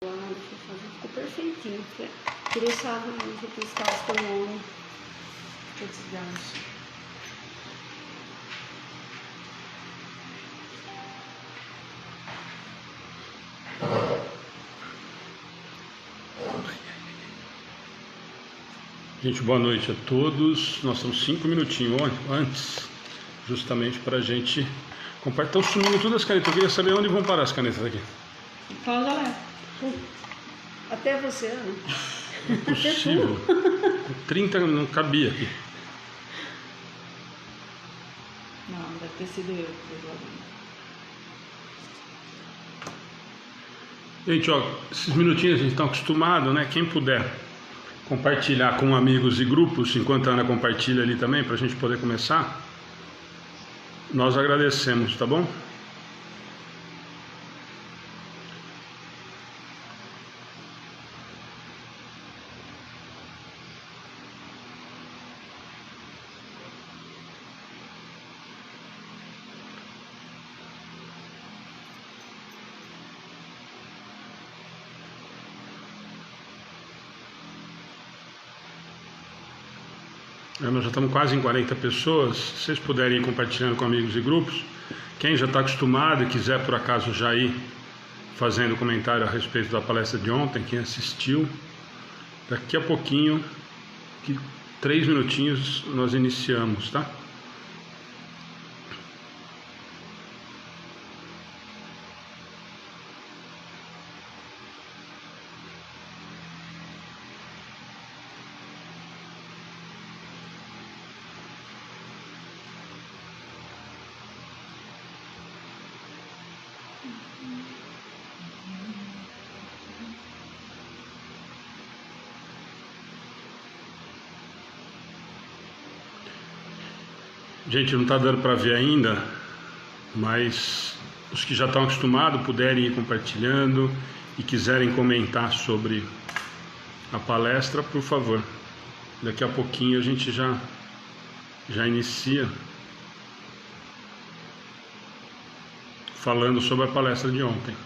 Ficou perfeitinho. Tirei sarro nisso aqui, os carros com o homem. Esses ganchos. Gente, boa noite a todos. Nós estamos 5 minutinhos antes, justamente para a gente compartilhar. Estão sumindo todas as canetas. Eu queria saber onde vão parar as canetas aqui. Fala, galera. Até você, Ana. Não é possível. 30 não cabia aqui. Não, deve ter sido eu que fiz lá. Gente, ó, esses minutinhos a gente está acostumado, né? Quem puder compartilhar com amigos e grupos, enquanto a Ana compartilha ali também, para a gente poder começar, nós agradecemos, tá bom? Nós já estamos quase em 40 pessoas. Se vocês puderem ir compartilhando com amigos e grupos, quem já está acostumado e quiser por acaso já ir fazendo comentário a respeito da palestra de ontem, quem assistiu, daqui a pouquinho, 3 minutinhos, nós iniciamos, tá? Gente, não está dando para ver ainda, mas os que já estão acostumados puderem ir compartilhando e quiserem comentar sobre a palestra, por favor. Daqui a pouquinho a gente já inicia falando sobre a palestra de ontem.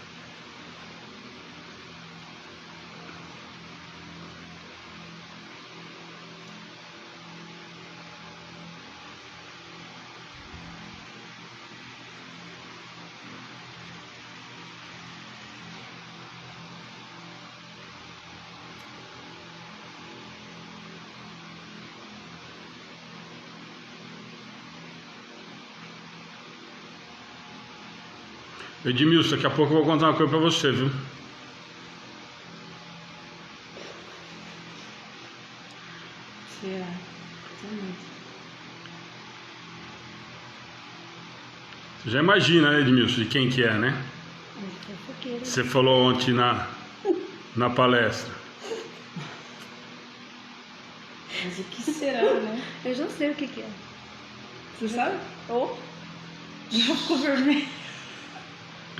Edmilson, daqui a pouco eu vou contar uma coisa para você, viu? Será? Você já imagina, né, Edmilson, de quem que é, né? Você falou ontem na palestra. Mas o que será, né? Eu já sei o que é. Você sabe? Oh, já ficou vermelho.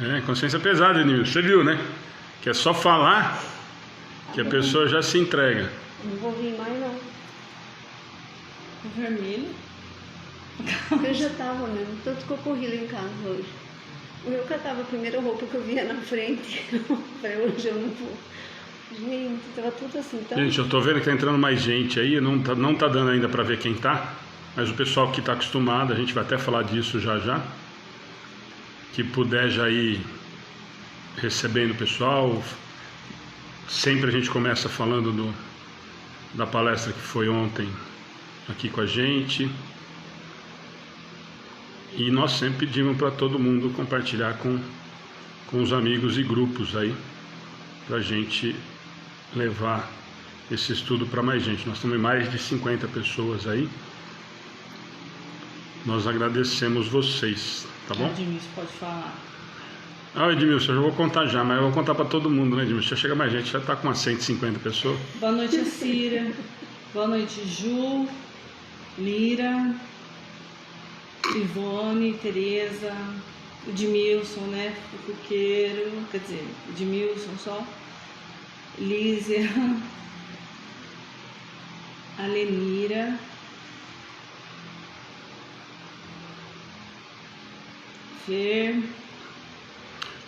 É, consciência pesada, Edmilson. Você viu, né? Que é só falar que a pessoa já se entrega. Não vou vir mais, não. O vermelho? Eu já estava mesmo, tanto que eu corri lá em casa hoje. Eu catava a primeira roupa que eu via na frente. Falei, hoje eu não vou. Gente, tava tudo assim, tão... Gente, eu tô vendo que tá entrando mais gente aí, não tá dando ainda para ver quem tá, mas o pessoal que tá acostumado, a gente vai até falar disso já, que puder já ir recebendo o pessoal. Sempre a gente começa falando da palestra que foi ontem aqui com a gente, e nós sempre pedimos para todo mundo compartilhar com os amigos e grupos aí, pra gente levar esse estudo para mais gente. Nós temos mais de 50 pessoas aí. Nós agradecemos vocês, tá bom? Edmilson, pode falar. Edmilson, eu vou contar já, mas eu vou contar para todo mundo, né, Edmilson? Já chega mais gente, já está com umas 150 pessoas. Boa noite, Cira. Boa noite, Ju, Lira, Ivone, Tereza, Edmilson, né? Fuqueiro, quer dizer, Edmilson só. Lízia, Alenira, Fer.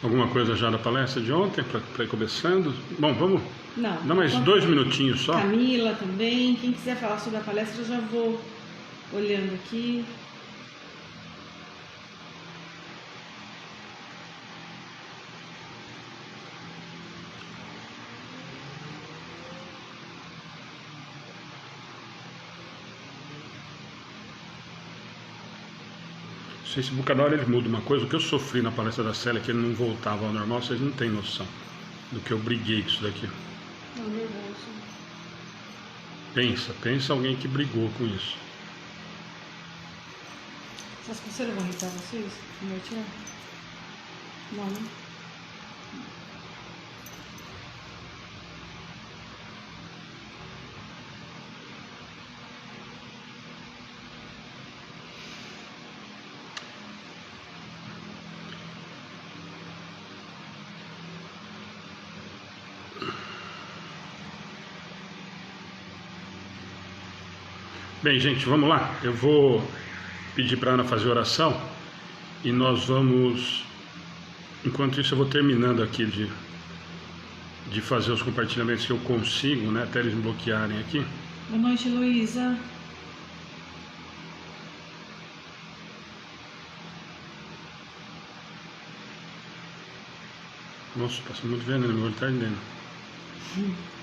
Alguma coisa já da palestra de ontem, para ir começando? Bom, vamos Não. dar mais 2 minutinhos só. Camila também. Quem quiser falar sobre a palestra, eu já vou olhando aqui. O Facebook, cada hora ele muda uma coisa. O que eu sofri na palestra da Célia, que ele não voltava ao normal, vocês não têm noção do que eu briguei com isso daqui. Não, nervoso. Pensa alguém que brigou com isso. Essas pulseiras vão irritar vocês? Não vai tirar? Não, né? Bem, gente, vamos lá. Eu vou pedir para a Ana fazer oração e nós vamos, enquanto isso eu vou terminando aqui de fazer os compartilhamentos que eu consigo, né, até eles me bloquearem aqui. Boa noite, Luísa. Nossa, passa muito veneno, meu olho tá ardendo.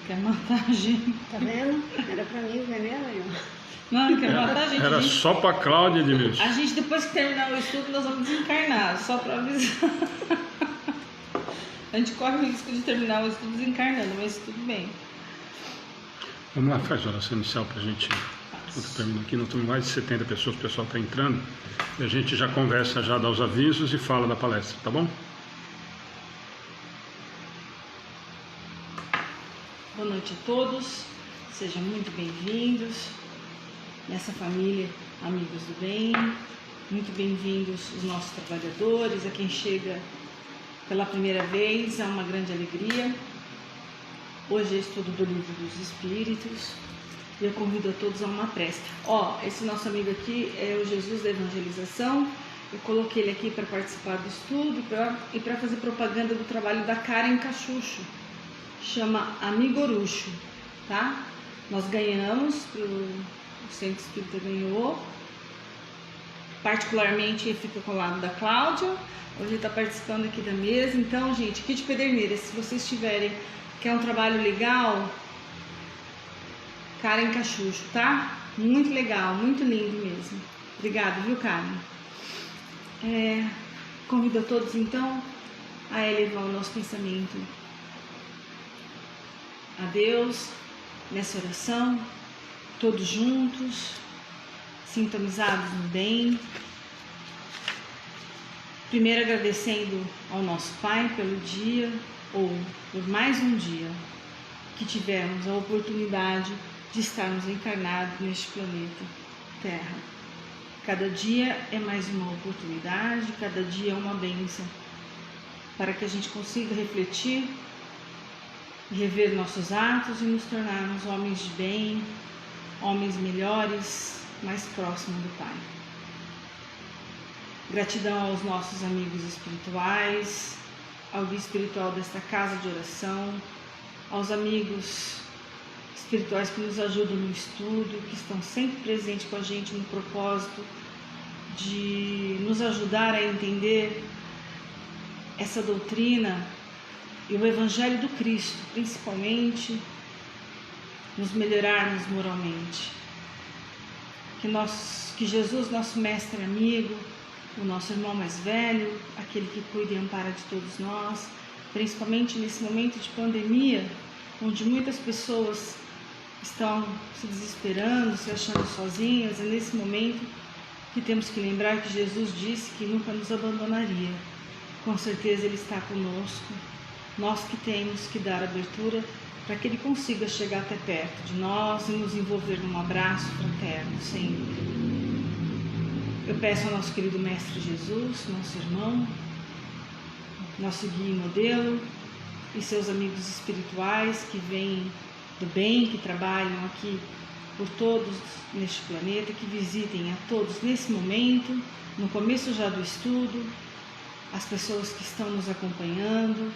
Quer matar a gente? Tá vendo? Era pra mim o veneno aí, ó. Não, quer matar a gente. Era A gente, só para Cláudia, Edmilson. a gente, depois que terminar o estudo, nós vamos desencarnar, só para avisar. A gente corre o risco de terminar o estudo desencarnando, mas tudo bem. Vamos lá, faz a oração inicial para a gente. Enquanto termina aqui, nós temos mais de 70 pessoas, o pessoal está entrando. E a gente já conversa, já dá os avisos e fala da palestra, tá bom? Boa noite a todos, sejam muito bem-vindos nessa família Amigos do Bem, muito bem-vindos os nossos trabalhadores, a quem chega pela primeira vez, é uma grande alegria. Hoje é estudo do Livro dos Espíritos e eu convido a todos a uma prece. Esse nosso amigo aqui é o Jesus da Evangelização, eu coloquei ele aqui para participar do estudo e para fazer propaganda do trabalho da Karen Cachucho. Chama Amigorucho, tá? Nós ganhamos, o Centro Espírita ganhou, particularmente ele fica com o lado da Cláudia, hoje ele está participando aqui da mesa. Então, gente, aqui de Pederneiras, se vocês tiverem, que é um trabalho legal, Karen Cachucho, tá? Muito legal, muito lindo mesmo. Obrigada, viu, Karen? Convido a todos, então, a elevar o nosso pensamento a Deus nessa oração, todos juntos, sintonizados no bem. Primeiro agradecendo ao nosso Pai pelo dia, ou por mais um dia, que tivemos a oportunidade de estarmos encarnados neste planeta Terra. Cada dia é mais uma oportunidade, cada dia é uma bênção, para que a gente consiga refletir e rever nossos atos e nos tornarmos homens de bem, homens melhores, mais próximos do Pai. Gratidão aos nossos amigos espirituais, ao guia espiritual desta casa de oração, aos amigos espirituais que nos ajudam no estudo, que estão sempre presentes com a gente no propósito de nos ajudar a entender essa doutrina e o Evangelho do Cristo, principalmente, nos melhorarmos moralmente. Que Jesus, nosso mestre amigo, o nosso irmão mais velho, aquele que cuida e ampara de todos nós, principalmente nesse momento de pandemia, onde muitas pessoas estão se desesperando, se achando sozinhas, é nesse momento que temos que lembrar que Jesus disse que nunca nos abandonaria. Com certeza Ele está conosco. Nós que temos que dar abertura para que Ele consiga chegar até perto de nós e nos envolver num abraço fraterno sempre. Eu peço ao nosso querido Mestre Jesus, nosso irmão, nosso guia e modelo, e seus amigos espirituais que vêm do bem, que trabalham aqui por todos neste planeta, que visitem a todos nesse momento, no começo já do estudo, as pessoas que estão nos acompanhando,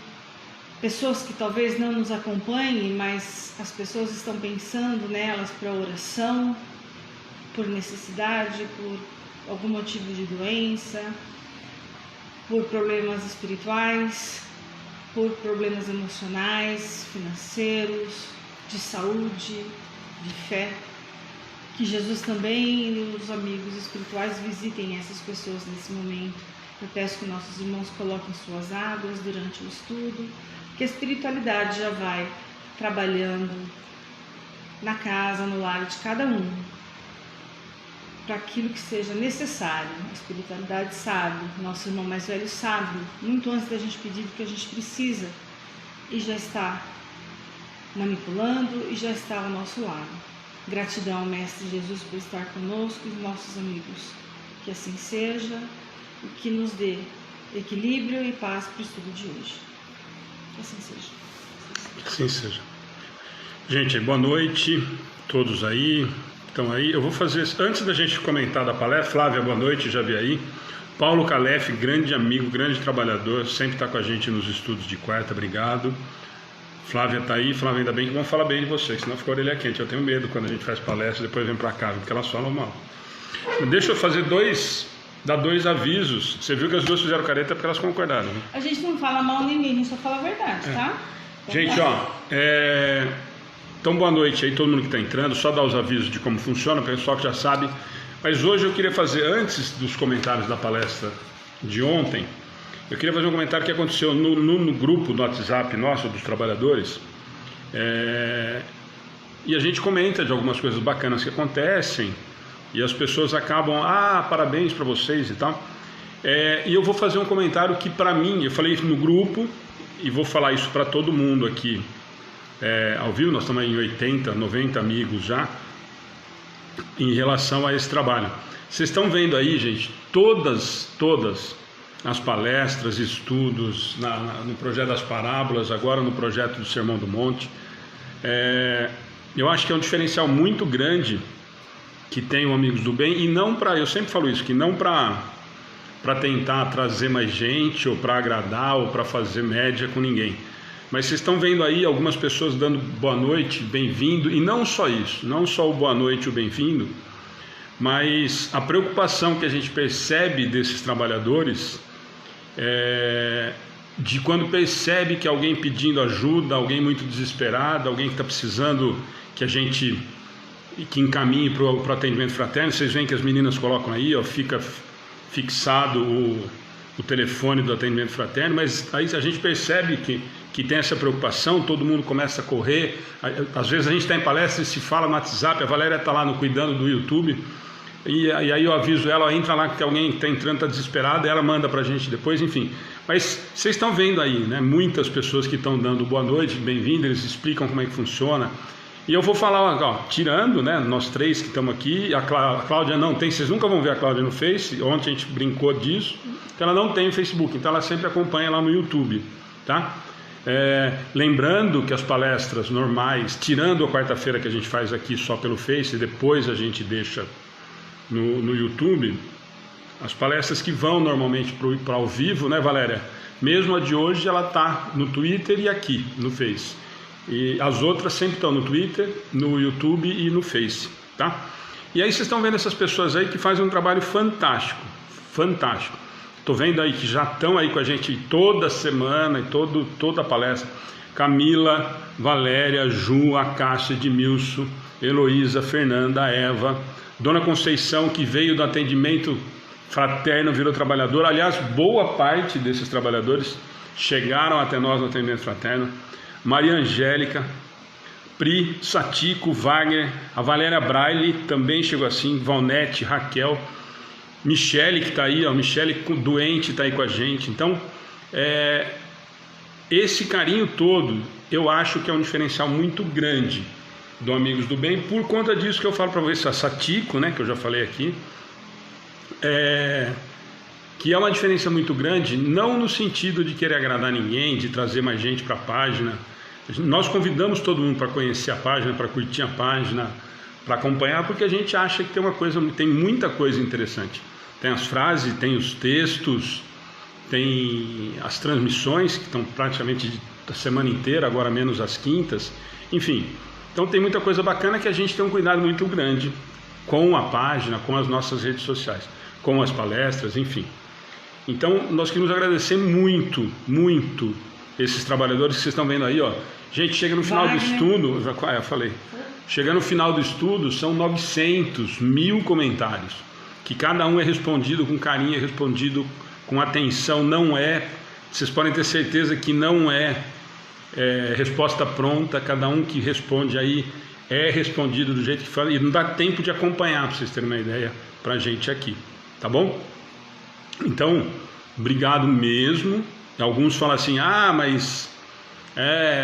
pessoas que talvez não nos acompanhem, mas as pessoas estão pensando nelas para oração, por necessidade, por algum motivo de doença, por problemas espirituais, por problemas emocionais, financeiros, de saúde, de fé. Que Jesus também e os amigos espirituais visitem essas pessoas nesse momento. Eu peço que nossos irmãos coloquem suas águas durante o estudo, que a espiritualidade já vai trabalhando na casa, no lar de cada um, para aquilo que seja necessário. A espiritualidade sabe, nosso irmão mais velho sabe, muito antes da gente pedir o que a gente precisa, e já está manipulando e já está ao nosso lado. Gratidão, Mestre Jesus, por estar conosco e nossos amigos. Que assim seja, e que nos dê equilíbrio e paz para o estudo de hoje. Que assim seja. Assim seja. Gente, boa noite, todos aí. Então aí, eu vou fazer, antes da gente comentar da palestra, Flávia, boa noite, já vi aí. Paulo Calef, grande amigo, grande trabalhador, sempre está com a gente nos estudos de quarta, obrigado. Flávia está aí, Flávia, ainda bem que vão falar bem de vocês, senão fica a orelha quente. Eu tenho medo quando a gente faz palestra e depois vem para cá, porque elas falam mal. Deixa eu fazer dar dois avisos. Você viu que as duas fizeram careta porque elas concordaram, né? A gente não fala mal nem bem, a gente só fala a verdade, tá? Gente, ó, então boa noite aí, todo mundo que está entrando, só dar os avisos de como funciona, o pessoal que já sabe. Mas hoje eu queria fazer, antes dos comentários da palestra de ontem, eu queria fazer um comentário que aconteceu no grupo do WhatsApp nosso, dos trabalhadores, e a gente comenta de algumas coisas bacanas que acontecem, e as pessoas acabam, parabéns para vocês e tal, e eu vou fazer um comentário que para mim, eu falei isso no grupo, e vou falar isso para todo mundo aqui, ao vivo, nós estamos em 80, 90 amigos já, em relação a esse trabalho. Vocês estão vendo aí, gente, todas as palestras, estudos, no projeto das parábolas, agora no projeto do Sermão do Monte. Eu acho que é um diferencial muito grande que tem o Amigos do Bem, e não para, eu sempre falo isso, que não para tentar trazer mais gente, ou para agradar, ou para fazer média com ninguém. Mas vocês estão vendo aí algumas pessoas dando boa noite, bem-vindo, e não só isso, não só o boa noite, o bem-vindo, mas a preocupação que a gente percebe desses trabalhadores, de quando percebe que alguém pedindo ajuda, alguém muito desesperado, alguém que está precisando que a gente encaminhe para o atendimento fraterno. Vocês veem que as meninas colocam aí, fica fixado o telefone do atendimento fraterno, mas aí a gente percebe que tem essa preocupação, todo mundo começa a correr. Às vezes a gente está em palestra e se fala no WhatsApp, a Valéria está lá cuidando do YouTube, e aí eu aviso ela, entra lá que alguém está entrando, está desesperada, ela manda para a gente depois, enfim. Mas vocês estão vendo aí, né, muitas pessoas que estão dando boa noite, bem-vindo, eles explicam como é que funciona. E eu vou falar, tirando, né, nós três que estamos aqui, a Cláudia não tem, vocês nunca vão ver a Cláudia no Face, ontem a gente brincou disso, que ela não tem o Facebook, então ela sempre acompanha lá no YouTube, tá? Lembrando que as palestras normais, tirando a quarta-feira que a gente faz aqui só pelo Face, e depois a gente deixa no YouTube, as palestras que vão normalmente para ao vivo, né, Valéria? Mesmo a de hoje, ela está no Twitter e aqui no Face. E as outras sempre estão no Twitter, no YouTube e no Face, tá? E aí vocês estão vendo essas pessoas aí que fazem um trabalho fantástico, fantástico. Estou vendo aí que já estão aí com a gente toda semana e toda a palestra. Camila, Valéria, Ju, Acácia, Edmilson, Heloísa, Fernanda, Eva, Dona Conceição, que veio do atendimento fraterno, virou trabalhadora. Aliás, boa parte desses trabalhadores chegaram até nós no atendimento fraterno. Maria Angélica, Pri, Satico, Wagner, a Valéria Braille também chegou assim, Valnete, Raquel, Michele que está aí, Michele doente está aí com a gente. Então, esse carinho todo, eu acho que é um diferencial muito grande do Amigos do Bem, por conta disso que eu falo para vocês, a Satico, né, que eu já falei aqui, que é uma diferença muito grande, não no sentido de querer agradar ninguém, de trazer mais gente para a página. Nós convidamos todo mundo para conhecer a página, para curtir a página, para acompanhar, porque a gente acha que tem muita coisa interessante. Tem as frases, tem os textos, tem as transmissões que estão praticamente a semana inteira, agora menos as quintas, enfim. Então tem muita coisa bacana que a gente tem um cuidado muito grande com a página, com as nossas redes sociais, com as palestras, enfim. Então nós queremos agradecer muito, muito esses trabalhadores que vocês estão vendo aí, ó. Gente, chega no final do estudo, eu falei, chega no final do estudo, são 900 mil comentários, que cada um é respondido com carinho, é respondido com atenção, não é, vocês podem ter certeza que não é resposta pronta, cada um que responde aí é respondido do jeito que fala, e não dá tempo de acompanhar, para vocês terem uma ideia, para a gente aqui, tá bom? Então, obrigado mesmo. Alguns falam assim, mas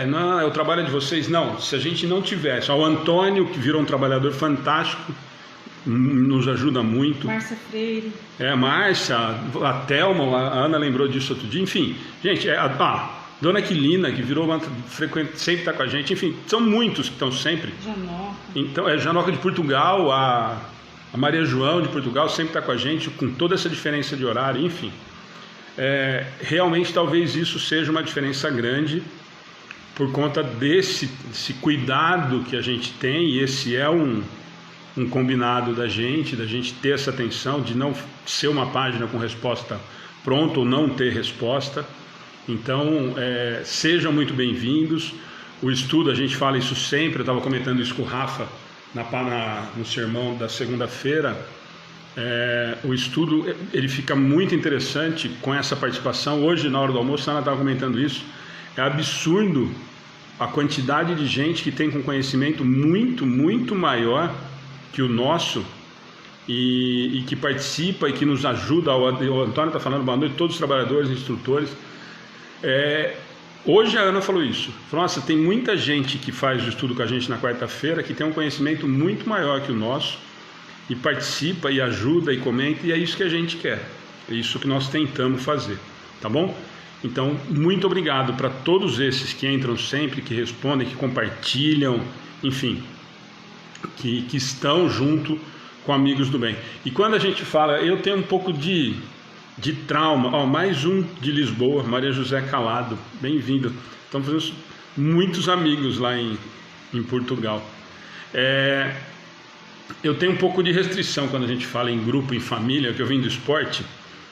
não, é o trabalho de vocês. Não, se a gente não tivesse, o Antônio, que virou um trabalhador fantástico, nos ajuda muito. Márcia Freire. Márcia, a Thelma, a Ana lembrou disso outro dia, enfim, gente, Dona Aquilina, que virou frequente, sempre está com a gente, enfim, são muitos que estão sempre. Janoca. Então, Janoca de Portugal, a Maria João de Portugal sempre está com a gente, com toda essa diferença de horário, enfim. Realmente talvez isso seja uma diferença grande por conta desse cuidado que a gente tem, e esse é um combinado da gente ter essa atenção, de não ser uma página com resposta pronta ou não ter resposta. Então, sejam muito bem-vindos. O estudo, a gente fala isso sempre, eu estava comentando isso com o Rafa no sermão da segunda-feira. O estudo, ele fica muito interessante com essa participação. Hoje, na hora do almoço, a Ana estava comentando isso. É absurdo a quantidade de gente que tem com conhecimento muito, muito maior que o nosso, e que participa e que nos ajuda. O Antônio está falando, boa noite, todos os trabalhadores, instrutores. Hoje a Ana falou isso, falou, nossa, tem muita gente que faz o estudo com a gente na quarta-feira, que tem um conhecimento muito maior que o nosso, e participa, e ajuda, e comenta, e é isso que a gente quer, é isso que nós tentamos fazer, tá bom? Então, muito obrigado para todos esses que entram sempre, que respondem, que compartilham, enfim, que estão junto com amigos do bem. E quando a gente fala, eu tenho um pouco de trauma, mais um de Lisboa, Maria José Calado, bem-vindo. Estamos fazendo muitos amigos lá em Portugal. Eu tenho um pouco de restrição quando a gente fala em grupo, em família, que eu vim do esporte,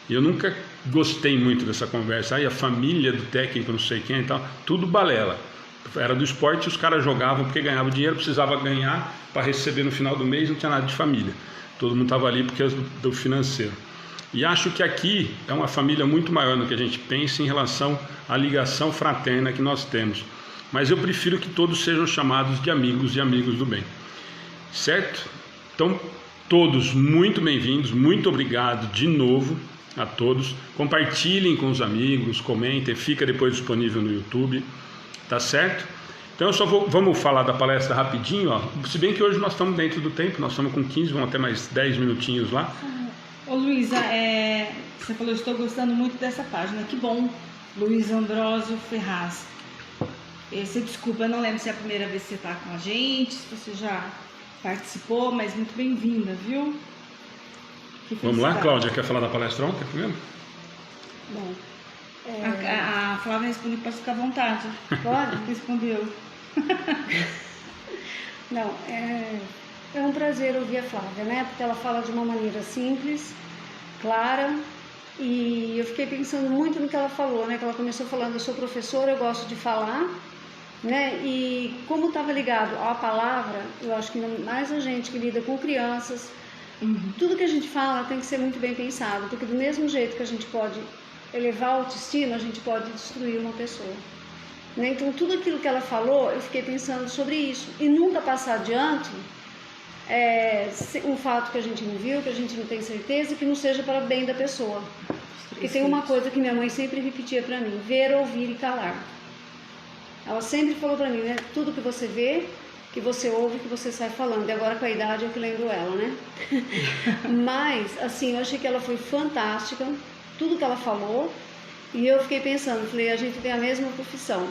e eu nunca gostei muito dessa conversa. A família do técnico, não sei quem e tal, tudo balela. Era do esporte, os caras jogavam porque ganhavam dinheiro, precisava ganhar para receber no final do mês, não tinha nada de família. Todo mundo estava ali porque era do financeiro. E acho que aqui é uma família muito maior do que a gente pensa em relação à ligação fraterna que nós temos. Mas eu prefiro que todos sejam chamados de amigos e amigos do bem. Certo? Então, todos muito bem-vindos, muito obrigado de novo a todos. Compartilhem com os amigos, comentem, fica depois disponível no YouTube, tá certo? Então eu só vamos falar da palestra rapidinho, ó. Se bem que hoje nós estamos dentro do tempo, nós estamos com 15, vamos até mais 10 minutinhos lá. Ô Luísa, você falou, estou gostando muito dessa página, que bom, Luiz Ambrósio Ferraz. Você desculpa, eu não lembro se é a primeira vez que você está com a gente, se você já participou, mas muito bem-vinda, viu? Vamos lá, Cláudia, quer falar da palestra ontem primeiro? Bom, a Flávia respondeu, pode ficar à vontade. Pode? Respondeu. Não, é um prazer ouvir a Flávia, né? Porque ela fala de uma maneira simples, clara, e eu fiquei pensando muito no que ela falou, né? Que ela começou falando, eu sou professora, eu gosto de falar, né? E como estava ligado à palavra, eu acho que mais a gente que lida com crianças, tudo que a gente fala tem que ser muito bem pensado, porque do mesmo jeito que a gente pode elevar a autoestima, a gente pode destruir uma pessoa, né? Então tudo aquilo que ela falou, eu fiquei pensando sobre isso, e nunca passar adiante um fato que a gente não viu, que a gente não tem certeza, que não seja para o bem da pessoa. Porque tem uma coisa que minha mãe sempre repetia para mim: ver, ouvir e calar. Ela sempre falou para mim, né? Tudo que você vê, que você ouve, que você sai falando. E agora com a idade eu que lembro ela, né? Mas, assim, eu achei que ela foi fantástica, tudo que ela falou, e eu fiquei pensando, falei, a gente tem a mesma profissão.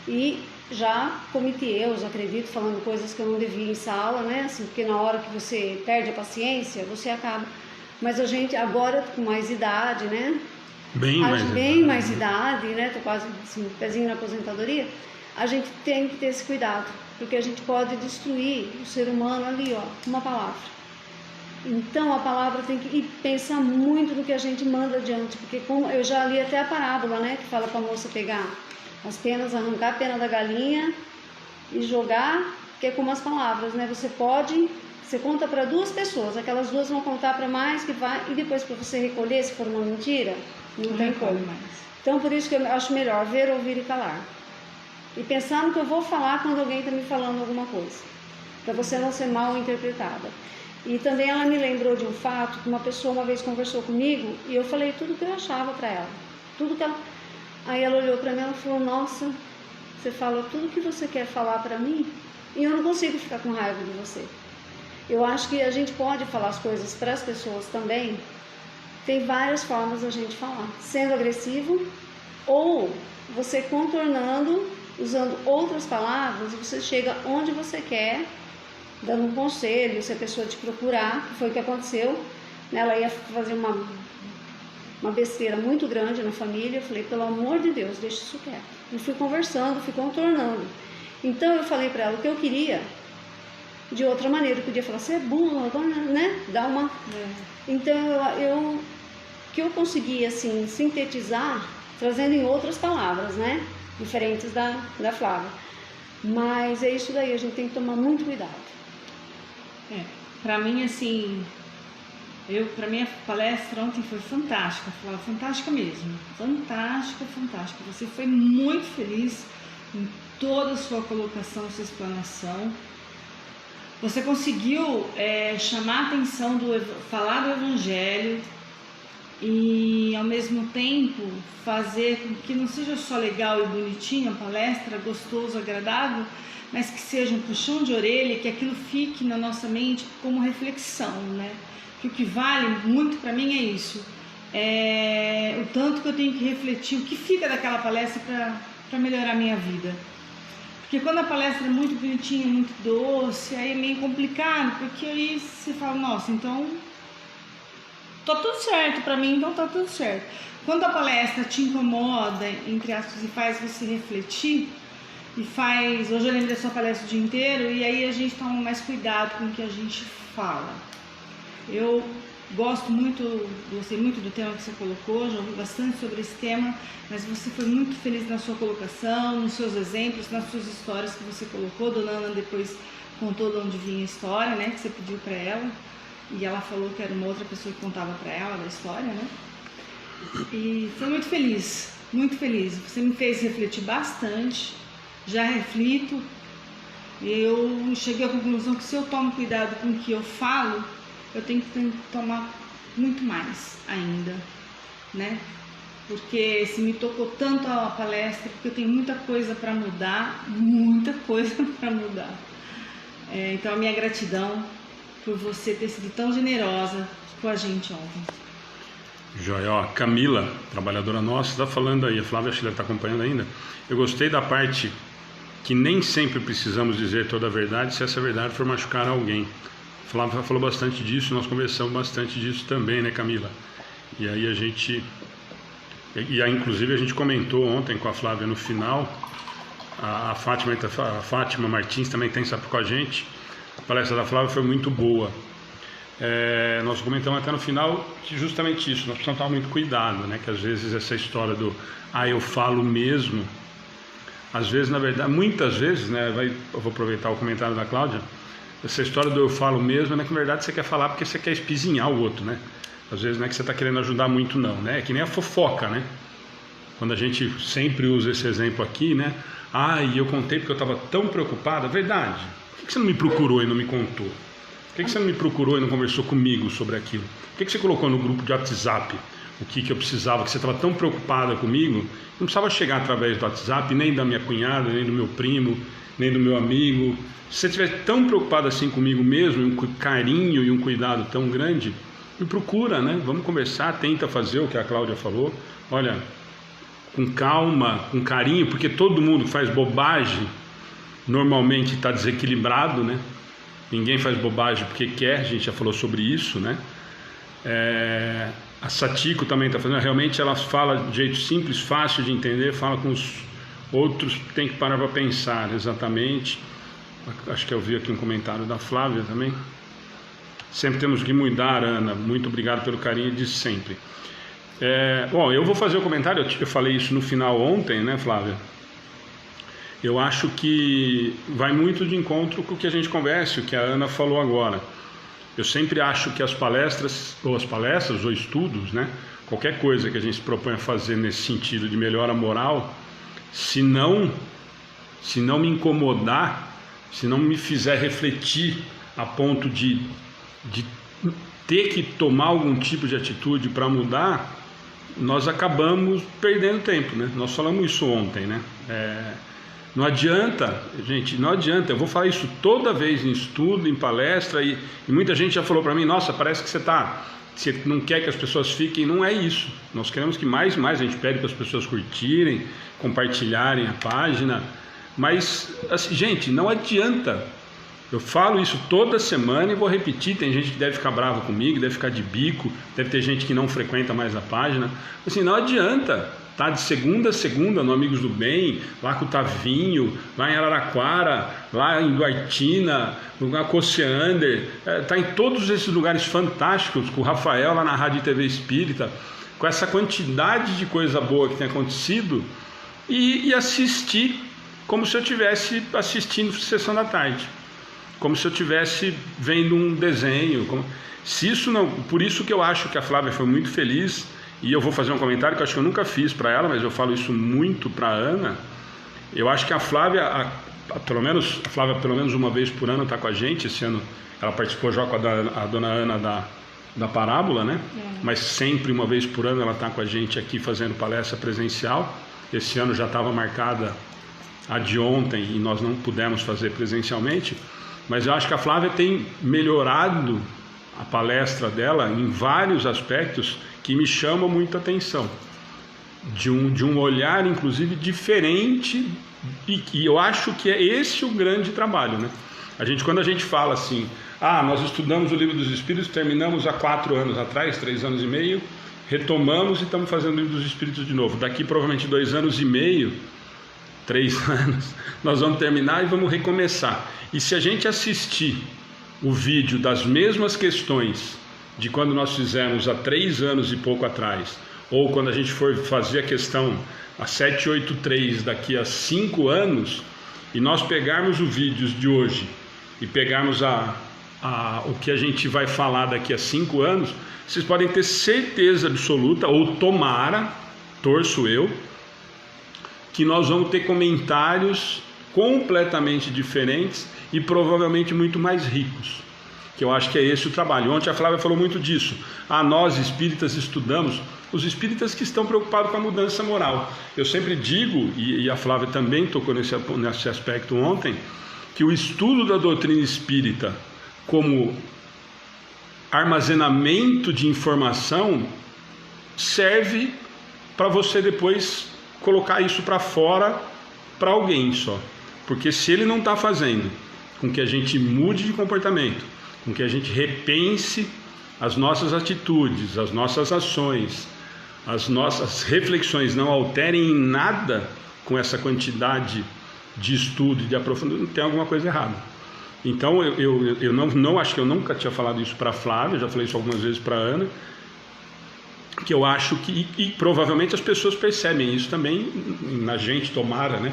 E já cometi erros, acredito, falando coisas que eu não devia em sala, né? Assim, porque na hora que você perde a paciência, você acaba. Mas a gente, agora com mais idade, né? bem mais idade, né? Tô quase assim, pezinho na aposentadoria. A gente tem que ter esse cuidado, porque a gente pode destruir o ser humano ali, ó, com uma palavra. Então a palavra tem que pensar muito no que a gente manda adiante, porque como eu já li até a parábola, né, que fala para a moça pegar as penas, arrancar a pena da galinha e jogar, que é como as palavras, né? Você conta para 2 pessoas, aquelas 2 vão contar para mais que vai, e depois para você recolher, se for uma mentira, não tem como. Então por isso que eu acho melhor ver, ouvir e calar. E pensar no que eu vou falar quando alguém está me falando alguma coisa, para você não ser mal interpretada. E também ela me lembrou de um fato que uma pessoa uma vez conversou comigo e eu falei tudo o que eu achava para ela, tudo que ela... Aí ela olhou para mim e falou: nossa, você fala tudo que você quer falar para mim e eu não consigo ficar com raiva de você. Eu acho que a gente pode falar as coisas para as pessoas também. Tem várias formas da gente falar, sendo agressivo ou você contornando, usando outras palavras, você chega onde você quer, dando um conselho, se a pessoa te procurar, que foi o que aconteceu. Ela ia fazer uma besteira muito grande na família. Eu falei: pelo amor de Deus, deixa isso quieto. Eu fui conversando, fui contornando. Então eu falei para ela o que eu queria de outra maneira. Eu podia falar: você é burra, né? Dar uma... Então o que eu consegui assim sintetizar, trazendo em outras palavras, né? Diferentes da Flávia. Mas é isso daí, a gente tem que tomar muito cuidado. Para mim, assim, para mim a palestra ontem foi fantástica, fantástica mesmo, fantástica. Você foi muito feliz em toda a sua colocação, sua explanação. Você conseguiu chamar a atenção, falar do Evangelho e ao mesmo tempo fazer com que não seja só legal e bonitinha a palestra, gostoso, agradável, mas que seja um puxão de orelha, que aquilo fique na nossa mente como reflexão, né? Que o que vale muito para mim é isso, o tanto que eu tenho que refletir, o que fica daquela palestra para melhorar a minha vida. Porque quando a palestra é muito bonitinha, muito doce, aí é meio complicado, porque aí você fala: nossa, então tá tudo certo para mim, então tá tudo certo. Quando a palestra te incomoda, entre aspas, e faz você refletir, hoje eu lembrei da sua palestra o dia inteiro, e aí a gente toma mais cuidado com o que a gente fala. Eu gostei muito do tema que você colocou, já ouvi bastante sobre esse tema, mas você foi muito feliz na sua colocação, nos seus exemplos, nas suas histórias que você colocou. Dona Ana depois contou de onde vinha a história, né, que você pediu para ela, e ela falou que era uma outra pessoa que contava para ela da história, né, e foi muito feliz, você me fez refletir bastante. Já reflito, eu cheguei à conclusão que se eu tomo cuidado com o que eu falo, eu tenho que tomar muito mais ainda, né? Porque se me tocou tanto a palestra, porque eu tenho muita coisa para mudar, então a minha gratidão por você ter sido tão generosa com a gente ontem. Joia, ó, Camila, trabalhadora nossa, está falando aí, a Flávia acho que está acompanhando ainda. Eu gostei da parte que nem sempre precisamos dizer toda a verdade se essa verdade for machucar alguém. A Flávia falou bastante disso, nós conversamos bastante disso também, né, Camila? E aí inclusive a gente comentou ontem com a Flávia no final, a Fátima Martins também tem sapo com a gente. A palestra da Flávia foi muito boa. Nós comentamos até no final que justamente isso, nós precisamos tomar muito cuidado, né? Que às vezes essa história do eu falo mesmo, às vezes, na verdade, muitas vezes, né? Eu vou aproveitar o comentário da Cláudia, essa história do eu falo mesmo, né? Que na verdade você quer falar porque você quer espizinhar o outro, né? Às vezes não é que você está querendo ajudar muito não, né? É que nem a fofoca, né? Quando a gente sempre usa esse exemplo aqui, né? E eu contei porque eu estava tão preocupada. Verdade, por que você não me procurou e não me contou? Por que você não me procurou e não conversou comigo sobre aquilo? Por que você colocou no grupo de WhatsApp o que eu precisava, que você estava tão preocupada comigo? Não precisava chegar através do WhatsApp, nem da minha cunhada, nem do meu primo, nem do meu amigo. Se você estiver tão preocupada assim comigo mesmo, um carinho e um cuidado tão grande, me procura, né? Vamos conversar, tenta fazer o que a Cláudia falou. Olha, com calma, com carinho, porque todo mundo que faz bobagem normalmente está desequilibrado, né? Ninguém faz bobagem porque quer, a gente já falou sobre isso, né? A Satiko também está fazendo, realmente ela fala de jeito simples, fácil de entender, fala com os outros, tem que parar para pensar, exatamente. Acho que eu vi aqui um comentário da Flávia também. Sempre temos que mudar, Ana, muito obrigado pelo carinho de sempre. Bom, eu vou fazer o comentário, eu falei isso no final ontem, né, Flávia? Eu acho que vai muito de encontro com o que a gente conversa, o que a Ana falou agora. Eu sempre acho que as palestras ou estudos, né, qualquer coisa que a gente se propõe a fazer nesse sentido de melhora moral, se não me incomodar, se não me fizer refletir a ponto de ter que tomar algum tipo de atitude para mudar, nós acabamos perdendo tempo, né? Nós falamos isso ontem, né? Não adianta, gente, não adianta. Eu vou falar isso toda vez em estudo, em palestra, e muita gente já falou para mim, nossa, parece que você não quer que as pessoas fiquem. Não é isso. Nós queremos que mais a gente pede para as pessoas curtirem, compartilharem a página, mas, assim, gente, não adianta. Eu falo isso toda semana e vou repetir. Tem gente que deve ficar brava comigo, deve ficar de bico, deve ter gente que não frequenta mais a página. Assim, não adianta. Tá de segunda a segunda no Amigos do Bem, lá com o Tavinho, lá em Araraquara, lá em Duartina, no Cociander, tá em todos esses lugares fantásticos, com o Rafael lá na Rádio e TV Espírita, com essa quantidade de coisa boa que tem acontecido, e assistir como se eu estivesse assistindo Sessão da Tarde, como se eu estivesse vendo um desenho. Se isso não, por isso que eu acho que a Flávia foi muito feliz. E eu vou fazer um comentário que eu acho que eu nunca fiz para ela, mas eu falo isso muito para a Ana. Eu acho que a Flávia, pelo menos uma vez por ano está com a gente. Esse ano ela participou já com a dona Ana da Parábola, né? Mas sempre uma vez por ano ela está com a gente aqui fazendo palestra presencial. Esse ano já estava marcada a de ontem e nós não pudemos fazer presencialmente. Mas eu acho que a Flávia tem melhorado a palestra dela em vários aspectos que me chamam muita atenção, de um olhar inclusive diferente, e eu acho que é esse o grande trabalho, né? Quando a gente fala assim, nós estudamos o Livro dos Espíritos, terminamos há 4 anos atrás, 3 anos e meio, retomamos e estamos fazendo o Livro dos Espíritos de novo, daqui provavelmente 2 anos e meio, 3 anos, nós vamos terminar e vamos recomeçar. E se a gente assistir o vídeo das mesmas questões de quando nós fizemos há 3 anos e pouco atrás, ou quando a gente for fazer a questão a 783 daqui a 5 anos, e nós pegarmos os vídeos de hoje e pegarmos o que a gente vai falar daqui a 5 anos, vocês podem ter certeza absoluta, ou tomara, torço eu, que nós vamos ter comentários completamente diferentes e provavelmente muito mais ricos. Que eu acho que é esse o trabalho. Ontem a Flávia falou muito disso. Nós espíritas estudamos, os espíritas que estão preocupados com a mudança moral. Eu sempre digo, e a Flávia também tocou nesse aspecto ontem, que o estudo da doutrina espírita como armazenamento de informação serve para você depois colocar isso para fora para alguém só. Porque se ele não está fazendo com que a gente mude de comportamento, com que a gente repense as nossas atitudes, as nossas ações, as nossas reflexões não alterem em nada com essa quantidade de estudo e de aprofundamento, tem alguma coisa errada. Então eu não acho que eu nunca tinha falado isso para a Flávia, já falei isso algumas vezes para a Ana, que eu acho que, e provavelmente as pessoas percebem isso também, na gente, tomara, né?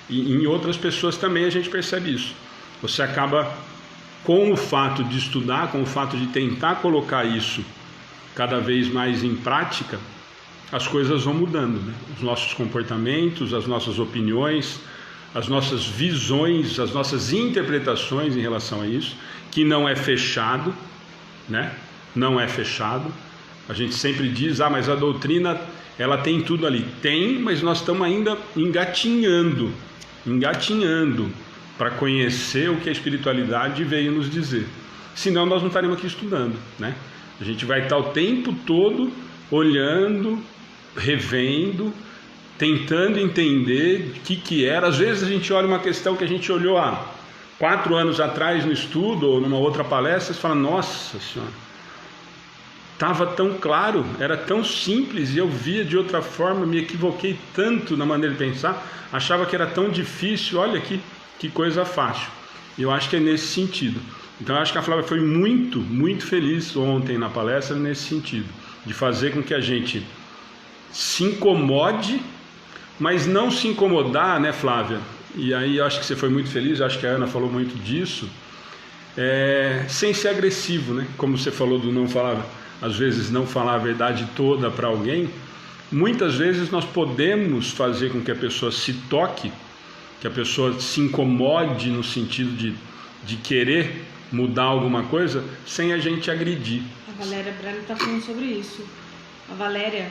E em outras pessoas também a gente percebe isso. Você acaba, com o fato de estudar, com o fato de tentar colocar isso cada vez mais em prática, as coisas vão mudando, né? Os nossos comportamentos, as nossas opiniões, as nossas visões, as nossas interpretações em relação a isso, que não é fechado, né? Não é fechado. A gente sempre diz, mas a doutrina, ela tem tudo ali. Tem, mas nós estamos ainda engatinhando para conhecer o que a espiritualidade veio nos dizer. Senão nós não estaremos aqui estudando, né? A gente vai estar o tempo todo olhando, revendo, tentando entender o que era. Às vezes a gente olha uma questão que a gente olhou há 4 anos atrás no estudo ou numa outra palestra e fala, nossa senhora, estava tão claro, era tão simples, e eu via de outra forma, me equivoquei tanto na maneira de pensar, achava que era tão difícil, olha que coisa fácil. E eu acho que é nesse sentido. Então eu acho que a Flávia foi muito, muito feliz ontem na palestra nesse sentido, de fazer com que a gente se incomode, mas não se incomodar, né, Flávia? E aí eu acho que você foi muito feliz, eu acho que a Ana falou muito disso, sem ser agressivo, né? Como você falou do não falar, às vezes não falar a verdade toda para alguém, muitas vezes nós podemos fazer com que a pessoa se toque, que a pessoa se incomode no sentido de querer mudar alguma coisa, sem a gente agredir. A Valéria Brelli está falando sobre isso. A Valéria,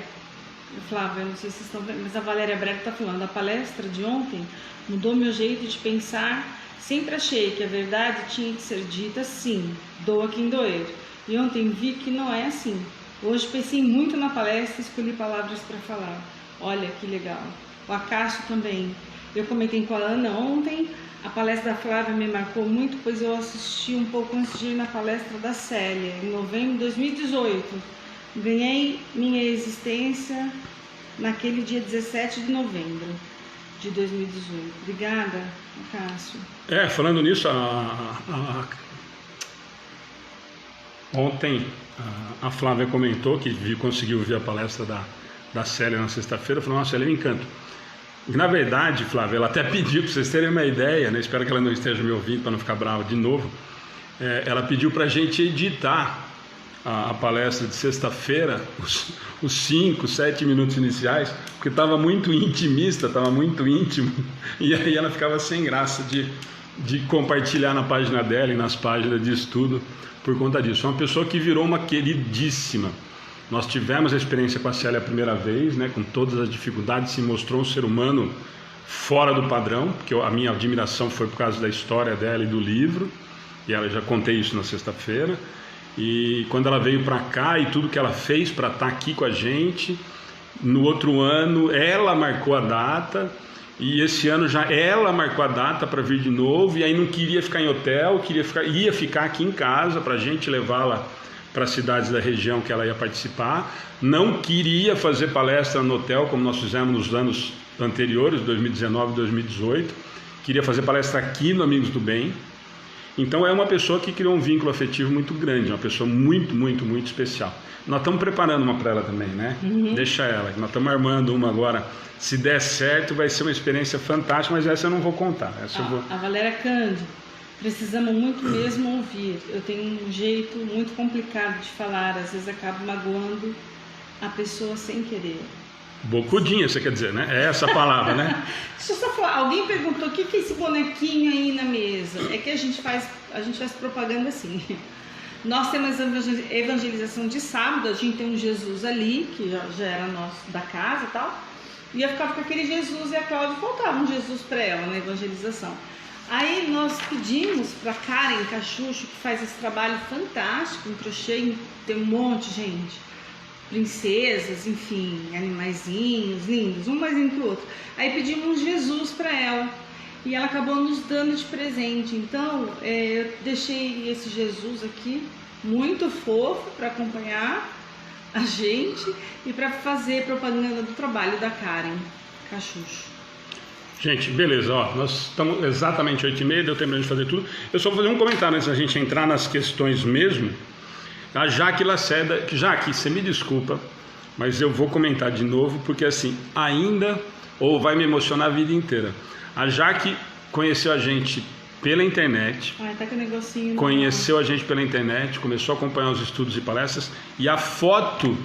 Flávia, eu não sei se vocês estão vendo, mas a Valéria Brelli está falando, a palestra de ontem mudou meu jeito de pensar. Sempre achei que a verdade tinha que ser dita sim, doa quem doer. E ontem vi que não é assim. Hoje pensei muito na palestra e escolhi palavras para falar. Olha que legal. O Acácio também. Eu comentei com a Ana ontem, a palestra da Flávia me marcou muito, pois eu assisti um pouco antes de ir na palestra da Célia, em novembro de 2018. Ganhei minha existência naquele dia 17 de novembro de 2018. Obrigada, Acácio. Falando nisso, ontem a Flávia comentou que conseguiu ver a palestra da Célia na sexta-feira, falou, nossa, ela me encanta. Na verdade, Flávia, ela até pediu, para vocês terem uma ideia, né? Espero que ela não esteja me ouvindo para não ficar brava de novo, ela pediu para a gente editar a palestra de sexta-feira, os 5, 7 minutos iniciais, porque estava muito intimista, estava muito íntimo, e aí ela ficava sem graça de compartilhar na página dela e nas páginas de estudo por conta disso. É uma pessoa que virou uma queridíssima. Nós tivemos a experiência com a Célia a primeira vez, né, com todas as dificuldades, se mostrou um ser humano fora do padrão, porque a minha admiração foi por causa da história dela e do livro, e ela já contei isso na sexta-feira. E quando ela veio para cá e tudo que ela fez para estar aqui com a gente, no outro ano ela marcou a data, e esse ano já ela marcou a data para vir de novo, e aí não queria ficar em hotel, ia ficar aqui em casa para a gente levá-la para as cidades da região que ela ia participar, não queria fazer palestra no hotel como nós fizemos nos anos anteriores, 2019 e 2018, queria fazer palestra aqui no Amigos do Bem. Então é uma pessoa que criou um vínculo afetivo muito grande, uma pessoa muito, muito, muito especial. Nós estamos preparando uma para ela também, né? Deixa ela, nós estamos armando uma agora. Se der certo, vai ser uma experiência fantástica, mas essa eu não vou contar. A Valéria Cândido, precisamos muito mesmo ouvir. Eu tenho um jeito muito complicado de falar, às vezes acabo magoando a pessoa sem querer. Bocudinha, você quer dizer, né? É essa a palavra, né? Deixa eu só falar, alguém perguntou o que é esse bonequinho aí na mesa. É que a gente faz propaganda assim. Nós temos evangelização de sábado, a gente tem um Jesus ali, que já era nosso da casa e tal, e eu ficava com aquele Jesus, e a Cláudia faltava um Jesus para ela na evangelização. Aí nós pedimos para Karen Cachucho, que faz esse trabalho fantástico, em crochê, tem um monte de gente, princesas, enfim, animaizinhos lindos, um mais lindo que o outro. Aí pedimos um Jesus para ela, e ela acabou nos dando de presente. Então eu deixei esse Jesus aqui, muito fofo, para acompanhar a gente e para fazer propaganda do trabalho da Karen Cachucho. Gente, beleza, ó, nós estamos exatamente 8h30, deu tempo de fazer tudo. Eu só vou fazer um comentário antes da gente entrar nas questões mesmo. A Jaque Laceda, Jaque, você me desculpa, mas eu vou comentar de novo, porque assim, ainda, ou vai me emocionar a vida inteira. A Jaque conheceu a gente pela internet, tá com negocinho, conheceu a gente pela internet, começou a acompanhar os estudos e palestras, e a foto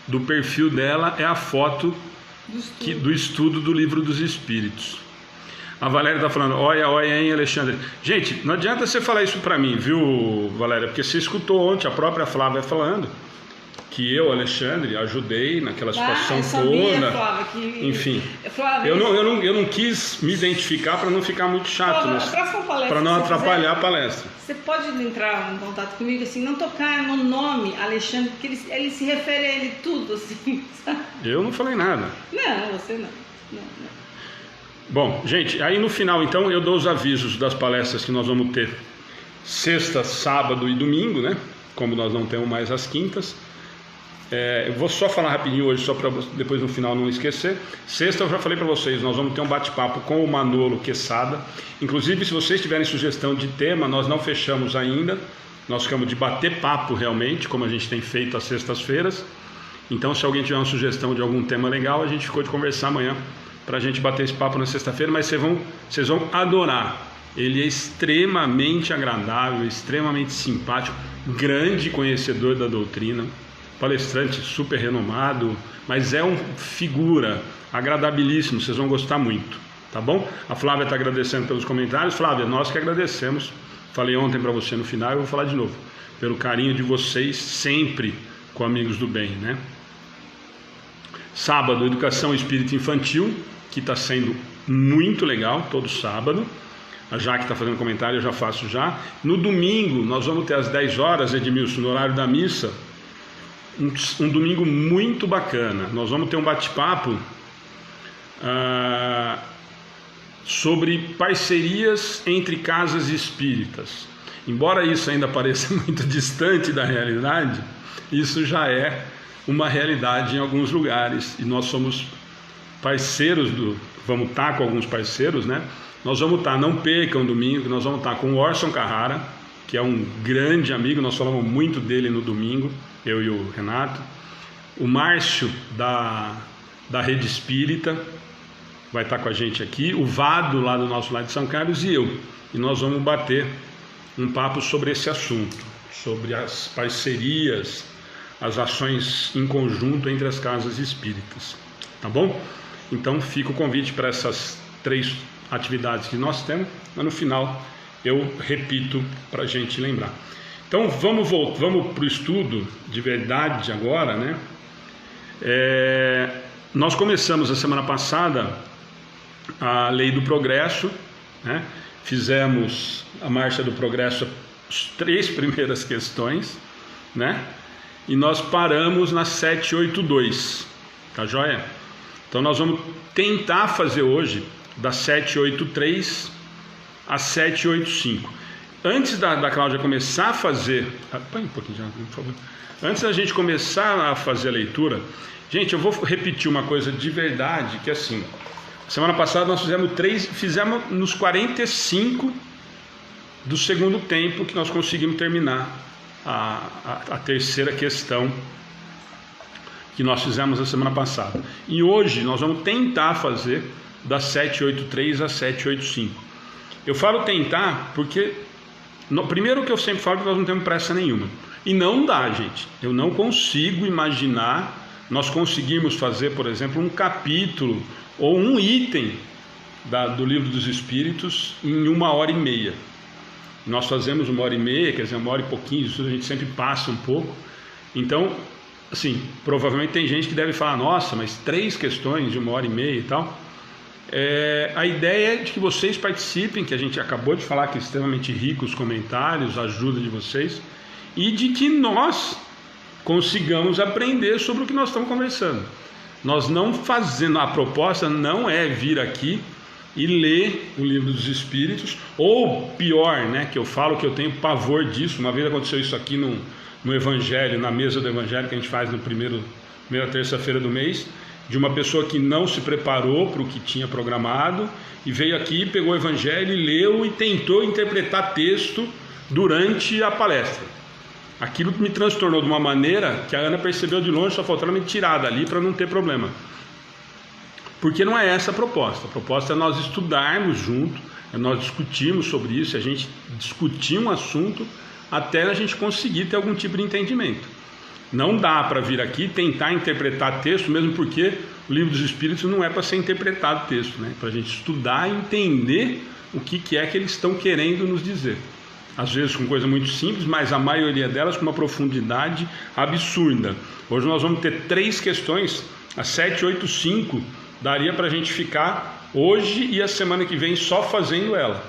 do perfil dela é a foto do estudo do Livro dos Espíritos. A Valéria está falando, olha, hein, Alexandre. Gente, não adianta você falar isso para mim, viu, Valéria? Porque você escutou ontem a própria Flávia falando que eu, Alexandre, ajudei naquela situação toda. Flávia, que... Enfim, Flávia, eu não quis me identificar para não ficar muito chato, para não atrapalhar a palestra. Você pode entrar em contato comigo, assim, não tocar no nome Alexandre, porque ele se refere a ele tudo, assim, sabe? Eu não falei nada. Não, você não. Bom, gente, aí no final, então, eu dou os avisos das palestras que nós vamos ter sexta, sábado e domingo, né? Como nós não temos mais as quintas. Eu vou só falar rapidinho hoje, só para depois no final não esquecer. Sexta eu já falei para vocês, nós vamos ter um bate-papo com o Manolo Quesada. Inclusive, se vocês tiverem sugestão de tema, nós não fechamos ainda. Nós ficamos de bater papo realmente, como a gente tem feito às sextas-feiras. Então, se alguém tiver uma sugestão de algum tema legal, a gente ficou de conversar amanhã para a gente bater esse papo na sexta-feira. Mas vocês vão adorar. Ele é extremamente agradável, extremamente simpático, grande conhecedor da doutrina, palestrante super renomado, mas é um figura agradabilíssimo, vocês vão gostar muito, tá bom? A Flávia está agradecendo pelos comentários. Flávia, nós que agradecemos. Falei ontem para você no final e vou falar de novo, pelo carinho de vocês sempre com Amigos do Bem, né? Sábado, Educação Espírita Infantil, que está sendo muito legal, todo sábado. A Jaque está fazendo comentário, eu já faço já. No domingo, nós vamos ter às 10 horas, Edmilson, no horário da missa, um domingo muito bacana. Nós vamos ter um bate-papo sobre parcerias entre casas espíritas. Embora isso ainda pareça muito distante da realidade, isso já é uma realidade em alguns lugares. E nós somos parceiros vamos estar com alguns parceiros, né? Nós vamos estar, não percam domingo, nós vamos estar com o Orson Carrara, que é um grande amigo, nós falamos muito dele no domingo, eu e o Renato. O Márcio, da Rede Espírita, vai estar com a gente aqui. O Vado, lá do nosso lado de São Carlos, e eu. E nós vamos bater um papo sobre esse assunto, sobre as parcerias, as ações em conjunto entre as casas espíritas. Tá bom? Então fica o convite para essas 3 atividades que nós temos, mas no final eu repito para a gente lembrar. Então vamos para o estudo de verdade agora, né? Nós começamos a semana passada a Lei do Progresso, né? Fizemos a Marcha do Progresso, as 3 primeiras questões, né? E nós paramos na 782, tá joia? Então nós vamos tentar fazer hoje da 783 a 785. Antes da Cláudia começar a fazer... Põe um pouquinho já, por favor. Antes da gente começar a fazer a leitura, gente, eu vou repetir uma coisa de verdade, que é assim, semana passada nós fizemos nos 45 do segundo tempo que nós conseguimos terminar a terceira questão que nós fizemos a semana passada. E hoje nós vamos tentar fazer da 783 a 785. Eu falo tentar porque, primeiro que eu sempre falo que nós não temos pressa nenhuma. E não dá, gente. Eu não consigo imaginar nós conseguirmos fazer, por exemplo, um capítulo ou um item do Livro dos Espíritos em 1h30. Nós fazemos 1h30, quer dizer, 1h e pouquinho, isso a gente sempre passa um pouco. Então, assim, provavelmente tem gente que deve falar, nossa, mas 3 questões de 1h30 e tal. A ideia é de que vocês participem, que a gente acabou de falar que é extremamente rico os comentários, a ajuda de vocês, e de que nós consigamos aprender sobre o que nós estamos conversando. Nós não fazendo, a proposta não é vir aqui e ler o Livro dos Espíritos, ou pior, né, que eu falo que eu tenho pavor disso. Uma vez aconteceu isso aqui no Evangelho, na mesa do Evangelho que a gente faz na primeira terça-feira do mês, de uma pessoa que não se preparou para o que tinha programado e veio aqui, pegou o Evangelho e leu e tentou interpretar texto durante a palestra. Aquilo me transtornou de uma maneira que a Ana percebeu de longe, só faltando me tirar dali para não ter problema. Porque não é essa a proposta. A proposta é nós estudarmos junto, é nós discutirmos sobre isso, a gente discutir um assunto até a gente conseguir ter algum tipo de entendimento. Não dá para vir aqui e tentar interpretar texto, mesmo porque o Livro dos Espíritos não é para ser interpretado texto, né? Para a gente estudar e entender o que é que eles estão querendo nos dizer. Às vezes com coisa muito simples, mas a maioria delas com uma profundidade absurda. Hoje nós vamos ter 3 questões, a 785, daria para a gente ficar hoje e a semana que vem só fazendo ela.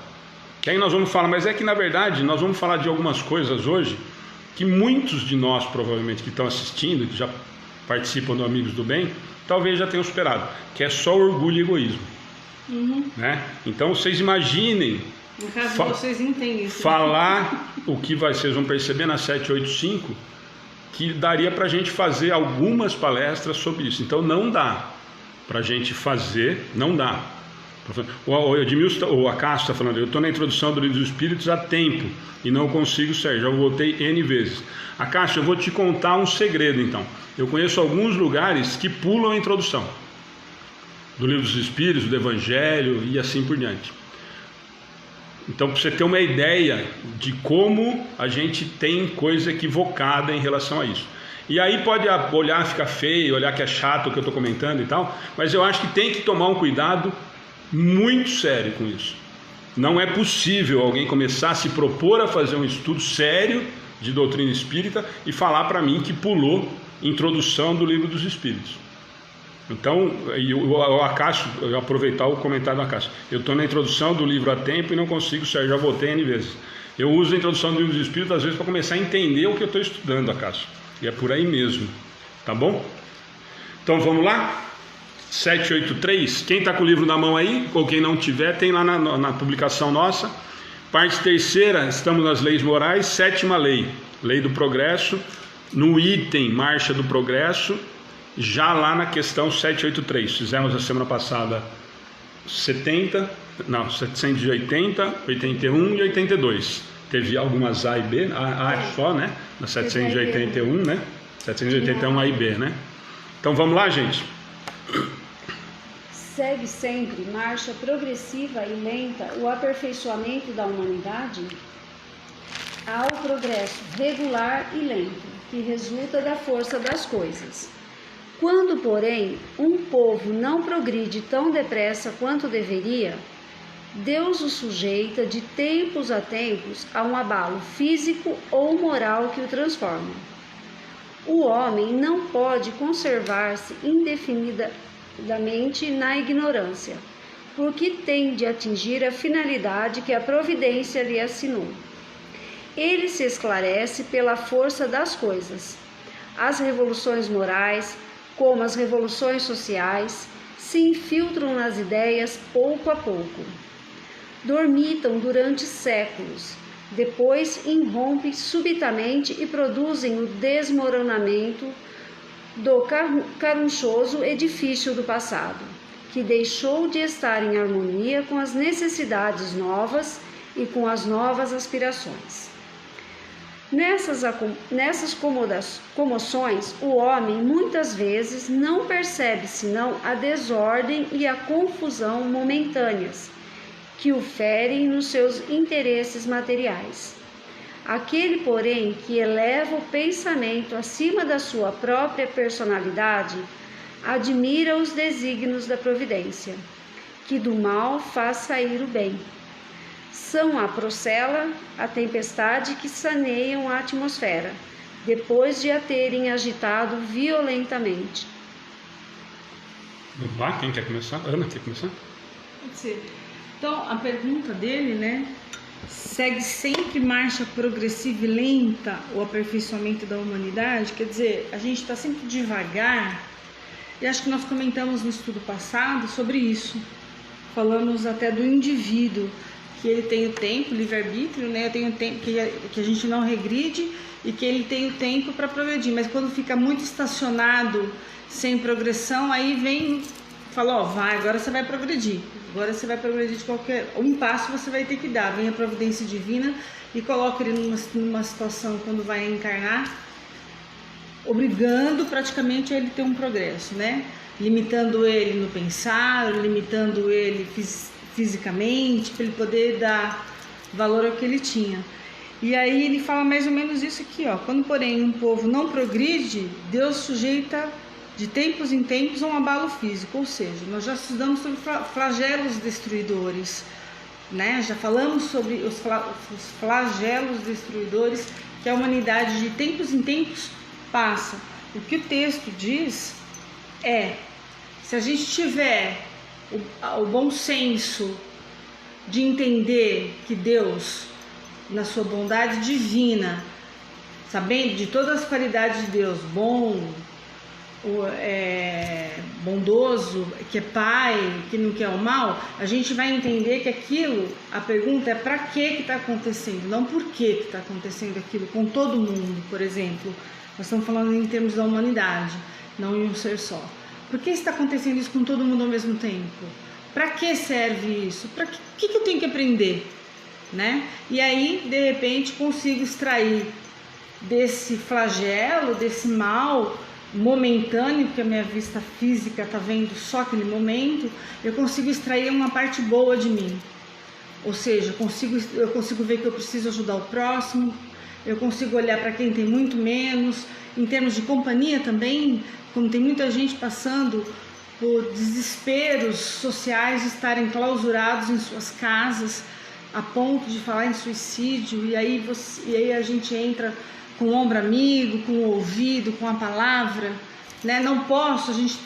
Que aí nós vamos falar, mas é que na verdade nós vamos falar de algumas coisas hoje que muitos de nós, provavelmente, que estão assistindo, que já participam do Amigos do Bem, talvez já tenham superado, que é só orgulho e egoísmo. Né? Então vocês imaginem, no caso vocês entendem isso, falar o que vocês vão perceber na 785, que daria para a gente fazer algumas palestras sobre isso. Então não dá para a gente fazer, não dá. O Edmilson, ou a Cássia está falando, eu estou na introdução do Livro dos Espíritos há tempo e não consigo sair, já voltei N vezes. A Cássia, eu vou te contar um segredo então. Eu conheço alguns lugares que pulam a introdução do Livro dos Espíritos, do Evangelho e assim por diante. Então, para você ter uma ideia de como a gente tem coisa equivocada em relação a isso. E aí pode olhar, ficar feio, olhar que é chato o que eu estou comentando e tal, mas eu acho que tem que tomar um cuidado muito sério com isso. Não é possível alguém começar a se propor a fazer um estudo sério de doutrina espírita e falar para mim que pulou introdução do Livro dos Espíritos. Então, o Acácio, eu vou aproveitar o comentário do Acácio. Eu estou na introdução do livro há tempo e não consigo sair, já voltei N vezes. Eu uso a introdução do Livro dos Espíritos às vezes para começar a entender o que eu estou estudando, Acácio. E é por aí mesmo, tá bom? Então vamos lá? 783, quem está com o livro na mão aí, ou quem não tiver, tem lá na publicação nossa. Parte terceira, estamos nas leis morais, sétima lei, lei do progresso, no item marcha do progresso, já lá na questão 783. Fizemos a semana passada 780, 81 e 82. Teve algumas A e B, A só, né? Na 781, né? 781 A e B, né? Então vamos lá, gente. Segue sempre marcha progressiva e lenta o aperfeiçoamento da humanidade? Há o progresso regular e lento, que resulta da força das coisas. Quando, porém, um povo não progride tão depressa quanto deveria, Deus o sujeita de tempos a tempos a um abalo físico ou moral que o transforma. O homem não pode conservar-se indefinidamente na ignorância, porque tem de atingir a finalidade que a providência lhe assinou. Ele se esclarece pela força das coisas. As revoluções morais, como as revoluções sociais, se infiltram nas ideias pouco a pouco. Dormitam durante séculos, depois irrompem subitamente e produzem o desmoronamento do carunchoso edifício do passado, que deixou de estar em harmonia com as necessidades novas e com as novas aspirações. Nessas comoções, o homem muitas vezes não percebe senão a desordem e a confusão momentâneas, que o ferem nos seus interesses materiais. Aquele, porém, que eleva o pensamento acima da sua própria personalidade, admira os desígnios da providência, que do mal faz sair o bem. São a procela, a tempestade que saneiam a atmosfera, depois de a terem agitado violentamente. Vamos lá, quem quer começar? Ana, quer começar? Pode ser. Então, a pergunta dele, né? Segue sempre marcha progressiva e lenta o aperfeiçoamento da humanidade? Quer dizer, a gente está sempre devagar, e acho que nós comentamos no estudo passado sobre isso. Falamos até do indivíduo, que ele tem o tempo, livre-arbítrio, né? Eu tenho o tempo que a gente não regride e que ele tem o tempo para progredir, mas quando fica muito estacionado, sem progressão, aí vem, fala, ó, vai, agora você vai progredir. Agora você vai progredir de um passo você vai ter que dar. Vem a providência divina e coloca ele numa situação quando vai encarnar, obrigando praticamente a ele ter um progresso, né? Limitando ele no pensar, limitando ele fisicamente, para ele poder dar valor ao que ele tinha. E aí ele fala mais ou menos isso aqui, ó. Quando, porém, um povo não progride, Deus sujeita de tempos em tempos a um abalo físico, ou seja, nós já estudamos sobre flagelos destruidores, né? Já falamos sobre os flagelos destruidores que a humanidade de tempos em tempos passa. O que o texto diz é, se a gente tiver o bom senso de entender que Deus, na sua bondade divina, sabendo de todas as qualidades de Deus, bom, bondoso, que é pai, que não quer o mal, a gente vai entender que aquilo, a pergunta é para que está acontecendo, não por que está acontecendo aquilo com todo mundo, por exemplo. Nós estamos falando em termos da humanidade, não em um ser só. Por que está acontecendo isso com todo mundo ao mesmo tempo? Para que serve isso? Para que eu tenho que aprender? Né? E aí, de repente, consigo extrair desse flagelo, desse mal momentâneo, que a minha vista física está vendo só aquele momento, eu consigo extrair uma parte boa de mim. Ou seja, eu consigo ver que eu preciso ajudar o próximo, eu consigo olhar para quem tem muito menos, em termos de companhia também, como tem muita gente passando por desesperos sociais de estarem clausurados em suas casas, a ponto de falar em suicídio, e aí a gente entra com o ombro amigo, com o ouvido, com a palavra, né? A gente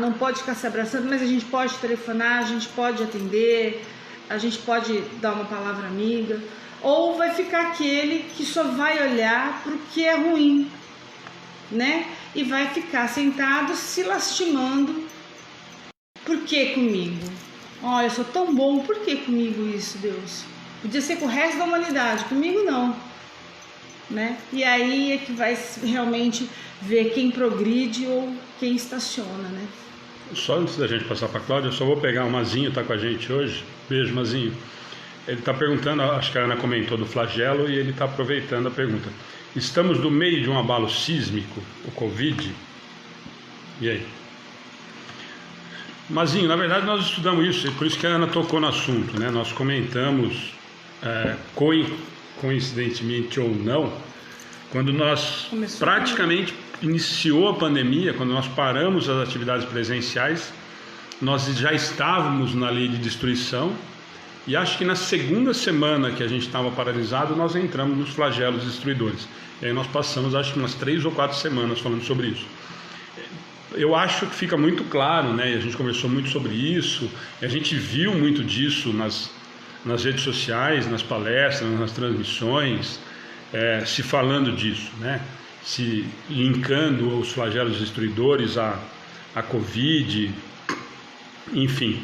não pode ficar se abraçando, mas a gente pode telefonar, a gente pode atender, a gente pode dar uma palavra amiga, ou vai ficar aquele que só vai olhar para o que é ruim, né? E vai ficar sentado se lastimando. Por que comigo? Olha, eu sou tão bom, por que comigo isso, Deus? Podia ser com o resto da humanidade, comigo não. Né? E aí é que vai realmente ver quem progride ou quem estaciona, né? Só antes da gente passar para a Cláudia, eu só vou pegar o Mazinho, está com a gente hoje. Beijo, Mazinho. Ele está perguntando, acho que a Ana comentou do flagelo, e ele está aproveitando a pergunta. Estamos no meio de um abalo sísmico, o Covid? E aí? Mazinho, na verdade nós estudamos isso, e por isso que a Ana tocou no assunto, né? Nós comentamos, coincidentemente ou não, quando nós praticamente iniciou a pandemia, quando nós paramos as atividades presenciais, nós já estávamos na lei de destruição, e acho que na segunda semana que a gente estava paralisado, nós entramos nos flagelos destruidores. E aí nós passamos, acho que umas 3 ou 4 semanas falando sobre isso. Eu acho que fica muito claro, né? E a gente conversou muito sobre isso, e a gente viu muito disso nas redes sociais, nas palestras, nas transmissões, se falando disso, né? Se linkando os flagelos destruidores à Covid, enfim.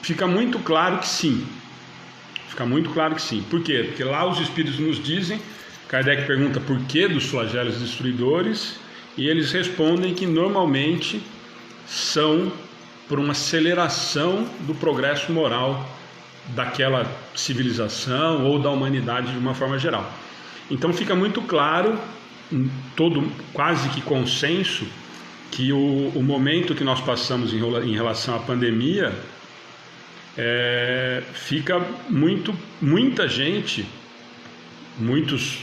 Fica muito claro que sim. Fica muito claro que sim. Por quê? Porque lá os espíritos nos dizem, Kardec pergunta por que dos flagelos destruidores, e eles respondem que normalmente são por uma aceleração do progresso moral daquela civilização ou da humanidade de uma forma geral. Então fica muito claro, quase que consenso, que o momento que nós passamos em relação à pandemia, fica muita gente, muitos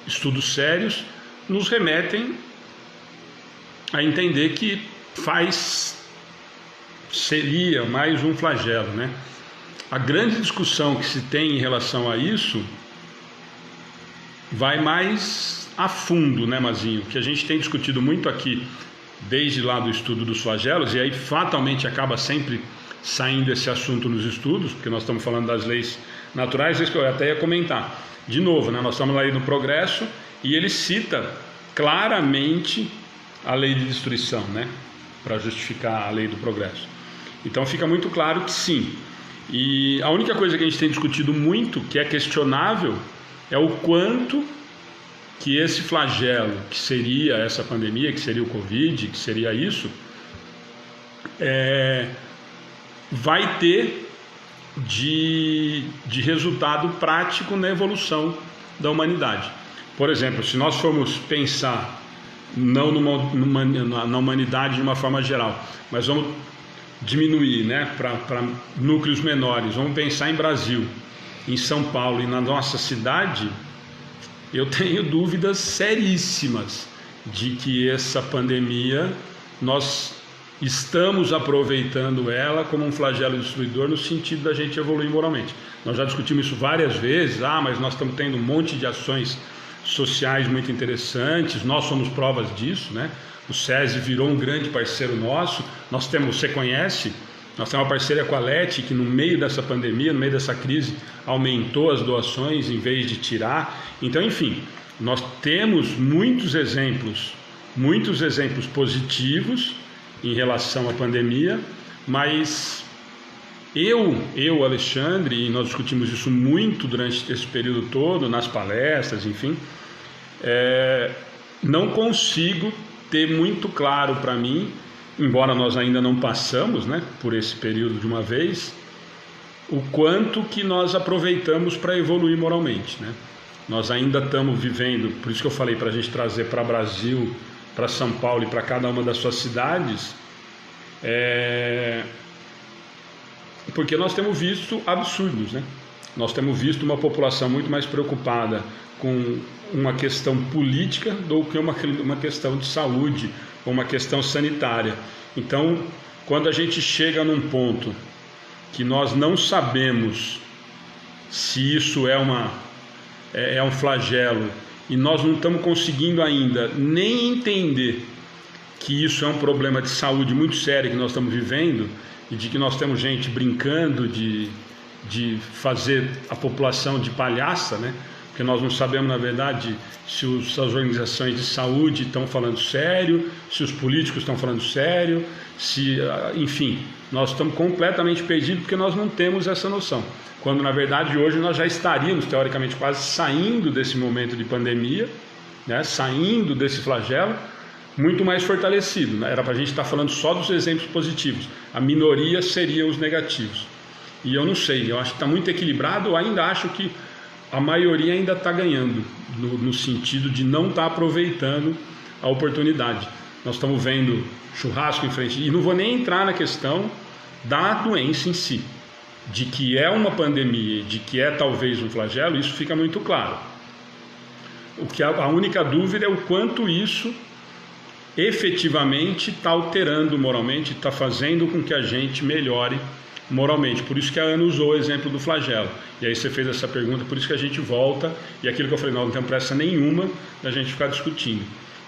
estudos sérios nos remetem a entender que seria mais um flagelo, né? A grande discussão que se tem em relação a isso vai mais a fundo, né, Mazinho? Que a gente tem discutido muito aqui desde lá do estudo dos flagelos, e aí fatalmente acaba sempre saindo esse assunto nos estudos, porque nós estamos falando das leis naturais, isso que eu até ia comentar. De novo, né, nós estamos lá no progresso, e ele cita claramente a lei de destruição, né, para justificar a lei do progresso. Então fica muito claro que sim. E a única coisa que a gente tem discutido muito, que é questionável, é o quanto que esse flagelo, que seria essa pandemia, que seria o Covid, que seria isso, vai ter de resultado prático na evolução da humanidade. Por exemplo, se nós formos pensar não na humanidade de uma forma geral, mas vamos diminuir, né, para núcleos menores, vamos pensar em Brasil, em São Paulo e na nossa cidade, eu tenho dúvidas seríssimas de que essa pandemia nós estamos aproveitando ela como um flagelo destruidor no sentido da gente evoluir moralmente. Nós já discutimos isso várias vezes, mas nós estamos tendo um monte de ações sociais muito interessantes, nós somos provas disso, né? O SESI virou um grande parceiro nosso, você conhece, nós temos uma parceria com a LET, que no meio dessa pandemia, no meio dessa crise, aumentou as doações em vez de tirar. Então, enfim, Nós temos muitos exemplos positivos em relação à pandemia, mas eu, Alexandre, e nós discutimos isso muito durante esse período todo, nas palestras, enfim, não consigo ter muito claro para mim, embora nós ainda não passamos, né, por esse período de uma vez, o quanto que nós aproveitamos para evoluir moralmente, né? Nós ainda estamos vivendo, por isso que eu falei para a gente trazer para Brasil, para São Paulo e para cada uma das suas cidades, porque nós temos visto absurdos, né? Nós temos visto uma população muito mais preocupada com uma questão política do que uma questão de saúde ou uma questão sanitária. Então, quando a gente chega num ponto que nós não sabemos se isso é um flagelo e nós não estamos conseguindo ainda nem entender que isso é um problema de saúde muito sério que nós estamos vivendo e de que nós temos gente brincando de fazer a população de palhaça, né? Porque nós não sabemos, na verdade, se as organizações de saúde estão falando sério, se os políticos estão falando sério, enfim, nós estamos completamente perdidos porque nós não temos essa noção. Quando, na verdade, hoje nós já estaríamos, teoricamente, quase saindo desse momento de pandemia, né? Saindo desse flagelo, muito mais fortalecido, né? Era para a gente estar falando só dos exemplos positivos, a minoria seriam os negativos. E eu não sei, eu acho que está muito equilibrado, eu ainda acho que a maioria ainda está ganhando, no sentido de não estar aproveitando a oportunidade. Nós estamos vendo churrasco em frente, e não vou nem entrar na questão da doença em si, de que é uma pandemia, de que é talvez um flagelo, isso fica muito claro. A única dúvida é o quanto isso efetivamente está alterando moralmente, está fazendo com que a gente melhore moralmente. Por isso que a Ana usou o exemplo do flagelo. E aí você fez essa pergunta, por isso que a gente volta, e aquilo que eu falei, nós não temos pressa nenhuma da gente ficar discutindo.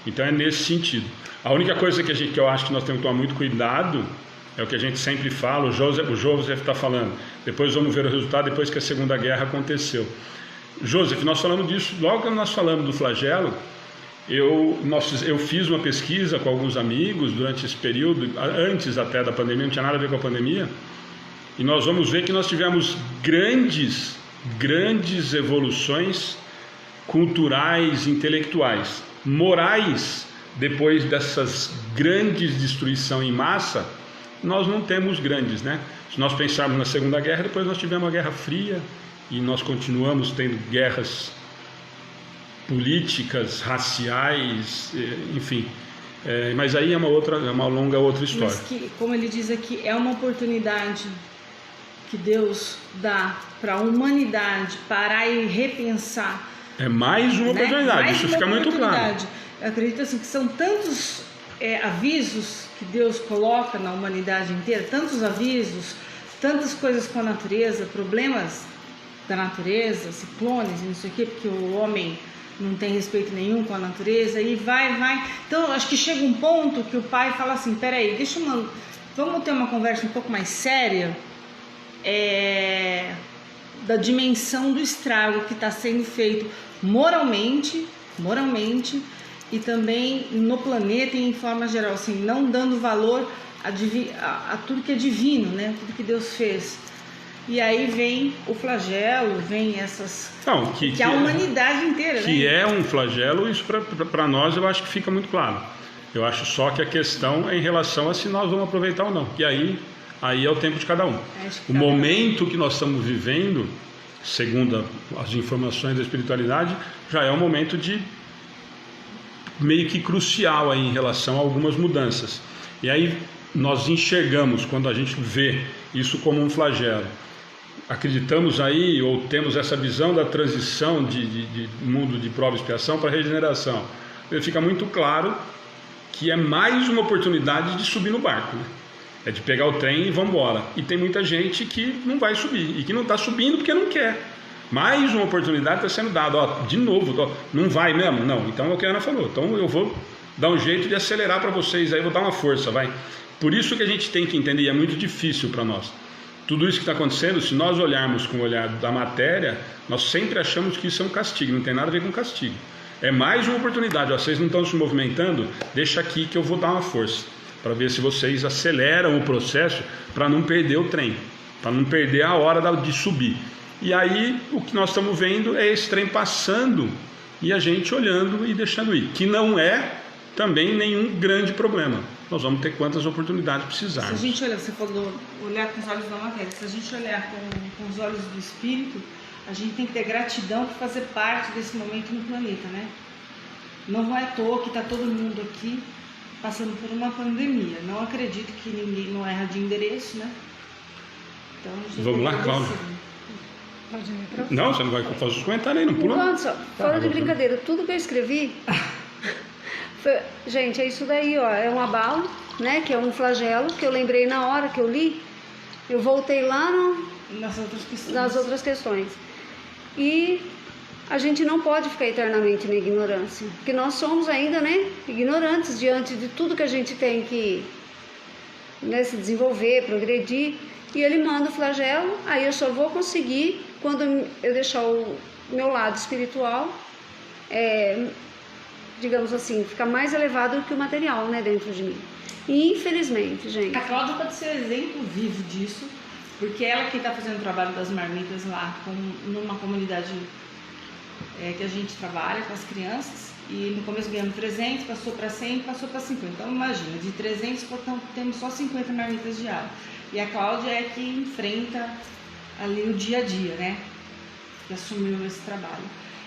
Então é nesse sentido. A única coisa que eu acho que nós temos que tomar muito cuidado é o que a gente sempre fala, o Joseph está falando, depois vamos ver o resultado depois que a Segunda Guerra aconteceu. Joseph, nós falamos disso, logo que nós falamos do flagelo, eu fiz uma pesquisa com alguns amigos durante esse período, antes até da pandemia, não tinha nada a ver com a pandemia, e nós vamos ver que nós tivemos grandes evoluções culturais, intelectuais, morais, depois dessas grandes destruição em massa, nós não temos grandes, né? Se nós pensarmos na Segunda Guerra, depois nós tivemos a Guerra Fria e nós continuamos tendo guerras políticas, raciais, enfim. Mas aí é uma longa outra história. Mas que, como ele diz aqui, é uma oportunidade que Deus dá para a humanidade parar e repensar. É mais uma oportunidade, né? Isso fica muito claro. Eu acredito assim, que são tantos avisos que Deus coloca na humanidade inteira, tantos avisos, tantas coisas com a natureza, problemas da natureza, ciclones e não sei o quê, porque o homem não tem respeito nenhum com a natureza, e vai. Então, acho que chega um ponto que o pai fala assim, peraí, vamos ter uma conversa um pouco mais séria, da dimensão do estrago que está sendo feito moralmente, e também no planeta e em forma geral, assim, não dando valor a tudo que é divino, né? Tudo que Deus fez. E aí vem o flagelo, vem essas... Não, que a humanidade inteira, que é um flagelo, isso para nós eu acho que fica muito claro. Eu acho só que a questão é em relação a se nós vamos aproveitar ou não. E aí é o tempo de cada um. O momento que nós estamos vivendo, segundo as informações da espiritualidade, já é um momento de meio que crucial aí em relação a algumas mudanças. E aí nós enxergamos, quando a gente vê isso como um flagelo, acreditamos aí, ou temos essa visão da transição de mundo de prova e expiação para regeneração, fica muito claro que é mais uma oportunidade de subir no barco, né? É de pegar o trem e vamos embora. E tem muita gente que não vai subir, e que não está subindo porque não quer. Mais uma oportunidade está sendo dada, de novo, não vai mesmo? Não, então é o que a Ana falou, então eu vou dar um jeito de acelerar para vocês, aí vou dar uma força, vai. Por isso que a gente tem que entender, e é muito difícil para nós, tudo isso que está acontecendo, se nós olharmos com o olhar da matéria, nós sempre achamos que isso é um castigo, não tem nada a ver com castigo. É mais uma oportunidade. Ó, vocês não estão se movimentando, deixa aqui que eu vou dar uma força, para ver se vocês aceleram o processo, para não perder o trem, para não perder a hora de subir. E aí o que nós estamos vendo é esse trem passando e a gente olhando e deixando ir, que não é também nenhum grande problema. Nós vamos ter quantas oportunidades precisarmos. Se a gente olhar, você falou olhar com os olhos da matéria, se a gente olhar com os olhos do espírito, a gente tem que ter gratidão por fazer parte desse momento no planeta, né? Não é à toa que está todo mundo aqui passando por uma pandemia. Não acredito que ninguém não erra de endereço, né? Então, a gente Vamos lá, Cláudia. Não, você não vai fazer os comentários aí, não pula. Enquanto só, fora de brincadeira, tudo que eu escrevi, gente, é isso daí, ó, é um abalo, né, que é um flagelo, que eu lembrei na hora que eu li, eu voltei lá nas outras questões. E a gente não pode ficar eternamente na ignorância, porque nós somos ainda, né, ignorantes diante de tudo que a gente tem que, né, se desenvolver, progredir. E ele manda o flagelo, aí eu só vou conseguir quando eu deixar o meu lado espiritual, digamos assim, ficar mais elevado que o material, né, dentro de mim. E infelizmente, gente... A Cláudia pode ser exemplo vivo disso, porque ela que está fazendo o trabalho das marmitas lá, numa comunidade que a gente trabalha com as crianças, e no começo ganhamos 300, passou para 100, passou para 50. Então imagina, de 300 temos só 50 marmitas diárias. E a Cláudia é que enfrenta ali o dia a dia, né? Que assumiu esse trabalho.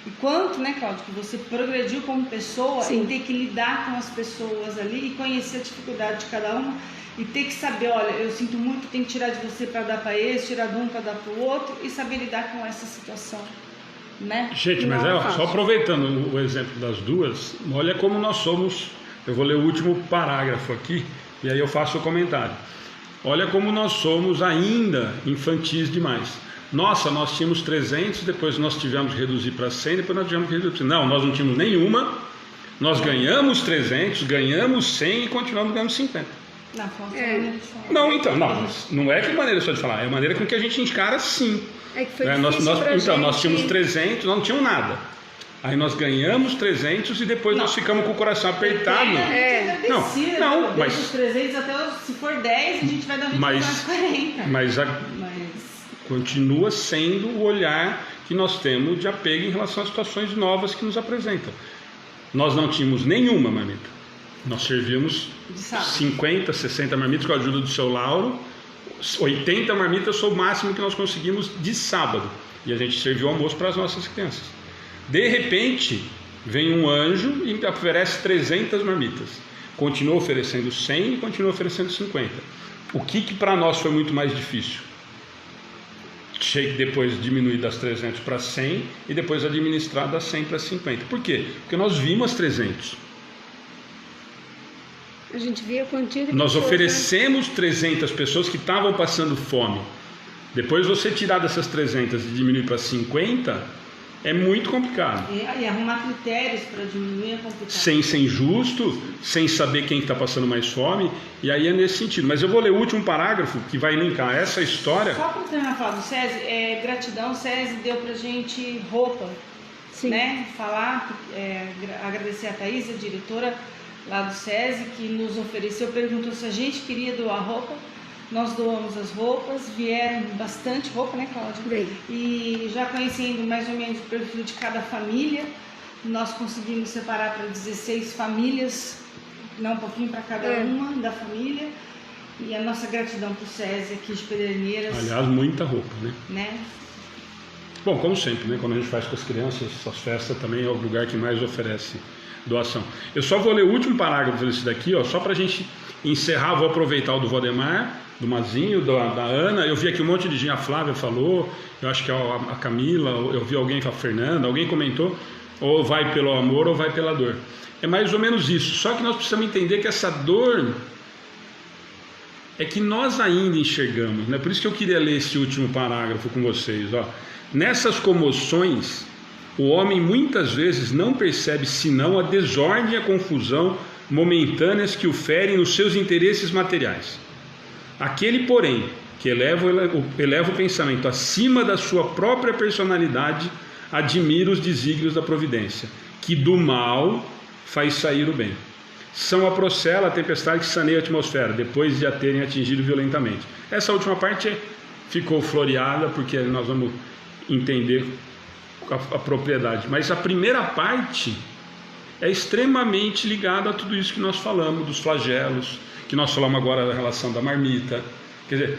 E quanto, né, Cláudia, que você progrediu como pessoa, Sim, em ter que lidar com as pessoas ali e conhecer a dificuldade de cada uma e ter que saber, olha, eu sinto muito, tem que tirar de você para dar para esse, tirar de um para dar para o outro e saber lidar com essa situação, né? Gente, mas só aproveitando o exemplo das duas, olha como nós somos. Eu vou ler o último parágrafo aqui e aí eu faço o comentário. Olha como nós somos ainda infantis demais. Nossa, nós tínhamos 300, depois nós tivemos que reduzir para 100, depois nós tivemos que reduzir para 100. Não, nós não tínhamos nenhuma, nós ganhamos 300, ganhamos 100 e continuamos ganhando 50. Não, falta maneira de falar. Não, então, não é que maneira só de falar, é a maneira com que a gente encara sim. É que foi Né? difícil pra Então, nós gente. tínhamos 300, nós não tínhamos nada. Aí nós ganhamos 300 e depois nós ficamos com o coração apertado. Não, mas os 300 até se for 10, a gente vai dar um mas 40. mas continua sendo o olhar que nós temos de apego em relação às situações novas que nos apresentam. Nós não tínhamos nenhuma marmita. Nós servíamos 50, 60 marmitas com a ajuda do seu Lauro. 80 marmitas foi o máximo que nós conseguimos de sábado. E a gente serviu almoço para as nossas crianças. De repente, vem um anjo e oferece 300 marmitas. Continua oferecendo 100 e continua oferecendo 50. O que para nós foi muito mais difícil? Depois diminuir das 300 para 100 e depois administrar das 100 para 50. Por quê? Porque nós vimos as 300. A gente via a quantia de Nós pessoas, oferecemos 300 pessoas que estavam passando fome. Depois você tirar dessas 300 e diminuir para 50 é muito complicado. E arrumar critérios para diminuir é complicado. Sem ser injusto, sem saber quem está passando mais fome, e aí é nesse sentido. Mas eu vou ler o último parágrafo que vai linkar essa história. Só para terminar a falar do SESI, gratidão, o SESI deu para a gente roupa, Sim. né? Falar, agradecer a Thaís, a diretora lá do SESI, que nos ofereceu, perguntou se a gente queria doar roupa. Nós doamos as roupas, vieram bastante roupa, né, Cláudia? Bem. E já conhecendo mais ou menos o perfil de cada família, nós conseguimos separar para 16 famílias, um pouquinho para cada uma da família. E a nossa gratidão para o SESI aqui de Pederneiras. Aliás, muita roupa, né? Bom, como sempre, né? Quando a gente faz com as crianças, as festas também é o lugar que mais oferece doação. Eu só vou ler o último parágrafo desse daqui, ó, só para a gente encerrar. Vou aproveitar o do Valdemar, do Mazinho, da Ana. Eu vi aqui um monte de gente, a Flávia falou, eu acho que a Camila, eu vi alguém, a Fernanda, alguém comentou, ou vai pelo amor ou vai pela dor. É mais ou menos isso, só que nós precisamos entender que essa dor é que nós ainda enxergamos, né? Por isso que eu queria ler esse último parágrafo com vocês, ó. Nessas comoções, o homem muitas vezes não percebe senão a desordem e a confusão momentâneas que o ferem nos seus interesses materiais. Aquele, porém, que eleva o pensamento acima da sua própria personalidade, admira os desígnios da providência que do mal faz sair o bem. São a procela, a tempestade que saneia a atmosfera, depois de a terem atingido violentamente. Essa última parte ficou floreada, porque nós vamos entender a propriedade. Mas a primeira parte é extremamente ligada a tudo isso que nós falamos, dos flagelos, que nós falamos agora da relação da marmita. Quer dizer,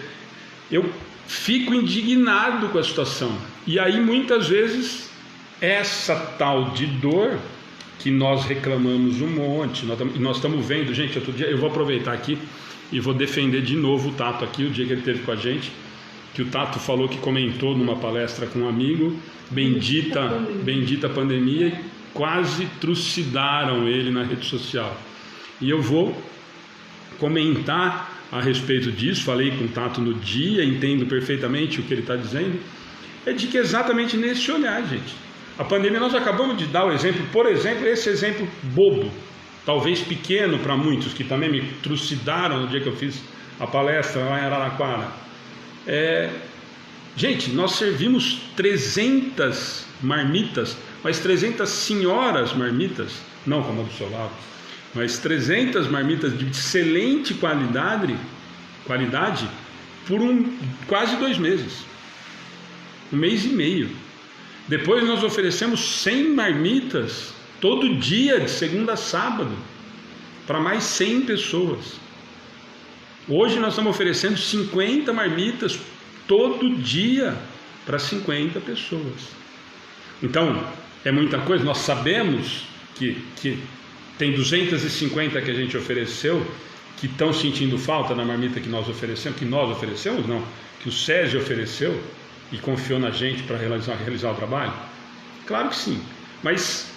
eu fico indignado com a situação. E aí, muitas vezes, essa tal de dor que nós reclamamos um monte, nós estamos vendo, gente, outro dia eu vou aproveitar aqui e vou defender de novo o Tato aqui, o dia que ele esteve com a gente, que o Tato falou que comentou numa palestra com um amigo, bendita pandemia, e quase trucidaram ele na rede social. E eu vou comentar a respeito disso, falei com o Tato no dia, entendo perfeitamente o que ele está dizendo, é de que exatamente nesse olhar, gente. A pandemia, nós acabamos de dar o exemplo, por exemplo, esse exemplo bobo, talvez pequeno para muitos, que também me trucidaram no dia que eu fiz a palestra lá em Araraquara. Gente, nós servimos 300 marmitas, mas 300 senhoras marmitas, não como a do seu lado, mas 300 marmitas de excelente qualidade por quase 2 meses, 1 mês e meio. Depois nós oferecemos 100 marmitas todo dia, de segunda a sábado, para mais 100 pessoas. Hoje nós estamos oferecendo 50 marmitas todo dia para 50 pessoas. Então, é muita coisa. Nós sabemos que tem 250 que a gente ofereceu, que estão sentindo falta da marmita que nós oferecemos, que o SESI ofereceu e confiou na gente para realizar o trabalho? Claro que sim, mas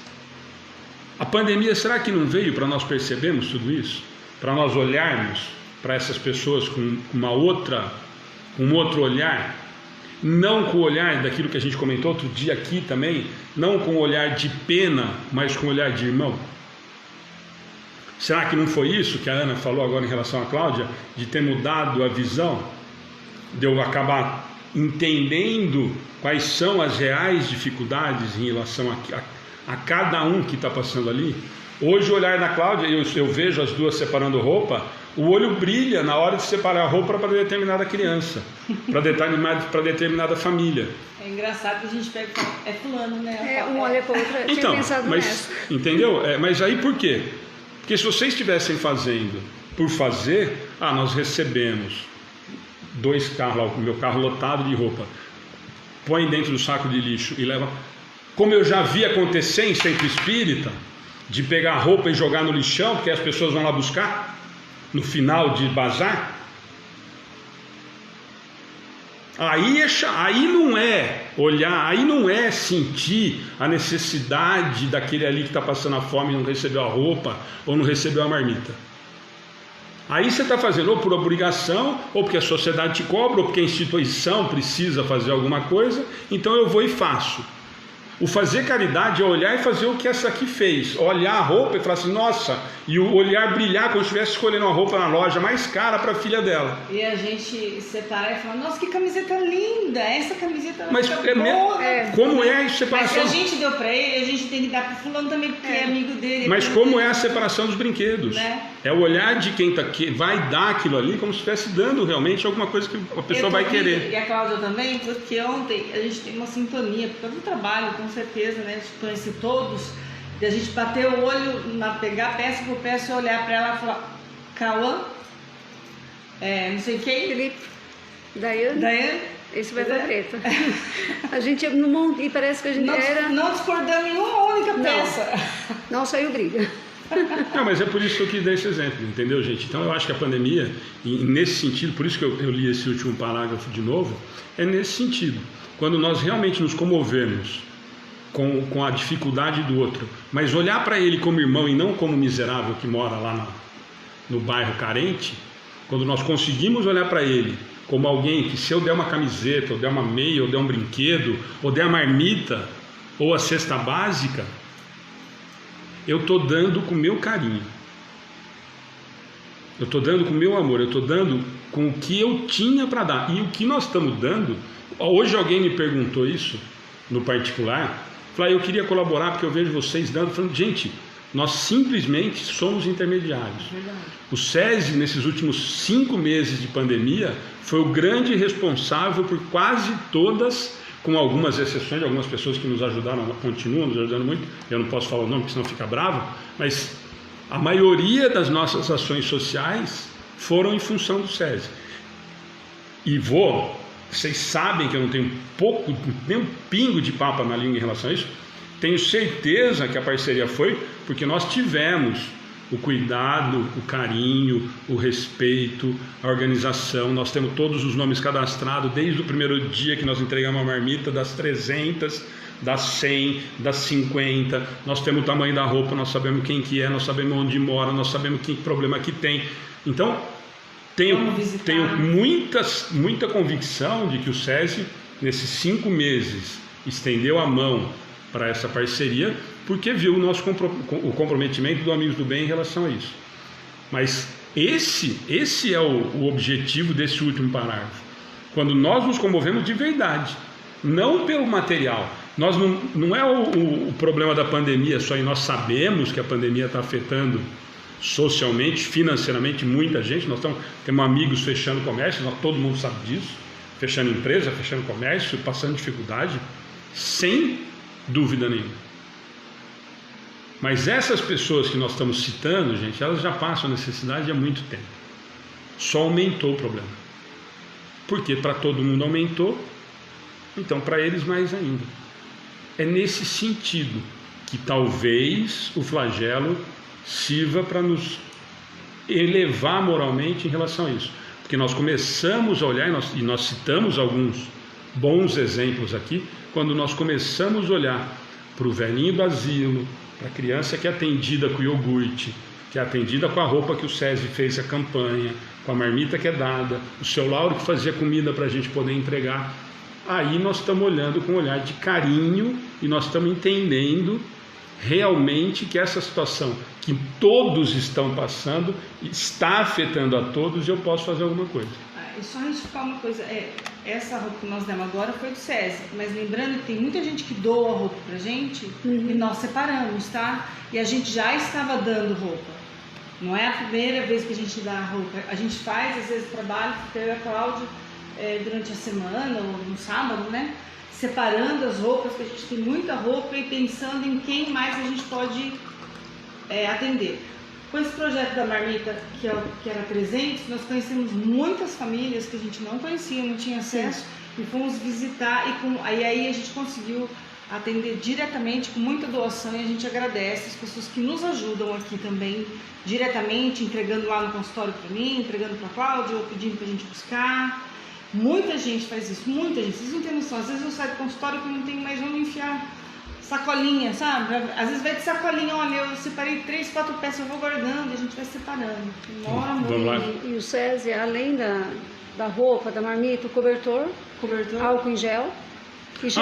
a pandemia, será que não veio para nós percebermos tudo isso? Para nós olharmos para essas pessoas com um outro olhar, não com o olhar daquilo que a gente comentou outro dia aqui também, não com o olhar de pena, mas com o olhar de irmão? Será que não foi isso que a Ana falou agora em relação à Cláudia, de ter mudado a visão, de eu acabar entendendo quais são as reais dificuldades em relação a cada um que está passando ali? Hoje o olhar da Cláudia, eu vejo as duas separando roupa, o olho brilha na hora de separar a roupa para determinada criança, para determinada família. É engraçado que a gente pega e fala, é fulano, né? Um olha para o outro, eu tinha pensado nessa. Entendeu? Mas aí por quê? Porque se vocês estivessem fazendo por fazer, nós recebemos 2 carros, o meu carro lotado de roupa, põe dentro do saco de lixo e leva, como eu já vi acontecer em centro espírita, de pegar a roupa e jogar no lixão, porque as pessoas vão lá buscar no final de bazar. Aí não é olhar, aí não é sentir a necessidade daquele ali que está passando a fome e não recebeu a roupa ou não recebeu a marmita. Aí você está fazendo ou por obrigação, ou porque a sociedade te cobra, ou porque a instituição precisa fazer alguma coisa, então eu vou e faço. O fazer caridade é olhar e fazer o que essa aqui fez, olhar a roupa e falar assim, nossa, e o olhar brilhar como se estivesse escolhendo uma roupa na loja mais cara para a filha dela. E a gente separar e falar, nossa, que camiseta linda, essa camiseta mas é boa. Como é a separação? Mas se a gente deu para ele, a gente tem que dar para o fulano também, porque é amigo dele. Mas como é a separação dos brinquedos? Né? É o olhar de quem que vai dar aquilo ali como se estivesse dando realmente alguma coisa que a pessoa vai querer. E a Cláudia também, porque ontem a gente tem uma sintonia, por causa do trabalho, com certeza, né? De conhecer todos, de a gente bater o olho, pegar peça por peça e olhar para ela e falar, Cauã, não sei quem, Felipe, Daiane, esse vai pra preta. A gente ia no monte e parece que a gente não discordamos em uma única peça. Não saiu briga. Não, mas é por isso que eu quis dar esse exemplo, entendeu, gente? Então eu acho que a pandemia, nesse sentido, por isso que eu li esse último parágrafo de novo, é nesse sentido. Quando nós realmente nos comovemos com a dificuldade do outro, mas olhar para ele como irmão e não como miserável que mora lá no bairro carente, quando nós conseguimos olhar para ele como alguém que, se eu der uma camiseta, ou der uma meia, ou der um brinquedo, ou der a marmita, ou a cesta básica, eu estou dando com o meu carinho, eu estou dando com o meu amor, eu estou dando com o que eu tinha para dar. E o que nós estamos dando, hoje alguém me perguntou isso no particular, Falar, eu queria colaborar porque eu vejo vocês dando. Falando, gente, nós simplesmente somos intermediários. O SESI, nesses últimos 5 meses de pandemia, foi o grande responsável por quase todas, com algumas exceções de algumas pessoas que nos ajudaram, continuam nos ajudando muito, eu não posso falar o nome porque senão fica bravo, mas a maioria das nossas ações sociais foram em função do SESI. E vocês sabem que eu não tenho nem um pingo de papo na língua em relação a isso, tenho certeza que a parceria foi porque nós tivemos o cuidado, o carinho, o respeito, a organização. Nós temos todos os nomes cadastrados desde o primeiro dia que nós entregamos a marmita, das 300, das 100, das 50. Nós temos o tamanho da roupa, nós sabemos quem que é, nós sabemos onde mora, nós sabemos que problema que tem. Então, tenho muita convicção de que o SESI, nesses 5 meses, estendeu a mão para essa parceria, porque viu o comprometimento do Amigos do Bem em relação a isso. Mas esse é o objetivo desse último parágrafo. Quando nós nos comovemos de verdade, não pelo material. Nós não é o problema da pandemia só, e nós sabemos que a pandemia está afetando socialmente, financeiramente muita gente. Nós temos amigos fechando comércio, todo mundo sabe disso, fechando empresa, fechando comércio, passando dificuldade, sem dúvida nenhuma. Mas essas pessoas que nós estamos citando, gente, elas já passam necessidade há muito tempo. Só aumentou o problema. Porque para todo mundo aumentou, então para eles mais ainda. É nesse sentido que talvez o flagelo sirva para nos elevar moralmente em relação a isso. Porque nós começamos a olhar, e nós citamos alguns bons exemplos aqui, quando nós começamos a olhar para o velhinho do asilo, para a criança que é atendida com iogurte, que é atendida com a roupa que o SESI fez a campanha, com a marmita que é dada, o seu Lauro que fazia comida para a gente poder entregar. Aí nós estamos olhando com um olhar de carinho e nós estamos entendendo realmente que essa situação que todos estão passando está afetando a todos e eu posso fazer alguma coisa. E só retificar uma coisa, essa roupa que nós demos agora foi do SESI, mas lembrando que tem muita gente que doa a roupa pra gente e nós separamos, tá? E a gente já estava dando roupa. Não é a primeira vez que a gente dá a roupa. A gente faz, às vezes, trabalho, fica eu e a Cláudia durante a semana ou no sábado, né? Separando as roupas, porque a gente tem muita roupa e pensando em quem mais a gente pode atender. Com esse projeto da marmita, que era 300, nós conhecemos muitas famílias que a gente não conhecia, não tinha acesso, e fomos visitar, aí a gente conseguiu atender diretamente, com muita doação, e a gente agradece as pessoas que nos ajudam aqui também, diretamente, entregando lá no consultório para mim, entregando para a Cláudia, ou pedindo para a gente buscar. Muita gente faz isso, muita gente, vocês não têm noção. Às vezes eu saio do consultório que eu não tenho mais onde enfiar sacolinha, sabe? Às vezes vai de sacolinha, olha, eu separei 3, 4 peças, eu vou guardando, a gente vai separando. Demora muito. E o SESI, além da roupa, da marmita, o cobertor, álcool em gel, e o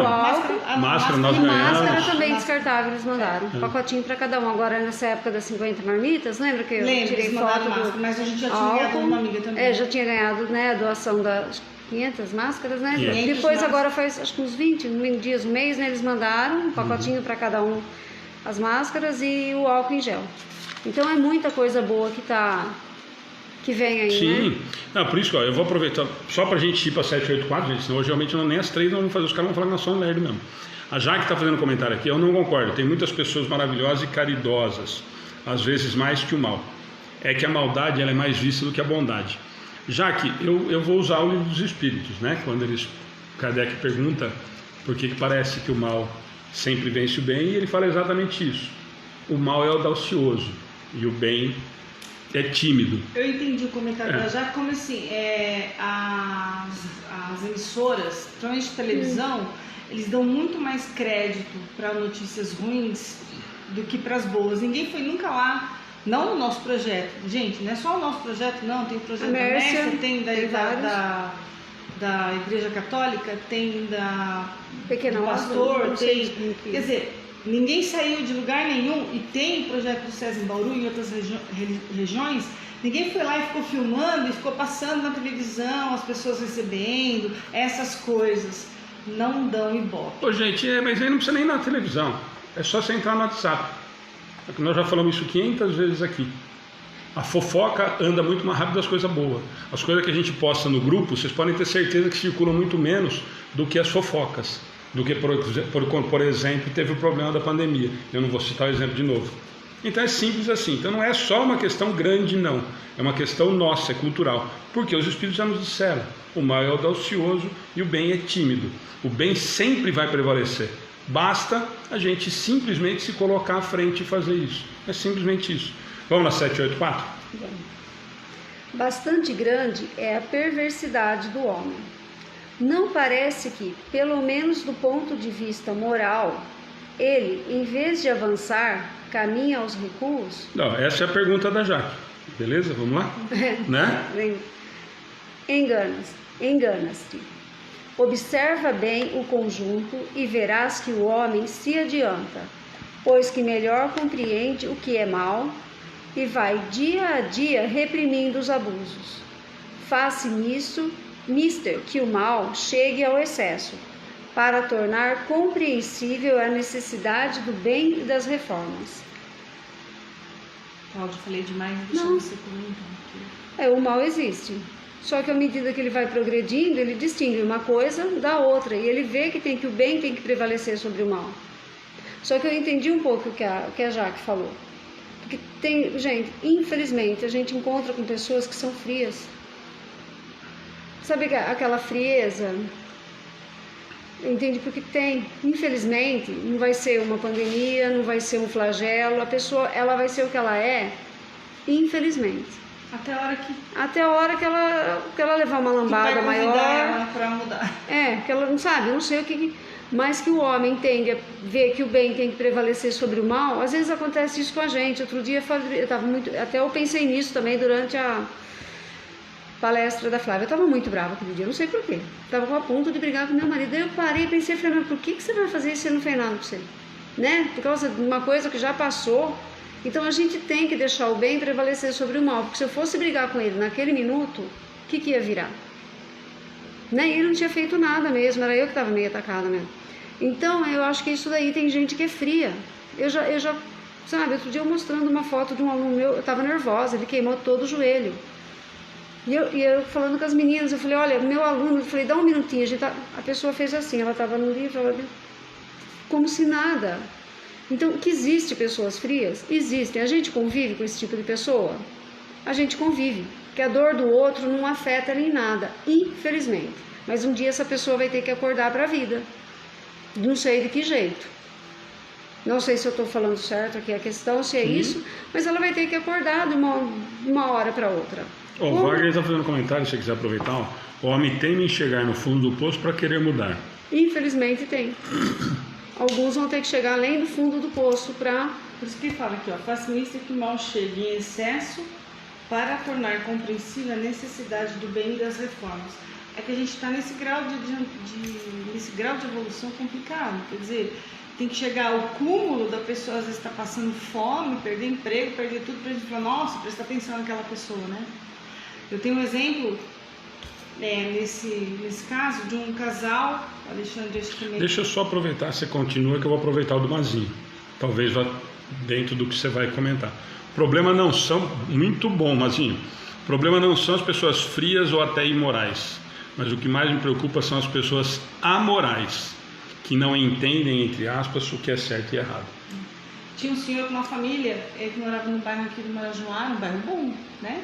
álcool, máscara nós e máscara ganhamos. também descartável, eles mandaram. Um pacotinho para cada um. Agora, nessa época das 50 marmitas, lembra que eu tirei foto máscara, mas a gente já tinha ganhado uma amiga também. Já tinha ganhado, né, a doação das 500 máscaras, né? Yeah. Depois, agora faz acho que uns 20 dias, um mês, né? Eles mandaram um pacotinho para cada um, as máscaras e o álcool em gel. Então é muita coisa boa que vem aí, Sim. né? Não, por isso que eu vou aproveitar só pra gente ir para 784, gente, senão hoje realmente nem às 3 nós vamos fazer, os caras vão falar que nós somos lerdo mesmo. A Jaque está fazendo um comentário aqui, eu não concordo, tem muitas pessoas maravilhosas e caridosas, às vezes mais que o mal. É que a maldade ela é mais vista do que a bondade. Jaque, eu vou usar o livro dos Espíritos, né? Quando Kardec pergunta por que parece que o mal sempre vence o bem, e ele fala exatamente isso. O mal é audacioso e o bem é tímido. Eu entendi o comentário da Jaque como assim, as emissoras, principalmente televisão, eles dão muito mais crédito para notícias ruins do que para as boas. Ninguém foi nunca lá. Não no nosso projeto, gente, não é só o nosso projeto, não, tem o projeto da Mércia, tem da Igreja Católica, tem do Pastor, tem, quer dizer, ninguém saiu de lugar nenhum e tem o projeto do SESI em Bauru e em outras regiões, ninguém foi lá e ficou filmando e ficou passando na televisão, as pessoas recebendo, essas coisas. não dão ibope. Ô, gente, mas aí não precisa nem ir na televisão. É só você entrar no WhatsApp. Nós já falamos isso 500 vezes aqui. A fofoca anda muito mais rápido das coisas boas. As coisas que a gente posta no grupo, vocês podem ter certeza que circulam muito menos do que as fofocas. Do que, por exemplo, teve o problema da pandemia. Eu não vou citar o exemplo de novo. Então é simples assim. Então não é só uma questão grande, não. É uma questão nossa, é cultural. Porque os Espíritos já nos disseram. O mal é audacioso e o bem é tímido. O bem sempre vai prevalecer. Basta a gente simplesmente se colocar à frente e fazer isso. É simplesmente isso. Vamos na 784? Bastante grande é a perversidade do homem. Não parece que, pelo menos do ponto de vista moral, ele, em vez de avançar, caminha aos recuos? Não, essa é a pergunta da Jaque. Beleza? Vamos lá? Né? Enganas-te. Observa bem o conjunto e verás que o homem se adianta, pois que melhor compreende o que é mal e vai dia a dia reprimindo os abusos. Faz-se nisso, mister, que o mal chegue ao excesso, para tornar compreensível a necessidade do bem e das reformas. Cláudia, falei demais, deixa você comentar. O mal existe. Só que à medida que ele vai progredindo, ele distingue uma coisa da outra. E ele vê que o bem tem que prevalecer sobre o mal. Só que eu entendi um pouco o que a Jaque falou. Porque gente, infelizmente, a gente encontra com pessoas que são frias. Sabe aquela frieza? Entende? Porque infelizmente, não vai ser uma pandemia, não vai ser um flagelo. A pessoa, ela vai ser o que ela é, infelizmente. Até a hora que ela levar uma lambada maior. Ela pra mudar. Que ela não sabe, não sei o que. Mas que o homem tende a ver que o bem tem que prevalecer sobre o mal. Às vezes acontece isso com a gente. Outro dia eu pensei nisso também durante a palestra da Flávia. Eu estava muito brava aquele dia, não sei porquê. Estava a ponto de brigar com meu marido. Daí eu parei e pensei, falei, mas por que você vai fazer isso se não fez nada pra você? Né? Por causa de uma coisa que já passou. Então a gente tem que deixar o bem prevalecer sobre o mal, porque se eu fosse brigar com ele naquele minuto, o que ia virar? Né? Ele não tinha feito nada mesmo, era eu que estava meio atacada mesmo. Então eu acho que isso daí tem gente que é fria. Eu já sabe, outro dia eu mostrando uma foto de um aluno meu, eu estava nervosa, ele queimou todo o joelho. E eu falando com as meninas, eu falei, olha, meu aluno, eu falei, dá um minutinho, a pessoa fez assim, ela estava no livro, como se nada. Então, que existe pessoas frias? Existem. A gente convive com esse tipo de pessoa? A gente convive. Porque a dor do outro não afeta ela em nada, infelizmente. Mas um dia essa pessoa vai ter que acordar para a vida. Não sei de que jeito. Não sei se eu estou falando certo aqui a questão, se é isso, mas ela vai ter que acordar de uma hora para outra. O Wagner está fazendo um comentário, se você quiser aproveitar. O homem teme em chegar no fundo do poço para querer mudar. Infelizmente tem. Alguns vão ter que chegar além do fundo do poço para... Por isso que fala aqui, faça isso que o mal chegue em excesso para tornar compreensível a necessidade do bem e das reformas. É que a gente está nesse grau nesse grau de evolução complicado. Quer dizer, tem que chegar ao cúmulo da pessoa, às vezes está passando fome, perder emprego, perder tudo, para a gente falar, nossa, presta atenção naquela pessoa, né? Eu tenho um exemplo... nesse caso de um casal, Alexandre, acho que também... Deixa eu só aproveitar, você continua que eu vou aproveitar o do Mazinho. Talvez vá dentro do que você vai comentar. O problema não são, muito bom, Mazinho, o problema não são as pessoas frias ou até imorais, mas o que mais me preocupa são as pessoas amorais, que não entendem, entre aspas, o que é certo e errado. Tinha um senhor com uma família, ele que morava no bairro aqui do Marajoara, um bairro bom, né?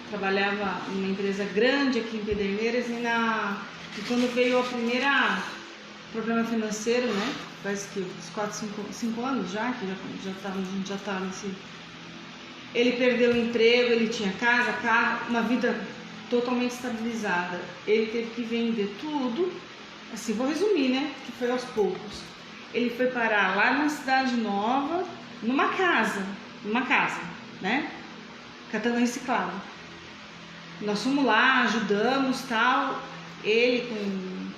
Trabalhava em uma empresa grande aqui em Pederneiras e quando veio a primeira problema financeiro, né? Faz que uns 4, 5 anos já, que a gente já está nesse... Ele perdeu o emprego, ele tinha casa, carro, uma vida totalmente estabilizada. Ele teve que vender tudo, assim, vou resumir, né? Que foi aos poucos. Ele foi parar lá na Cidade Nova, numa casa, né? Catando reciclado. Nós fomos lá, ajudamos, tal, ele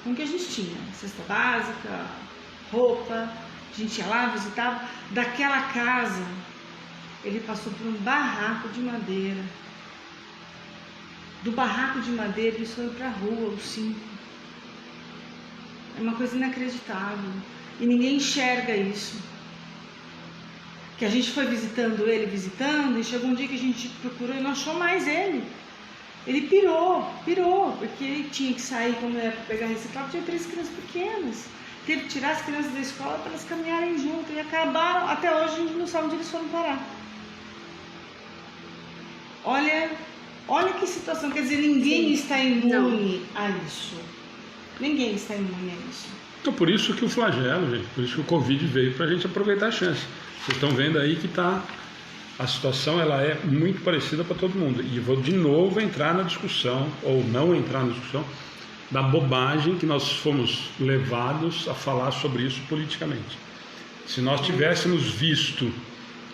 com o que a gente tinha, cesta básica, roupa, a gente ia lá, visitava. Daquela casa, ele passou por um barraco de madeira. Do barraco de madeira, eles foram para a rua, os 5. É uma coisa inacreditável. E ninguém enxerga isso. Que a gente foi visitando ele, e chegou um dia que a gente procurou e não achou mais ele. Ele pirou, porque ele tinha que sair quando era para pegar reciclável, tinha 3 crianças pequenas. Teve que tirar as crianças da escola para elas caminharem junto. E acabaram, até hoje a gente não sabe onde eles foram parar. Olha que situação, quer dizer, ninguém está imune a isso. Ninguém está imune a isso. Então, por isso que o flagelo, gente, por isso que o Covid veio, para a gente aproveitar a chance. Vocês estão vendo aí que a situação ela é muito parecida para todo mundo. E vou de novo entrar na discussão, ou não entrar na discussão, da bobagem que nós fomos levados a falar sobre isso politicamente. Se nós tivéssemos visto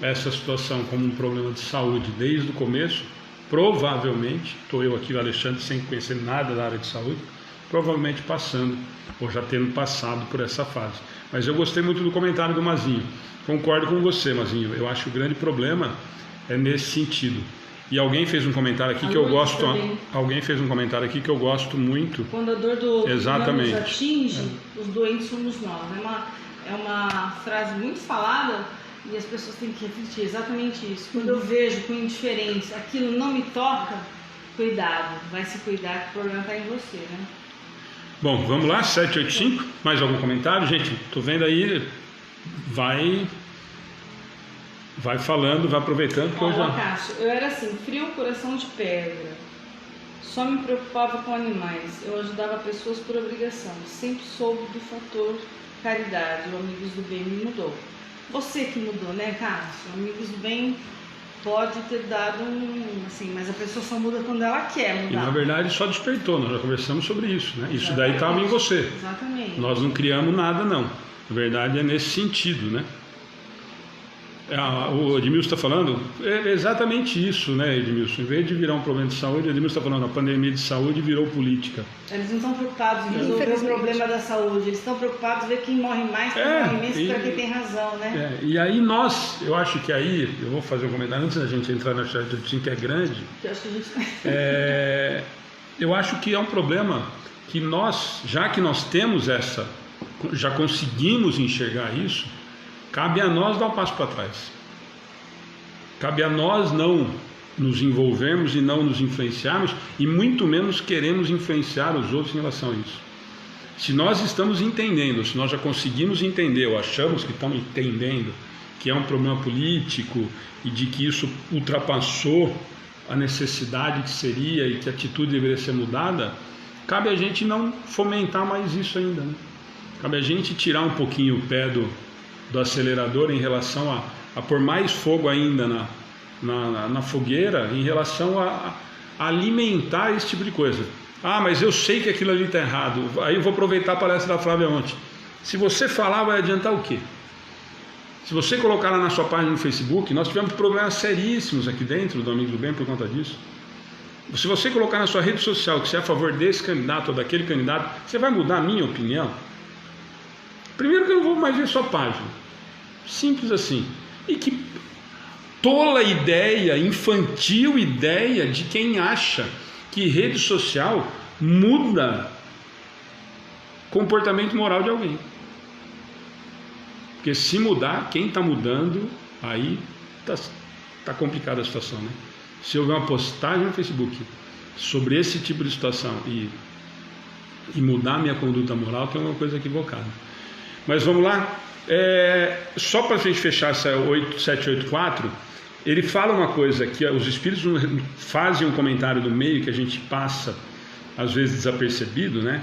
essa situação como um problema de saúde desde o começo, provavelmente, estou eu aqui, o Alexandre, sem conhecer nada da área de saúde, provavelmente passando, ou já tendo passado por essa fase. Mas eu gostei muito do comentário do Mazinho. Concordo com você, Mazinho. Eu acho que o grande problema é nesse sentido. E alguém fez um comentário aqui que eu gosto. Alguém fez um comentário aqui que eu gosto muito. Quando a dor do outro exatamente nos atinge, os doentes somos nós. É uma frase muito falada e as pessoas têm que refletir exatamente isso. Quando eu vejo com indiferença aquilo não me toca, cuidado, vai se cuidar que o problema está em você, né? Bom, vamos lá, 785. Mais algum comentário, gente? Tô vendo aí. Vai falando, vai aproveitando que eu já... Cássio, eu era assim, frio, coração de pedra. Só me preocupava com animais. Eu ajudava pessoas por obrigação. Sempre soube do fator caridade. O Amigos do Bem me mudou. Você que mudou, né, Cássio? O Amigos do Bem pode ter dado assim, mas a pessoa só muda quando ela quer mudar. E na verdade só despertou, nós já conversamos sobre isso, né? Isso daí estava em você. Exatamente. Nós não criamos nada, não. Na verdade é nesse sentido, né? O Edmilson está falando, é exatamente isso, né, Edmilson? Em vez de virar um problema de saúde, o Edmilson está falando, a pandemia de saúde virou política. Eles não estão preocupados em resolver o problema da saúde, eles estão preocupados em ver quem morre mais, quem morre menos, para quem tem razão, né? E aí eu acho que aí, eu vou fazer um comentário antes da gente entrar na chat do time, que é grande. Que eu acho que a gente... eu acho que é um problema que nós, já que nós temos já conseguimos enxergar isso, cabe a nós dar um passo para trás. Cabe a nós não nos envolvermos e não nos influenciarmos, e muito menos queremos influenciar os outros em relação a isso. Se nós estamos entendendo, se nós já conseguimos entender, ou achamos que estamos entendendo, que é um problema político e de que isso ultrapassou a necessidade que seria e que a atitude deveria ser mudada, cabe a gente não fomentar mais isso ainda, né? Cabe a gente tirar um pouquinho o pé do acelerador em relação a pôr mais fogo ainda na fogueira, em relação a alimentar esse tipo de coisa. Ah, mas eu sei que aquilo ali está errado. Aí eu vou aproveitar a palestra da Flávia ontem. Se você falar, vai adiantar o quê? Se você colocar lá na sua página no Facebook, nós tivemos problemas seríssimos aqui dentro do Amigos do Bem por conta disso. Se você colocar na sua rede social que você é a favor desse candidato ou daquele candidato, você vai mudar a minha opinião? Primeiro que eu não vou mais ver sua página. Simples assim. E que tola ideia, infantil ideia de quem acha que rede social muda comportamento moral de alguém. Porque se mudar, quem está mudando, aí tá complicada a situação, né? Se houver uma postagem no Facebook sobre esse tipo de situação e mudar minha conduta moral, tem uma coisa equivocada. Mas vamos lá, só para a gente fechar essa 784, ele fala uma coisa aqui, os espíritos fazem um comentário do meio que a gente passa, às vezes desapercebido, né?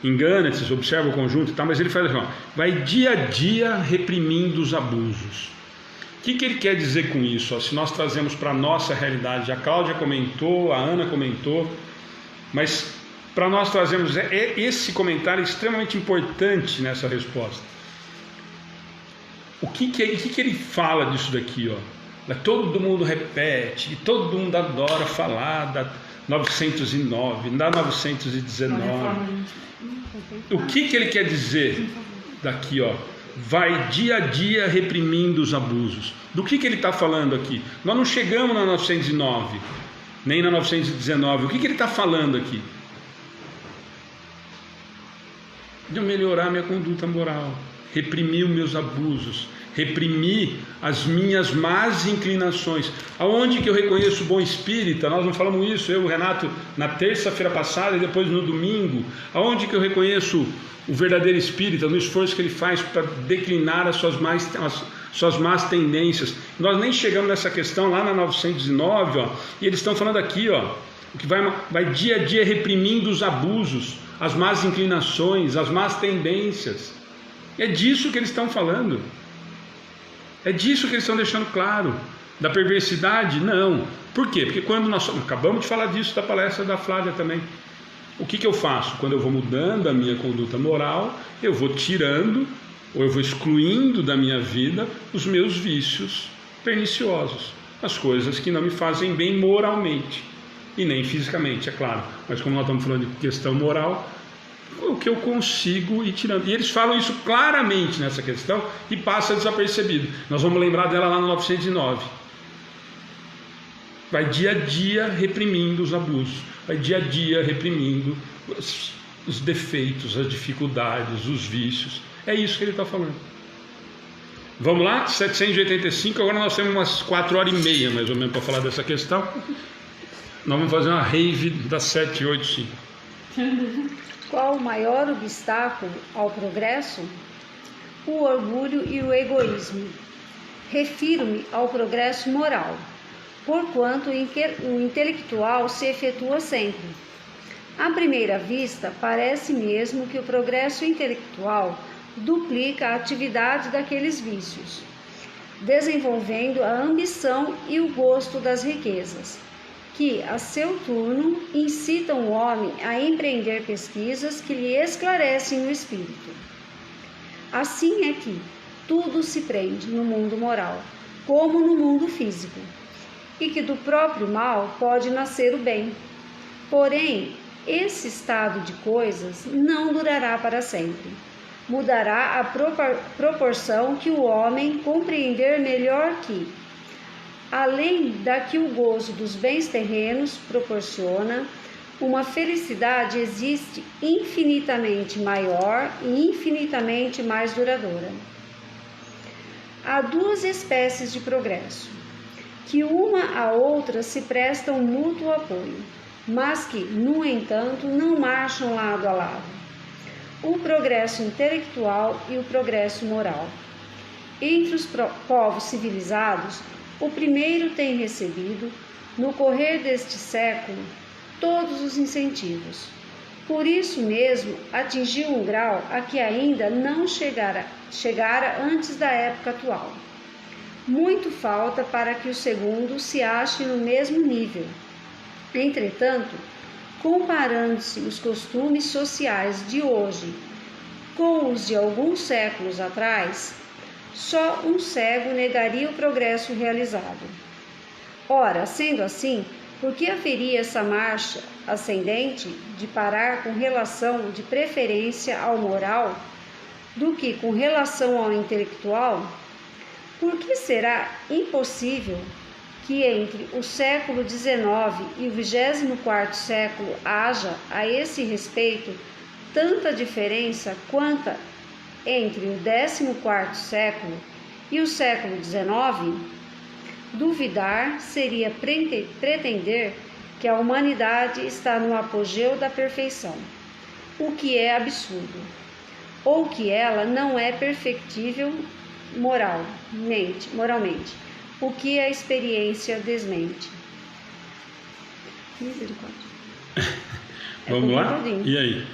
Engana-se, observa o conjunto e tal, mas ele fala assim, ó, vai dia a dia reprimindo os abusos. O que ele quer dizer com isso? Ó, se nós trazemos para a nossa realidade, a Cláudia comentou, a Ana comentou, mas para nós trazemos esse comentário extremamente importante nessa resposta. O que ele fala disso daqui? Ó? Todo mundo repete, todo mundo adora falar da 909, da 919. O que ele quer dizer daqui? Ó? Vai dia a dia reprimindo os abusos. Do que ele está falando aqui? Nós não chegamos na 909, nem na 919. O que ele está falando aqui? de eu melhorar minha conduta moral, reprimir os meus abusos, reprimir as minhas más inclinações. Aonde que eu reconheço o bom espírita? Nós não falamos isso, eu e o Renato, na terça-feira passada e depois no domingo. Aonde que eu reconheço o verdadeiro espírita? No esforço que ele faz para declinar as suas más tendências. Nós nem chegamos nessa questão lá na 909, ó, e eles estão falando aqui, ó, que vai dia a dia reprimindo os abusos, as más inclinações, as más tendências. É disso que eles estão falando. É disso que eles estão deixando claro. Da perversidade? Não. Por quê? Porque quando nós acabamos de falar disso da palestra da Flávia também. O que eu faço? Quando eu vou mudando a minha conduta moral, eu vou tirando ou eu vou excluindo da minha vida os meus vícios perniciosos, as coisas que não me fazem bem moralmente e nem fisicamente, é claro. Mas como nós estamos falando de questão moral, o que eu consigo ir tirando. E eles falam isso claramente nessa questão e passa desapercebido. Nós vamos lembrar dela lá no 909. Vai dia a dia reprimindo os abusos, vai dia a dia reprimindo os defeitos, as dificuldades, os vícios. É isso que ele está falando. Vamos lá? 785, agora nós temos umas 4h30 mais ou menos para falar dessa questão. Nós vamos fazer uma rave da 785. Qual o maior obstáculo ao progresso? O orgulho e o egoísmo. Refiro-me ao progresso moral, porquanto o intelectual se efetua sempre. À primeira vista, parece mesmo que o progresso intelectual duplica a atividade daqueles vícios, desenvolvendo a ambição e o gosto das riquezas, que, a seu turno, incitam o homem a empreender pesquisas que lhe esclarecem o espírito. Assim é que tudo se prende no mundo moral, como no mundo físico, e que do próprio mal pode nascer o bem. Porém, esse estado de coisas não durará para sempre. Mudará a proporção que o homem compreender melhor que, além da que o gozo dos bens terrenos proporciona, uma felicidade existe infinitamente maior e infinitamente mais duradoura. Há duas espécies de progresso, que uma à outra se prestam mútuo apoio, mas que, no entanto, não marcham lado a lado: o progresso intelectual e o progresso moral. Entre os povos civilizados, o primeiro tem recebido, no correr deste século, todos os incentivos. Por isso mesmo, atingiu um grau a que ainda não chegara antes da época atual. Muito falta para que o segundo se ache no mesmo nível. Entretanto, comparando-se os costumes sociais de hoje com os de alguns séculos atrás, só um cego negaria o progresso realizado. Ora, sendo assim, por que haveria essa marcha ascendente de parar com relação de preferência ao moral do que com relação ao intelectual? Por que será impossível que entre o século XIX e o 24º século haja, a esse respeito, tanta diferença quanto entre o 14º século e o século XIX? Duvidar seria pretender que a humanidade está no apogeu da perfeição, o que é absurdo, ou que ela não é perfectível moralmente, o que a experiência desmente. Misericórdia. Vamos lá? E aí?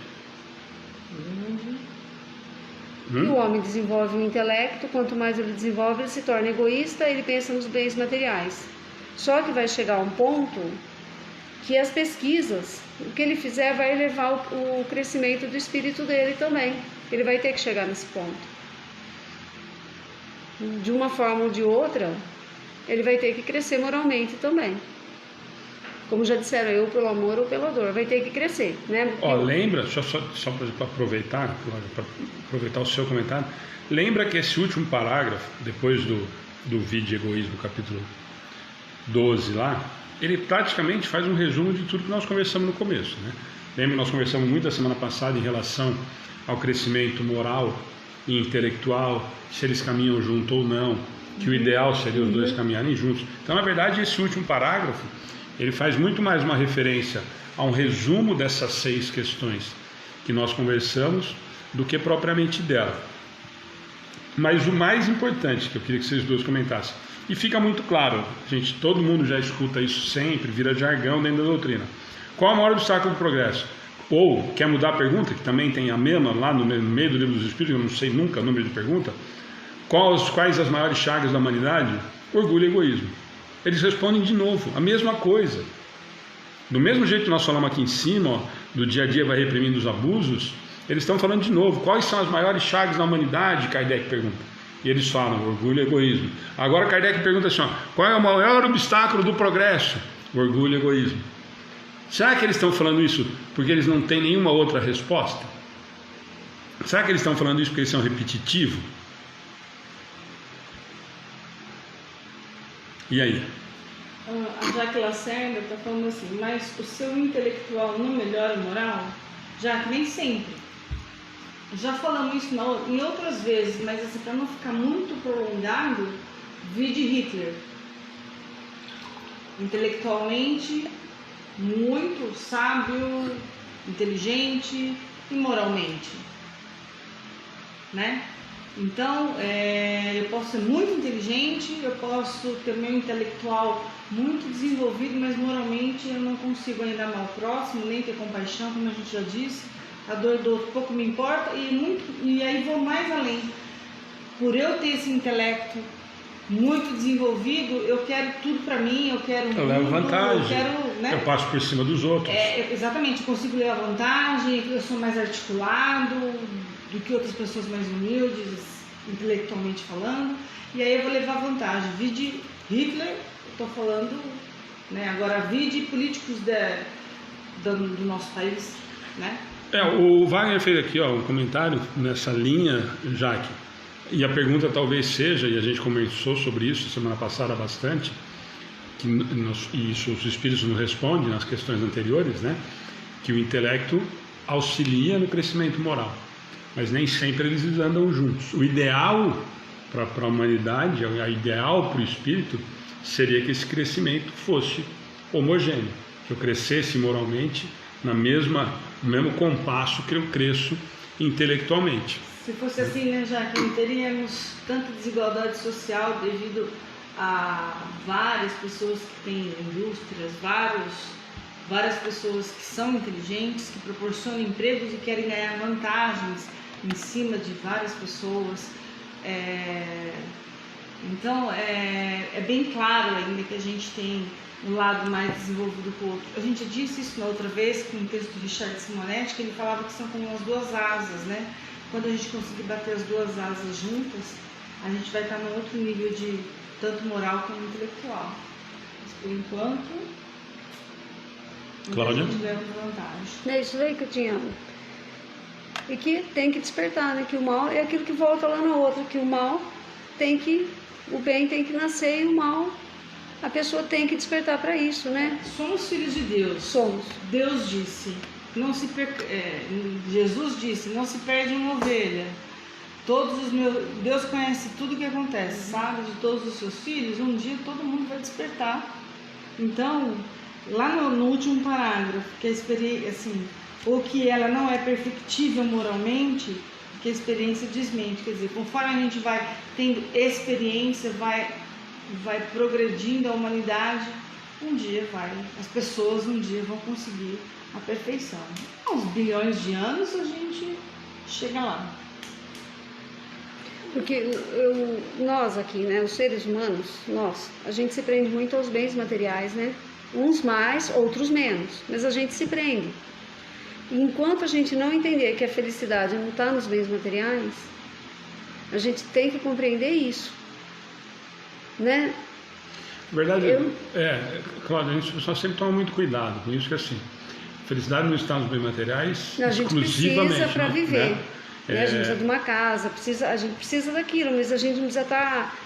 O homem desenvolve o intelecto, quanto mais ele desenvolve, ele se torna egoísta, ele pensa nos bens materiais. Só que vai chegar um ponto que as pesquisas, o que ele fizer vai elevar o crescimento do espírito dele também. Ele vai ter que chegar nesse ponto. De uma forma ou de outra, ele vai ter que crescer moralmente também. Como já disseram, eu pelo amor ou pela dor, vai ter que crescer, né? Lembra, só para aproveitar o seu comentário, lembra que esse último parágrafo, depois do vídeo Egoísmo, capítulo 12 lá, ele praticamente faz um resumo de tudo que nós conversamos no começo, né? Lembra que nós conversamos muito a semana passada em relação ao crescimento moral e intelectual, se eles caminham junto ou não, que o ideal seria os dois caminharem juntos. Então, na verdade, esse último parágrafo, ele faz muito mais uma referência a um resumo dessas 6 questões que nós conversamos, do que propriamente dela. Mas o mais importante, que eu queria que vocês dois comentassem, e fica muito claro, gente, todo mundo já escuta isso sempre, vira jargão dentro da doutrina. Qual é o maior obstáculo do progresso? Ou, quer mudar a pergunta, que também tem a mesma lá no meio do livro dos Espíritos, eu não sei nunca o número de pergunta, quais as maiores chagas da humanidade? Orgulho e egoísmo. Eles respondem de novo, a mesma coisa. Do mesmo jeito que nós falamos aqui em cima, ó, do dia a dia vai reprimindo os abusos, eles estão falando de novo, quais são as maiores chagas da humanidade? Kardec pergunta. E eles falam, orgulho e egoísmo. Agora Kardec pergunta assim, ó, qual é o maior obstáculo do progresso? Orgulho e egoísmo. Será que eles estão falando isso porque eles não têm nenhuma outra resposta? Será que eles estão falando isso porque eles são repetitivos? E aí? A Jaque Lacerda está falando assim, mas o seu intelectual não melhora o moral? Jaque, nem sempre. Já falamos isso em outras vezes, mas assim, para não ficar muito prolongado, vide Hitler. Intelectualmente, muito sábio, inteligente e moralmente. Né? Então, eu posso ser muito inteligente, eu posso ter meu intelectual muito desenvolvido, mas moralmente eu não consigo ainda amar o próximo, nem ter compaixão, como a gente já disse. A dor do outro pouco me importa e aí vou mais além. Por eu ter esse intelecto muito desenvolvido, eu quero tudo para mim, eu quero eu levo vantagem, eu quero, né? Eu passo por cima dos outros. Exatamente, eu consigo levar vantagem, eu sou mais articulado do que outras pessoas mais humildes, intelectualmente falando, e aí eu vou levar vantagem. Vide Hitler, estou falando, né? Agora vide políticos do nosso país, né? O Wagner fez aqui um comentário nessa linha, Jaque, e a pergunta talvez seja, e a gente conversou sobre isso semana passada bastante, e isso os espíritos nos respondem nas questões anteriores, né? Que o intelecto auxilia no crescimento moral, mas nem sempre eles andam juntos. O ideal para a humanidade, o ideal para o espírito, seria que esse crescimento fosse homogêneo, que eu crescesse moralmente no mesmo compasso que eu cresço intelectualmente. Se fosse assim, né, já que não teríamos tanta desigualdade social devido a várias pessoas que têm indústrias, várias pessoas que são inteligentes, que proporcionam empregos e querem ganhar vantagens em cima de várias pessoas. Então, é bem claro ainda que a gente tem um lado mais desenvolvido que o outro. A gente disse isso na outra vez, com o texto do Richard Simonetti, que ele falava que são como as duas asas, né? Quando a gente conseguir bater as duas asas juntas, a gente vai estar num outro nível de tanto moral como intelectual. Mas, por enquanto, Cláudia? a gente leva vantagem. É isso aí que eu tinha. E que tem que despertar, né? Que o mal é aquilo que volta lá na outra, que o bem tem que nascer e o mal, a pessoa tem que despertar para isso, né? Somos filhos de Deus. Somos. Deus disse, Jesus disse, não se perde uma ovelha. Deus conhece tudo o que acontece, sabe? De todos os seus filhos, um dia todo mundo vai despertar. Então, lá no último parágrafo, que a experiência, assim, ou que ela não é perfectível moralmente, que a experiência desmente. Quer dizer, conforme a gente vai tendo experiência, vai progredindo a humanidade, as pessoas um dia vão conseguir a perfeição. Uns bilhões de anos a gente chega lá. Porque nós aqui, né, os seres humanos, a gente se prende muito aos bens materiais, né? Uns mais, outros menos, mas a gente se prende. E enquanto a gente não entender que a felicidade não está nos bens materiais, a gente tem que compreender isso, né? Verdade, Cláudia, a gente só sempre toma muito cuidado com isso, que assim, felicidade não está nos bens materiais, não, a gente exclusivamente, precisa para viver, né? A gente precisa de uma casa, a gente precisa daquilo, mas a gente não precisa estar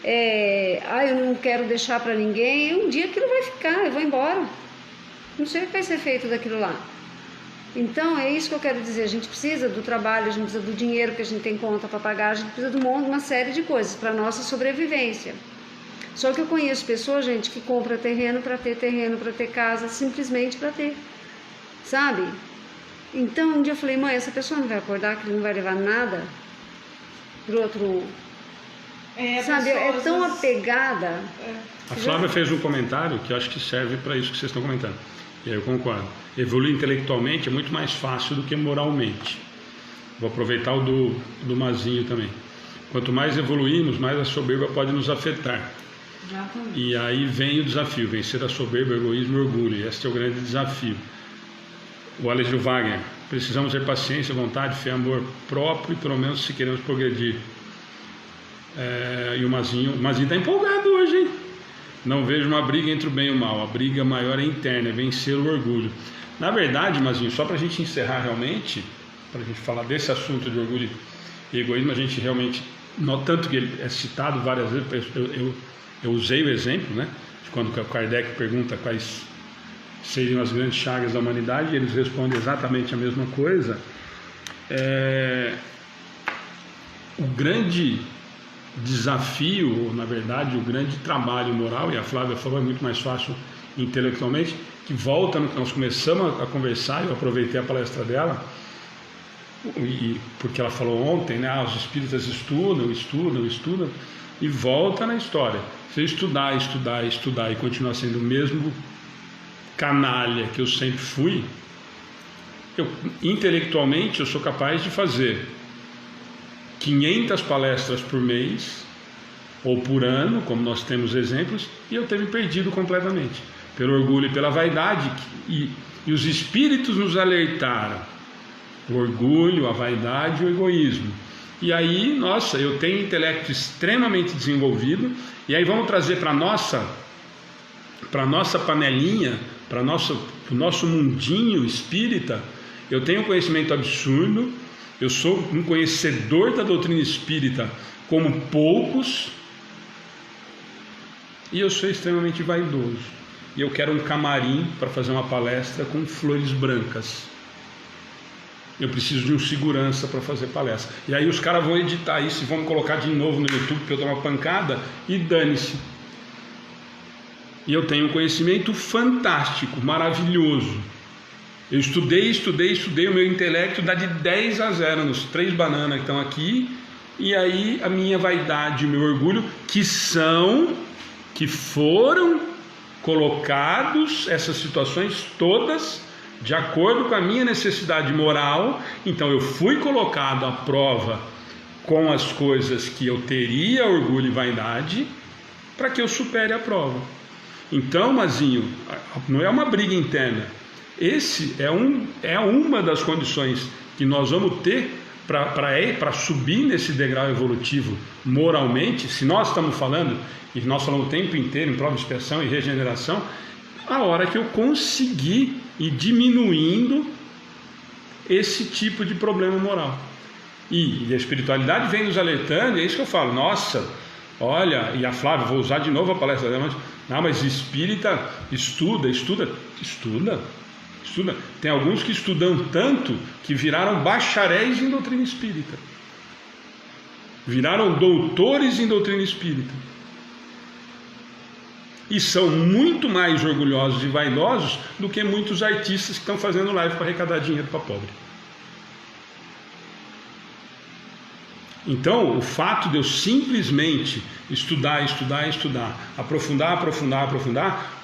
eu não quero deixar para ninguém, um dia aquilo vai ficar, eu vou embora, não sei o que vai ser feito daquilo lá. Então é isso que eu quero dizer, a gente precisa do trabalho, a gente precisa do dinheiro que a gente tem conta para pagar, a gente precisa de uma série de coisas para nossa sobrevivência. Só que eu conheço pessoas, gente, que compra terreno, para ter casa, simplesmente para ter, sabe? Então um dia eu falei, mãe, essa pessoa não vai acordar, que ele não vai levar nada pro outro, sabe? É tão apegada. A Flávia fez um comentário que eu acho que serve para isso que vocês estão comentando. E aí eu concordo. Evoluir intelectualmente é muito mais fácil do que moralmente. Vou aproveitar o do Mazinho também. Quanto mais evoluímos, mais a soberba pode nos afetar. Exatamente. E aí vem o desafio, vencer a soberba, o egoísmo e o orgulho. Este é o grande desafio. O Alessio Wagner, precisamos ter paciência, vontade, fé, amor próprio, e pelo menos se queremos progredir. E o Mazinho está empolgado hoje, hein? Não vejo uma briga entre o bem e o mal, a briga maior é interna, é vencer o orgulho. Na verdade, Mazinho, só para a gente encerrar realmente, para a gente falar desse assunto de orgulho e egoísmo, a gente realmente, tanto que ele é citado várias vezes, eu usei o exemplo, né, de quando o Kardec pergunta quais seriam as grandes chagas da humanidade, e eles respondem exatamente a mesma coisa. O grande desafio, ou na verdade o grande trabalho moral, e a Flávia falou, é muito mais fácil intelectualmente, que volta no que nós começamos a conversar, eu aproveitei a palestra dela, porque ela falou ontem, né, os espíritas estudam, e volta na história. Se eu estudar e continuar sendo o mesmo canalha que eu sempre fui, intelectualmente eu sou capaz de fazer 500 palestras por mês ou por ano, como nós temos exemplos, e eu ter me perdido completamente pelo orgulho e pela vaidade, e os espíritos nos alertaram: o orgulho, a vaidade e o egoísmo. E aí, nossa, eu tenho intelecto extremamente desenvolvido, e aí vamos trazer para nossa panelinha, para o nosso mundinho espírita. Eu tenho um conhecimento absurdo, eu sou um conhecedor da doutrina espírita como poucos, e eu sou extremamente vaidoso. E eu quero um camarim para fazer uma palestra com flores brancas. Eu preciso de um segurança para fazer palestra. E aí os caras vão editar isso e vão me colocar de novo no YouTube, porque eu dou uma pancada, e dane-se. E eu tenho um conhecimento fantástico, maravilhoso. Eu estudei, o meu intelecto dá de 10 a 0 nos 3 bananas que estão aqui, e aí a minha vaidade e o meu orgulho, que foram colocados, essas situações todas, de acordo com a minha necessidade moral. Então eu fui colocado à prova com as coisas que eu teria orgulho e vaidade, para que eu supere a prova. Então, Mazinho, não é uma briga interna. Esse é uma das condições que nós vamos ter para subir nesse degrau evolutivo moralmente. Se nós estamos falando, e nós falamos o tempo inteiro em prova de expiação e regeneração, a hora que eu conseguir ir diminuindo esse tipo de problema moral. E a espiritualidade vem nos alertando, e é isso que eu falo, nossa, olha, e a Flávia, vou usar de novo a palestra dela, mas espírita estuda. Tem alguns que estudam tanto que viraram bacharéis em doutrina espírita, viraram doutores em doutrina espírita, e são muito mais orgulhosos e vaidosos do que muitos artistas que estão fazendo live para arrecadar dinheiro para pobre. Então, o fato de eu simplesmente estudar, aprofundar,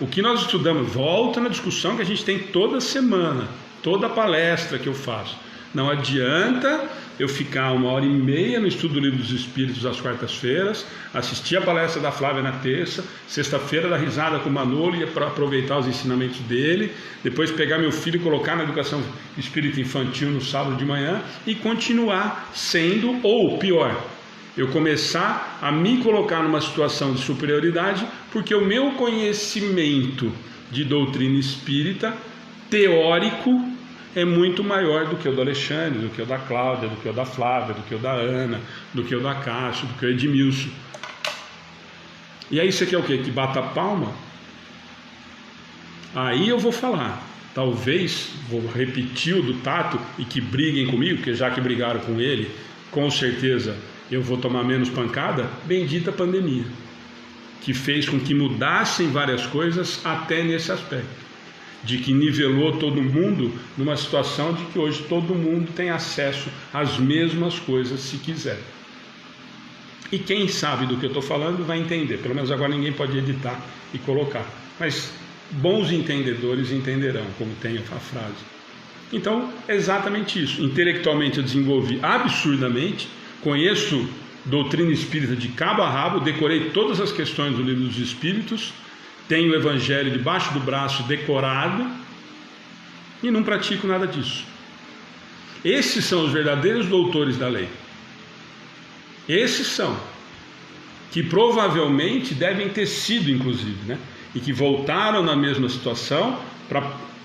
o que nós estudamos, volta na discussão que a gente tem toda semana, toda palestra que eu faço. Não adianta eu ficar 1h30 no estudo do Livro dos Espíritos às quartas-feiras, assistir a palestra da Flávia na terça, sexta-feira dar risada com o Manolo e para aproveitar os ensinamentos dele, depois pegar meu filho e colocar na educação espírita infantil no sábado de manhã e continuar sendo, ou pior, eu começar a me colocar numa situação de superioridade, porque o meu conhecimento de doutrina espírita teórico é muito maior do que o do Alexandre, do que o da Cláudia, do que o da Flávia, do que o da Ana, do que o da Cássio, do que o Edmilson. E aí você quer o quê? Que bata a palma? Aí eu vou falar. talvez, vou repetir o do Tato, e que briguem comigo, porque já que brigaram com ele, com certeza eu vou tomar menos pancada. Bendita pandemia, que fez com que mudassem várias coisas até nesse aspecto, de que nivelou todo mundo numa situação de que hoje todo mundo tem acesso às mesmas coisas se quiser. E quem sabe do que eu estou falando vai entender. Pelo menos agora ninguém pode editar e colocar, mas bons entendedores entenderão, como tem a frase. Então, é exatamente isso. Intelectualmente eu desenvolvi absurdamente, conheço doutrina espírita de cabo a rabo, decorei todas as questões do Livro dos Espíritos, tenho o Evangelho debaixo do braço decorado e não pratico nada disso. Esses são os verdadeiros doutores da lei. Esses são, que provavelmente devem ter sido, inclusive, né? E que voltaram na mesma situação para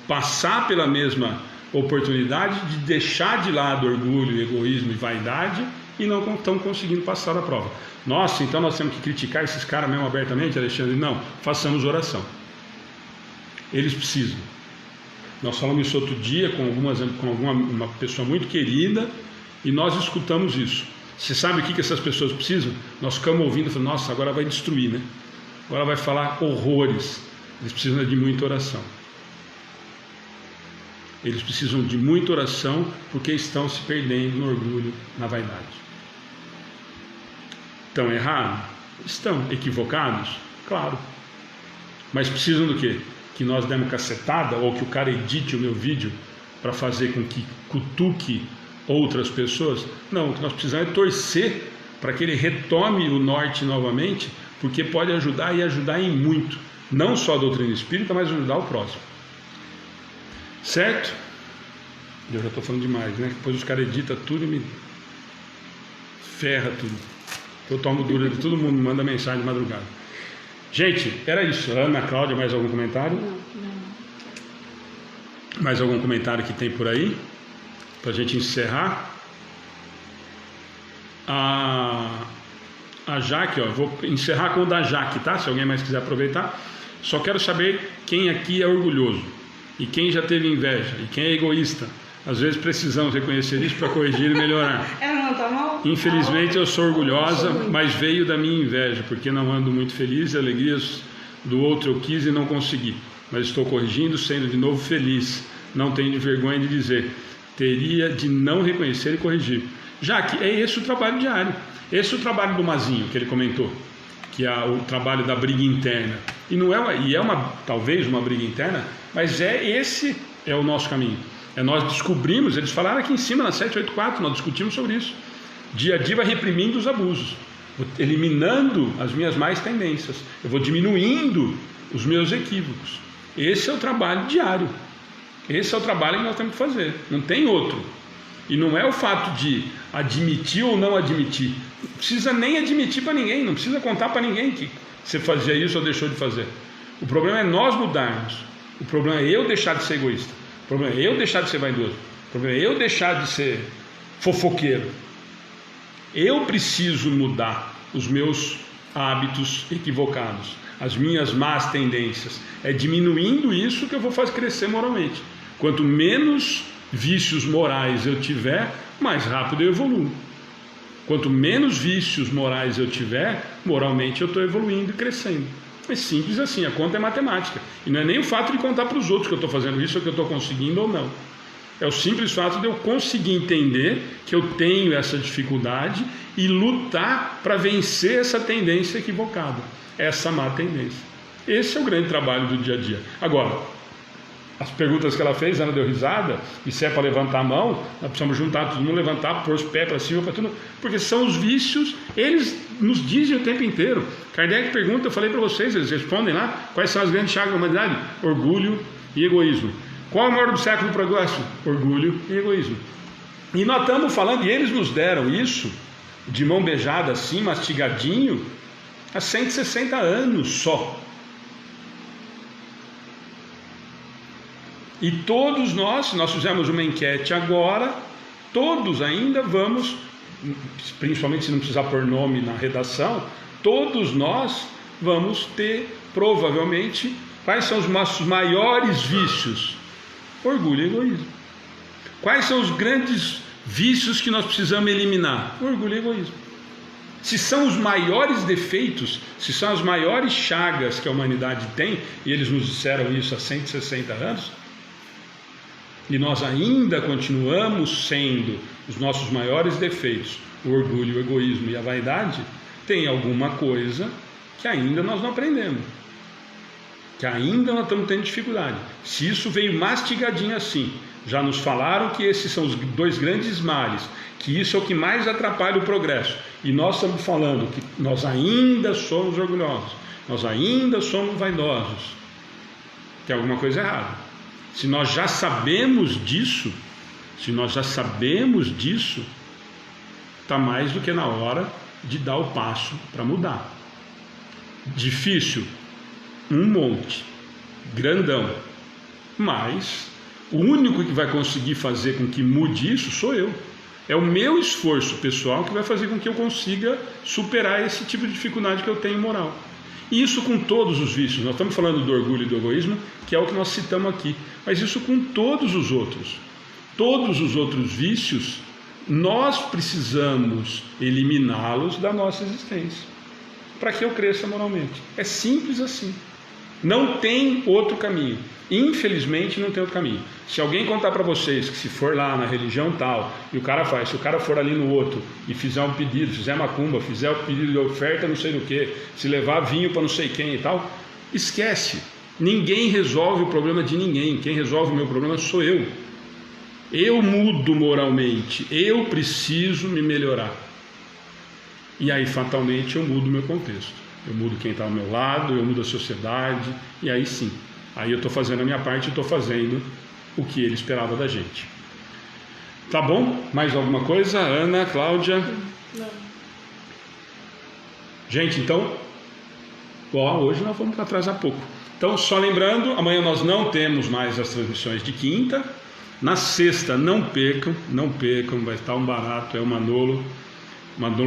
passar pela mesma oportunidade de deixar de lado orgulho, egoísmo e vaidade, e não estão conseguindo passar a prova. Nossa, então nós temos que criticar esses caras mesmo abertamente, Alexandre? Não, façamos oração. Eles precisam. Nós falamos isso outro dia com uma pessoa muito querida, e nós escutamos isso. Você sabe o que essas pessoas precisam? Nós ficamos ouvindo e falamos, nossa, agora vai destruir, né? Agora vai falar horrores. Eles precisam de muita oração. Eles precisam de muita oração porque estão se perdendo no orgulho, na vaidade. Estão errados? Estão. Equivocados? Claro. Mas precisam do quê? Que nós demos cacetada, ou que o cara edite o meu vídeo para fazer com que cutuque outras pessoas? Não, o que nós precisamos é torcer para que ele retome o norte novamente, porque pode ajudar, e ajudar em muito, não só a doutrina espírita, mas ajudar o próximo, certo? Eu já estou falando demais, né? Depois os caras editam tudo e me ferra tudo. Eu tomo dura de todo mundo, manda mensagem de madrugada. Gente, era isso. Ana, Cláudia, mais algum comentário? Não. Mais algum comentário que tem por aí? Para a gente encerrar. A Jaque, ó, vou encerrar com o da Jaque, tá? Se alguém mais quiser aproveitar. Só quero saber quem aqui é orgulhoso, e quem já teve inveja, e quem é egoísta. Às vezes precisamos reconhecer isso para corrigir e melhorar. Ela não tá mal? Infelizmente eu sou orgulhosa, mas veio da minha inveja, porque não ando muito feliz, e alegrias do outro eu quis e não consegui. Mas estou corrigindo, sendo de novo feliz. Não tenho vergonha de dizer. Teria de não reconhecer e corrigir. Já que é esse o trabalho diário. Esse é o trabalho do Mazinho, que ele comentou, que é o trabalho da briga interna. E não é talvez uma briga interna, mas esse é o nosso caminho. Nós descobrimos, eles falaram aqui em cima na 784, nós discutimos sobre isso. Dia a dia vai reprimindo os abusos, eliminando as minhas más tendências, eu vou diminuindo os meus equívocos. Esse é o trabalho diário. Esse é o trabalho que nós temos que fazer, não tem outro. E não é o fato de admitir ou não admitir. Não precisa nem admitir para ninguém, não precisa contar para ninguém que você fazia isso ou deixou de fazer. O problema é nós mudarmos. O problema é eu deixar de ser egoísta. O problema é eu deixar de ser vaidoso. O problema é eu deixar de ser fofoqueiro. Eu preciso mudar os meus hábitos equivocados, as minhas más tendências. É diminuindo isso que eu vou fazer crescer moralmente. Quanto menos vícios morais eu tiver, mais rápido eu evoluo. Quanto menos vícios morais eu tiver, moralmente eu estou evoluindo e crescendo. É simples assim, a conta é matemática. E não é nem o fato de contar para os outros que eu estou fazendo isso, ou que eu estou conseguindo ou não. É o simples fato de eu conseguir entender que eu tenho essa dificuldade e lutar para vencer essa tendência equivocada, essa má tendência. Esse é o grande trabalho do dia a dia. Agora, as perguntas que ela fez, ela deu risada, e se é para levantar a mão, nós precisamos juntar todo mundo, levantar, pôr os pés para cima, para tudo, porque são os vícios, eles nos dizem o tempo inteiro. Kardec pergunta, eu falei para vocês, eles respondem lá, quais são as grandes chagas da humanidade? Orgulho e egoísmo. Qual é o maior obstáculo do progresso? Orgulho e egoísmo. E nós estamos falando, e eles nos deram isso, de mão beijada assim, mastigadinho, há 160 anos só. E todos nós fizemos uma enquete agora, todos ainda vamos, principalmente se não precisar pôr nome na redação, todos nós vamos ter, provavelmente, quais são os nossos maiores vícios. Orgulho e egoísmo. Quais são os grandes vícios que nós precisamos eliminar? Orgulho e egoísmo. Se são os maiores defeitos, se são as maiores chagas que a humanidade tem, e eles nos disseram isso há 160 anos, e nós ainda continuamos sendo os nossos maiores defeitos, o orgulho, o egoísmo e a vaidade, tem alguma coisa que ainda nós não aprendemos, que ainda nós estamos tendo dificuldade. Se isso veio mastigadinho assim, já nos falaram que esses são os 2 grandes males, que isso é o que mais atrapalha o progresso, e nós estamos falando que nós ainda somos orgulhosos, nós ainda somos vaidosos, tem alguma coisa errada. Se nós já sabemos disso, está mais do que na hora de dar o passo para mudar. Difícil? Um monte, grandão, mas o único que vai conseguir fazer com que mude isso sou eu. É o meu esforço pessoal que vai fazer com que eu consiga superar esse tipo de dificuldade que eu tenho moral. E isso com todos os vícios. Nós estamos falando do orgulho e do egoísmo, que é o que nós citamos aqui, mas isso com todos os outros. Todos os outros vícios, nós precisamos eliminá-los da nossa existência, para que eu cresça moralmente. É simples assim. Não tem outro caminho. Infelizmente não tem outro caminho. Se alguém contar para vocês que se for lá na religião tal, e o cara faz, se o cara for ali no outro e fizer um pedido, fizer macumba, fizer o pedido de oferta não sei do que, se levar vinho para não sei quem e tal, esquece. Ninguém resolve o problema de ninguém. Quem resolve o meu problema sou eu. Eu mudo moralmente. Eu preciso me melhorar. E aí fatalmente eu mudo o meu contexto. Eu mudo quem está ao meu lado, eu mudo a sociedade, e aí sim, aí eu estou fazendo a minha parte, estou fazendo o que ele esperava da gente. Tá bom? Mais alguma coisa? Ana, Cláudia? Não. Gente, então, hoje nós vamos atrasar pouco. Então, só lembrando, amanhã nós não temos mais as transmissões de quinta. Na sexta, não percam, vai estar um barato, é o Manolo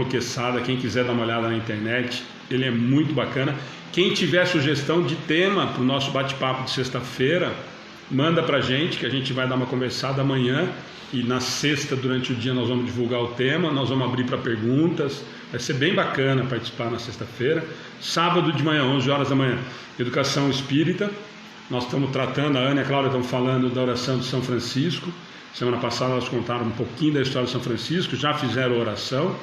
Quesada. Quem quiser dar uma olhada na internet, ele é muito bacana. Quem tiver sugestão de tema para o nosso bate-papo de sexta-feira, manda para a gente, que a gente vai dar uma conversada amanhã, e na sexta, durante o dia, nós vamos divulgar o tema, nós vamos abrir para perguntas, vai ser bem bacana participar na sexta-feira. Sábado de manhã, 11 horas da manhã, Educação Espírita. Nós estamos tratando, a Ana e a Cláudia estão falando da oração de São Francisco. Semana passada elas contaram um pouquinho da história de São Francisco, já fizeram oração,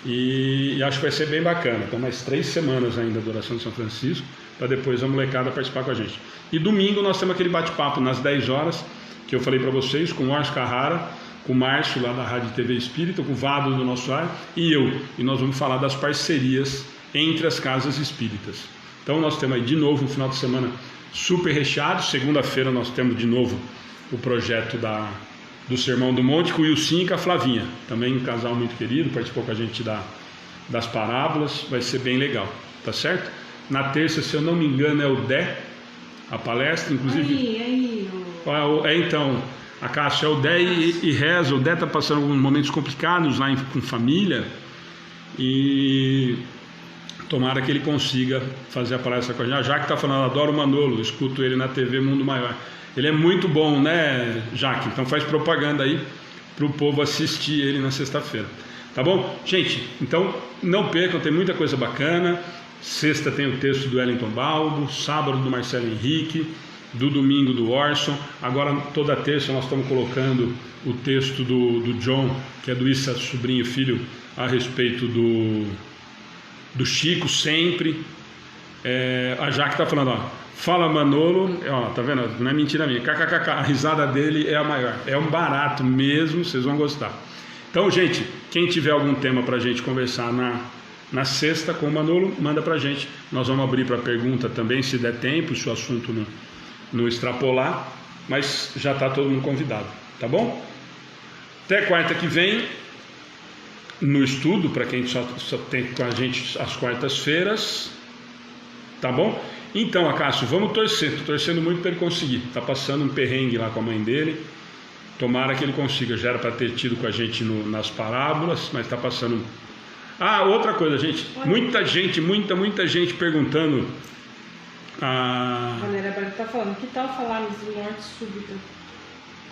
e acho que vai ser bem bacana. Então, mais 3 semanas ainda de oração de São Francisco, para depois a molecada participar com a gente. E domingo nós temos aquele bate-papo nas 10 horas, que eu falei para vocês, com o Orson Carrara, com o Márcio lá da Rádio TV Espírita, com o Vado do Nosso Ar e eu. E nós vamos falar das parcerias entre as casas espíritas. Então nós temos aí de novo um final de semana super recheado. Segunda-feira nós temos de novo o projeto do Sermão do Monte, com o Wilson e com a Flavinha, também um casal muito querido, participou com a gente das parábolas, vai ser bem legal, tá certo? Na terça, se eu não me engano, é o Dé, a palestra, inclusive. Então, a Cássia, é o Dé e reza. O Dé está passando alguns momentos complicados lá com família, e tomara que ele consiga fazer a palestra com a gente. A Jaque está falando, adoro o Manolo, escuto ele na TV Mundo Maior. Ele é muito bom, né, Jaque? Então faz propaganda aí para o povo assistir ele na sexta-feira. Tá bom? Gente, então não percam, tem muita coisa bacana. Sexta tem o texto do Wellington Balbo, sábado do Marcelo Henrique, do domingo do Orson. Agora toda terça nós estamos colocando o texto do John, que é do Issa Sobrinho Filho, a respeito do Chico, sempre. A Jaque está falando, ó. Fala Manolo, ó, tá vendo? Não é mentira minha, kkkk, a risada dele é a maior, é um barato mesmo, vocês vão gostar. Então, gente, quem tiver algum tema pra gente conversar na sexta com o Manolo, manda pra gente, nós vamos abrir para pergunta também, se der tempo, se o assunto não extrapolar, mas já tá todo mundo convidado, tá bom? Até quarta que vem, no estudo, para quem só tem com a gente às quartas-feiras, tá bom? Então, Acácio, vamos torcer, estou torcendo muito para ele conseguir. Está passando um perrengue lá com a mãe dele, tomara que ele consiga. Já era para ter tido com a gente nas parábolas, mas está passando. Outra coisa, gente, muita gente perguntando. A Valéria Barra está falando, que tal falarmos de morte súbita?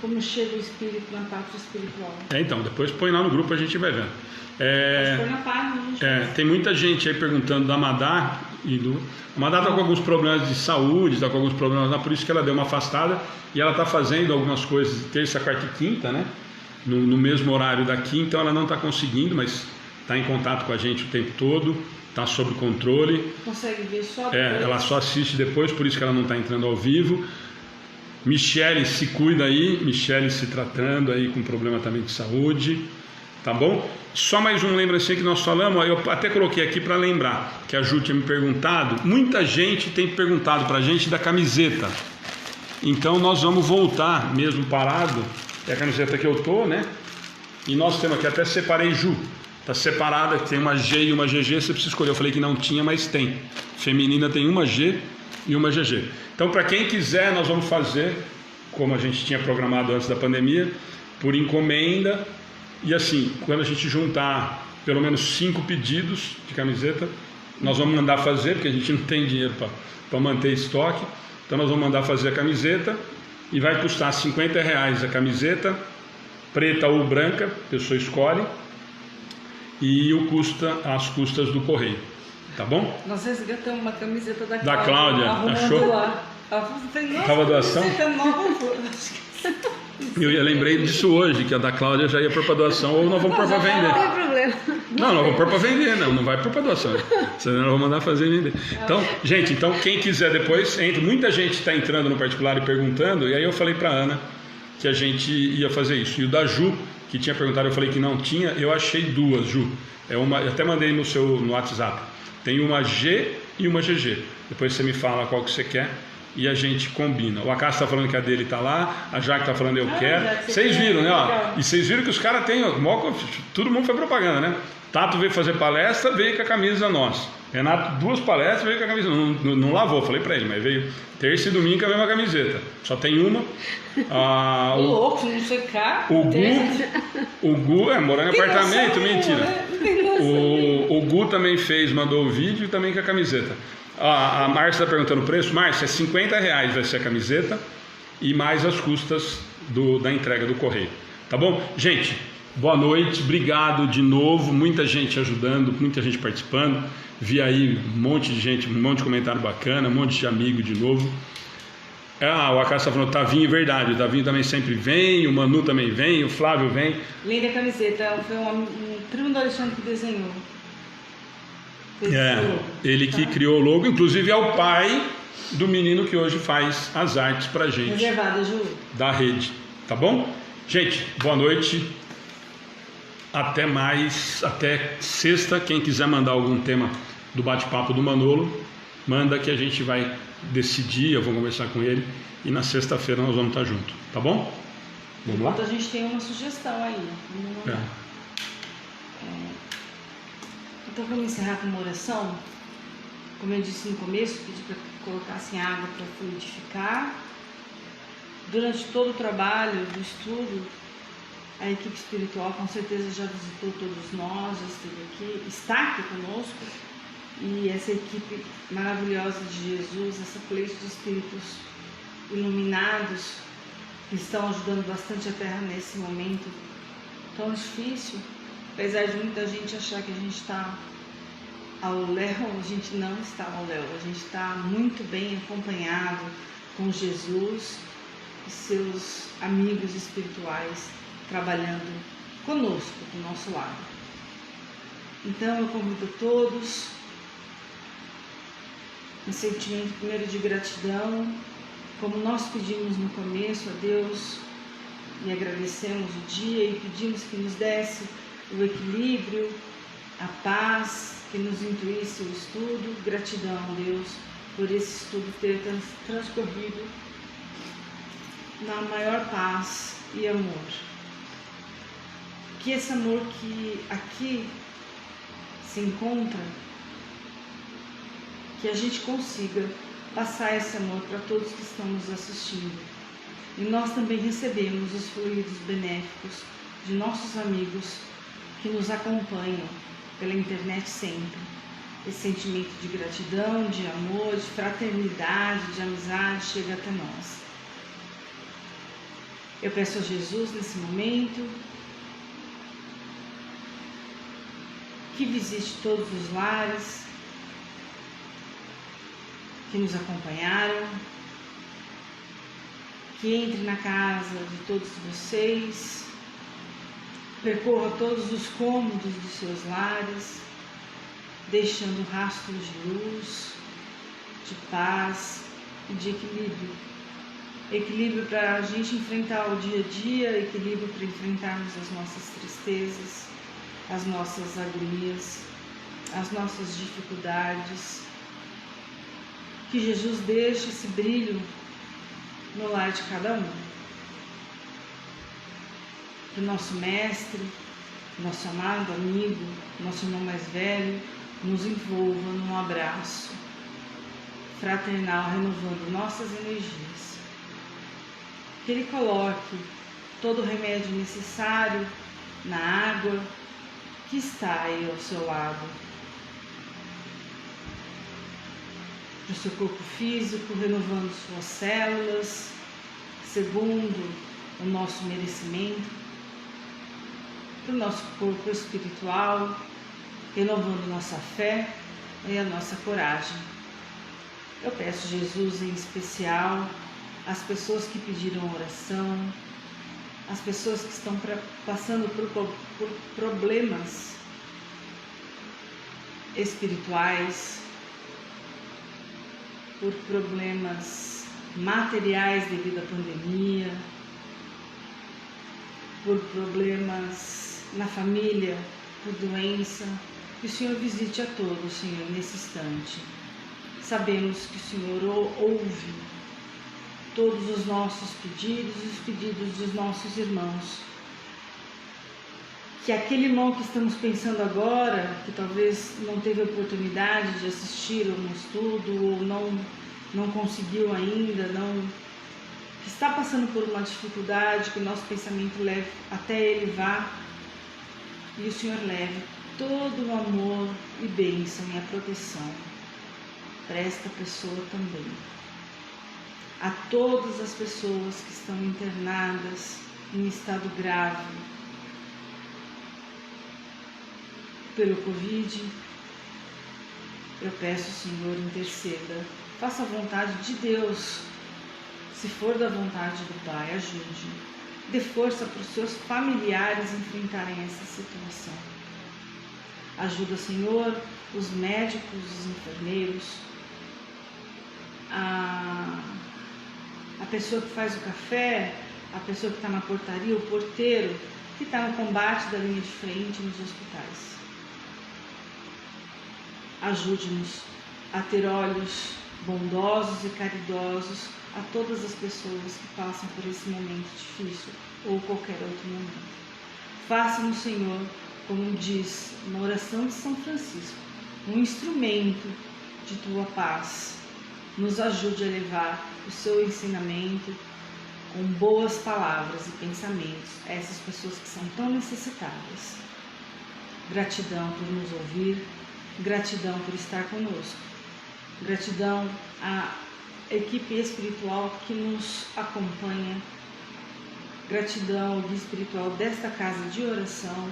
como chega o espírito na parte espiritual. Então, depois põe lá no grupo, a gente vai vendo. Põe na página, a gente vai. Tem muita gente aí perguntando da Madá. A Madá está com alguns problemas de saúde, está com alguns problemas lá, por isso que ela deu uma afastada. E ela está fazendo algumas coisas terça, quarta e quinta, né? No mesmo horário daqui, então ela não está conseguindo, mas está em contato com a gente o tempo todo, está sob controle. Consegue ver só depois? Ela só assiste depois, por isso que ela não está entrando ao vivo. Michele se cuida aí, Michele se tratando aí com problema também de saúde, tá bom? Só mais um lembrancinho que nós falamos, eu até coloquei aqui para lembrar, que a Ju tinha me perguntado, muita gente tem perguntado para a gente da camiseta, então nós vamos voltar, mesmo parado, é a camiseta que eu tô, né? E nós temos aqui, até separei, Ju, tá separada, tem uma G e uma GG, você precisa escolher, eu falei que não tinha, mas tem, feminina tem uma G e uma GG. Então, para quem quiser, nós vamos fazer, como a gente tinha programado antes da pandemia, por encomenda. E assim, quando a gente juntar pelo menos 5 pedidos de camiseta, nós vamos mandar fazer, porque a gente não tem dinheiro para manter estoque. Então, nós vamos mandar fazer a camiseta e vai custar R$50 a camiseta, preta ou branca, a pessoa escolhe, e as custas do correio. Tá bom? Nós resgatamos uma camiseta da Cláudia. Achou? Lá. Tava doação? Eu lembrei disso hoje, que a da Cláudia já ia pôr para doação, ou nós vamos pôr para vender. Não tem problema. Não vamos pôr para vender, não vai pôr para doação. Senão nós vamos mandar fazer e vender. Então, gente, quem quiser depois, entra. Muita gente está entrando no particular e perguntando, e aí eu falei para a Ana que a gente ia fazer isso. E o da Ju, que tinha perguntado, eu falei que não tinha, eu achei 2, Ju. Eu até mandei no WhatsApp. Tem uma G e uma GG. Depois você me fala qual que você quer e a gente combina. O Acácio está falando que a dele está lá, a Jaque está falando eu quero. Vocês viram, né? Ó, e vocês viram que os caras têm... Todo mundo foi propaganda, né? Tato veio fazer palestra, veio com a camisa nossa. Renato, 2 palestras, veio com a camisa. Não lavou, falei para ele, mas veio terça e domingo com a mesma camiseta. Só tem uma. Louco, não sei cá. O Gu morando em apartamento, mentira. O Gu também mandou o vídeo e também com a camiseta. A Márcia está perguntando o preço. Márcia, R$50 vai ser a camiseta e mais as custas da entrega do correio. Tá bom? Gente, boa noite, obrigado de novo. Muita gente ajudando, muita gente participando. Vi aí um monte de gente, um monte de comentário bacana, um monte de amigo de novo. O Acácio está falando, Tavinho, verdade, o Tavinho também sempre vem, o Manu também vem, o Flávio vem. Linda camiseta, foi um primo do Alexandre que desenhou. Ele que criou o logo, inclusive é o pai do menino que hoje faz as artes pra gente. Reservada, Ju. Da rede, tá bom? Gente, boa noite. Até mais, até sexta. Quem quiser mandar algum tema do bate-papo do Manolo, manda que a gente vai decidir, eu vou conversar com ele e na sexta-feira nós vamos estar juntos, tá bom? Vamos lá? A gente tem uma sugestão aí. Então vamos encerrar com uma oração. Como eu disse no começo, pedi para que colocassem água para fluidificar. Durante todo o trabalho do estudo, a equipe espiritual com certeza já visitou todos nós, já esteve aqui, está aqui conosco. E essa equipe maravilhosa de Jesus, essa pleite de espíritos iluminados, que estão ajudando bastante a Terra nesse momento tão difícil. Apesar de muita gente achar que a gente está ao léu, a gente não está ao léu. A gente está muito bem acompanhado com Jesus e seus amigos espirituais trabalhando conosco, do nosso lado. Então eu convido todos um sentimento primeiro de gratidão, como nós pedimos no começo a Deus e agradecemos o dia e pedimos que nos desse o equilíbrio, a paz, que nos intuísse o estudo. Gratidão, Deus, por esse estudo ter transcorrido na maior paz e amor. Que esse amor que aqui se encontra, que a gente consiga passar esse amor para todos que estão nos assistindo. E nós também recebemos os fluidos benéficos de nossos amigos que nos acompanham pela internet sempre. Esse sentimento de gratidão, de amor, de fraternidade, de amizade chega até nós. Eu peço a Jesus nesse momento que visite todos os lares que nos acompanharam, que entre na casa de todos vocês, percorra todos os cômodos dos seus lares, deixando rastros de luz, de paz e de equilíbrio. Equilíbrio para a gente enfrentar o dia a dia, equilíbrio para enfrentarmos as nossas tristezas, as nossas agonias, as nossas dificuldades. Que Jesus deixe esse brilho no lar de cada um. Que o nosso mestre, nosso amado amigo, nosso irmão mais velho, nos envolva num abraço fraternal, renovando nossas energias. Que Ele coloque todo o remédio necessário na água que está aí ao seu lado, para o seu corpo físico, renovando suas células, segundo o nosso merecimento, para o nosso corpo espiritual, renovando nossa fé e a nossa coragem. Eu peço, Jesus, em especial, as pessoas que pediram oração, as pessoas que estão passando por problemas espirituais, por problemas materiais devido à pandemia, por problemas na família, por doença, que o Senhor visite a todos, Senhor, nesse instante. Sabemos que o Senhor ouve todos os nossos pedidos e os pedidos dos nossos irmãos. Que aquele irmão que estamos pensando agora, que talvez não teve a oportunidade de assistir a um estudo ou não conseguiu ainda, que está passando por uma dificuldade, que o nosso pensamento leve até ele vá e o Senhor leve todo o amor e bênção e a proteção para esta pessoa também. A todas as pessoas que estão internadas em estado grave pelo Covid, eu peço, Senhor, interceda, faça a vontade de Deus, se for da vontade do Pai, ajude, dê força para os seus familiares enfrentarem essa situação. Ajuda, Senhor, os médicos, os enfermeiros, a pessoa que faz o café, a pessoa que está na portaria, o porteiro, que está no combate da linha de frente nos hospitais. Ajude-nos a ter olhos bondosos e caridosos a todas as pessoas que passam por esse momento difícil ou qualquer outro momento. Faça-nos, Senhor, como diz na oração de São Francisco, um instrumento de Tua paz. Nos ajude a levar o Seu ensinamento com boas palavras e pensamentos a essas pessoas que são tão necessitadas. Gratidão por nos ouvir, gratidão por estar conosco, gratidão à equipe espiritual que nos acompanha, gratidão ao guia espiritual desta casa de oração,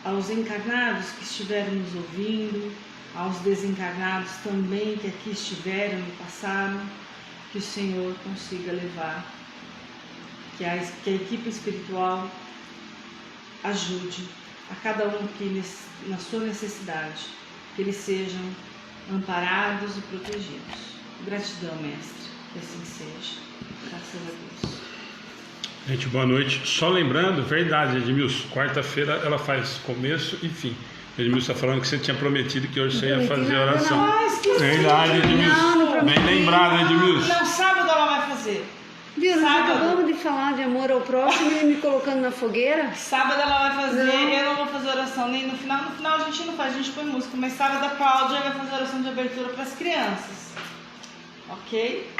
aos encarnados que estiveram nos ouvindo, aos desencarnados também que aqui estiveram e passaram, que o Senhor consiga levar, que a equipe espiritual ajude a cada um que na sua necessidade, que eles sejam amparados e protegidos. Gratidão, Mestre, que assim seja. Graças a Deus. Gente, boa noite. Só lembrando, verdade, Edmilson, quarta-feira ela faz começo e fim. Edmilson está falando que você tinha prometido que hoje você ia fazer oração. Verdade, Edmilson. Bem lembrado, Edmilson. Não, sábado ela vai fazer. Viu, nós acabamos de falar de amor ao próximo e me colocando na fogueira. Sábado ela vai fazer, eu não vou fazer oração nem no final. No final a gente não faz, a gente põe música. Mas sábado a Cláudia vai fazer oração de abertura para as crianças. Ok?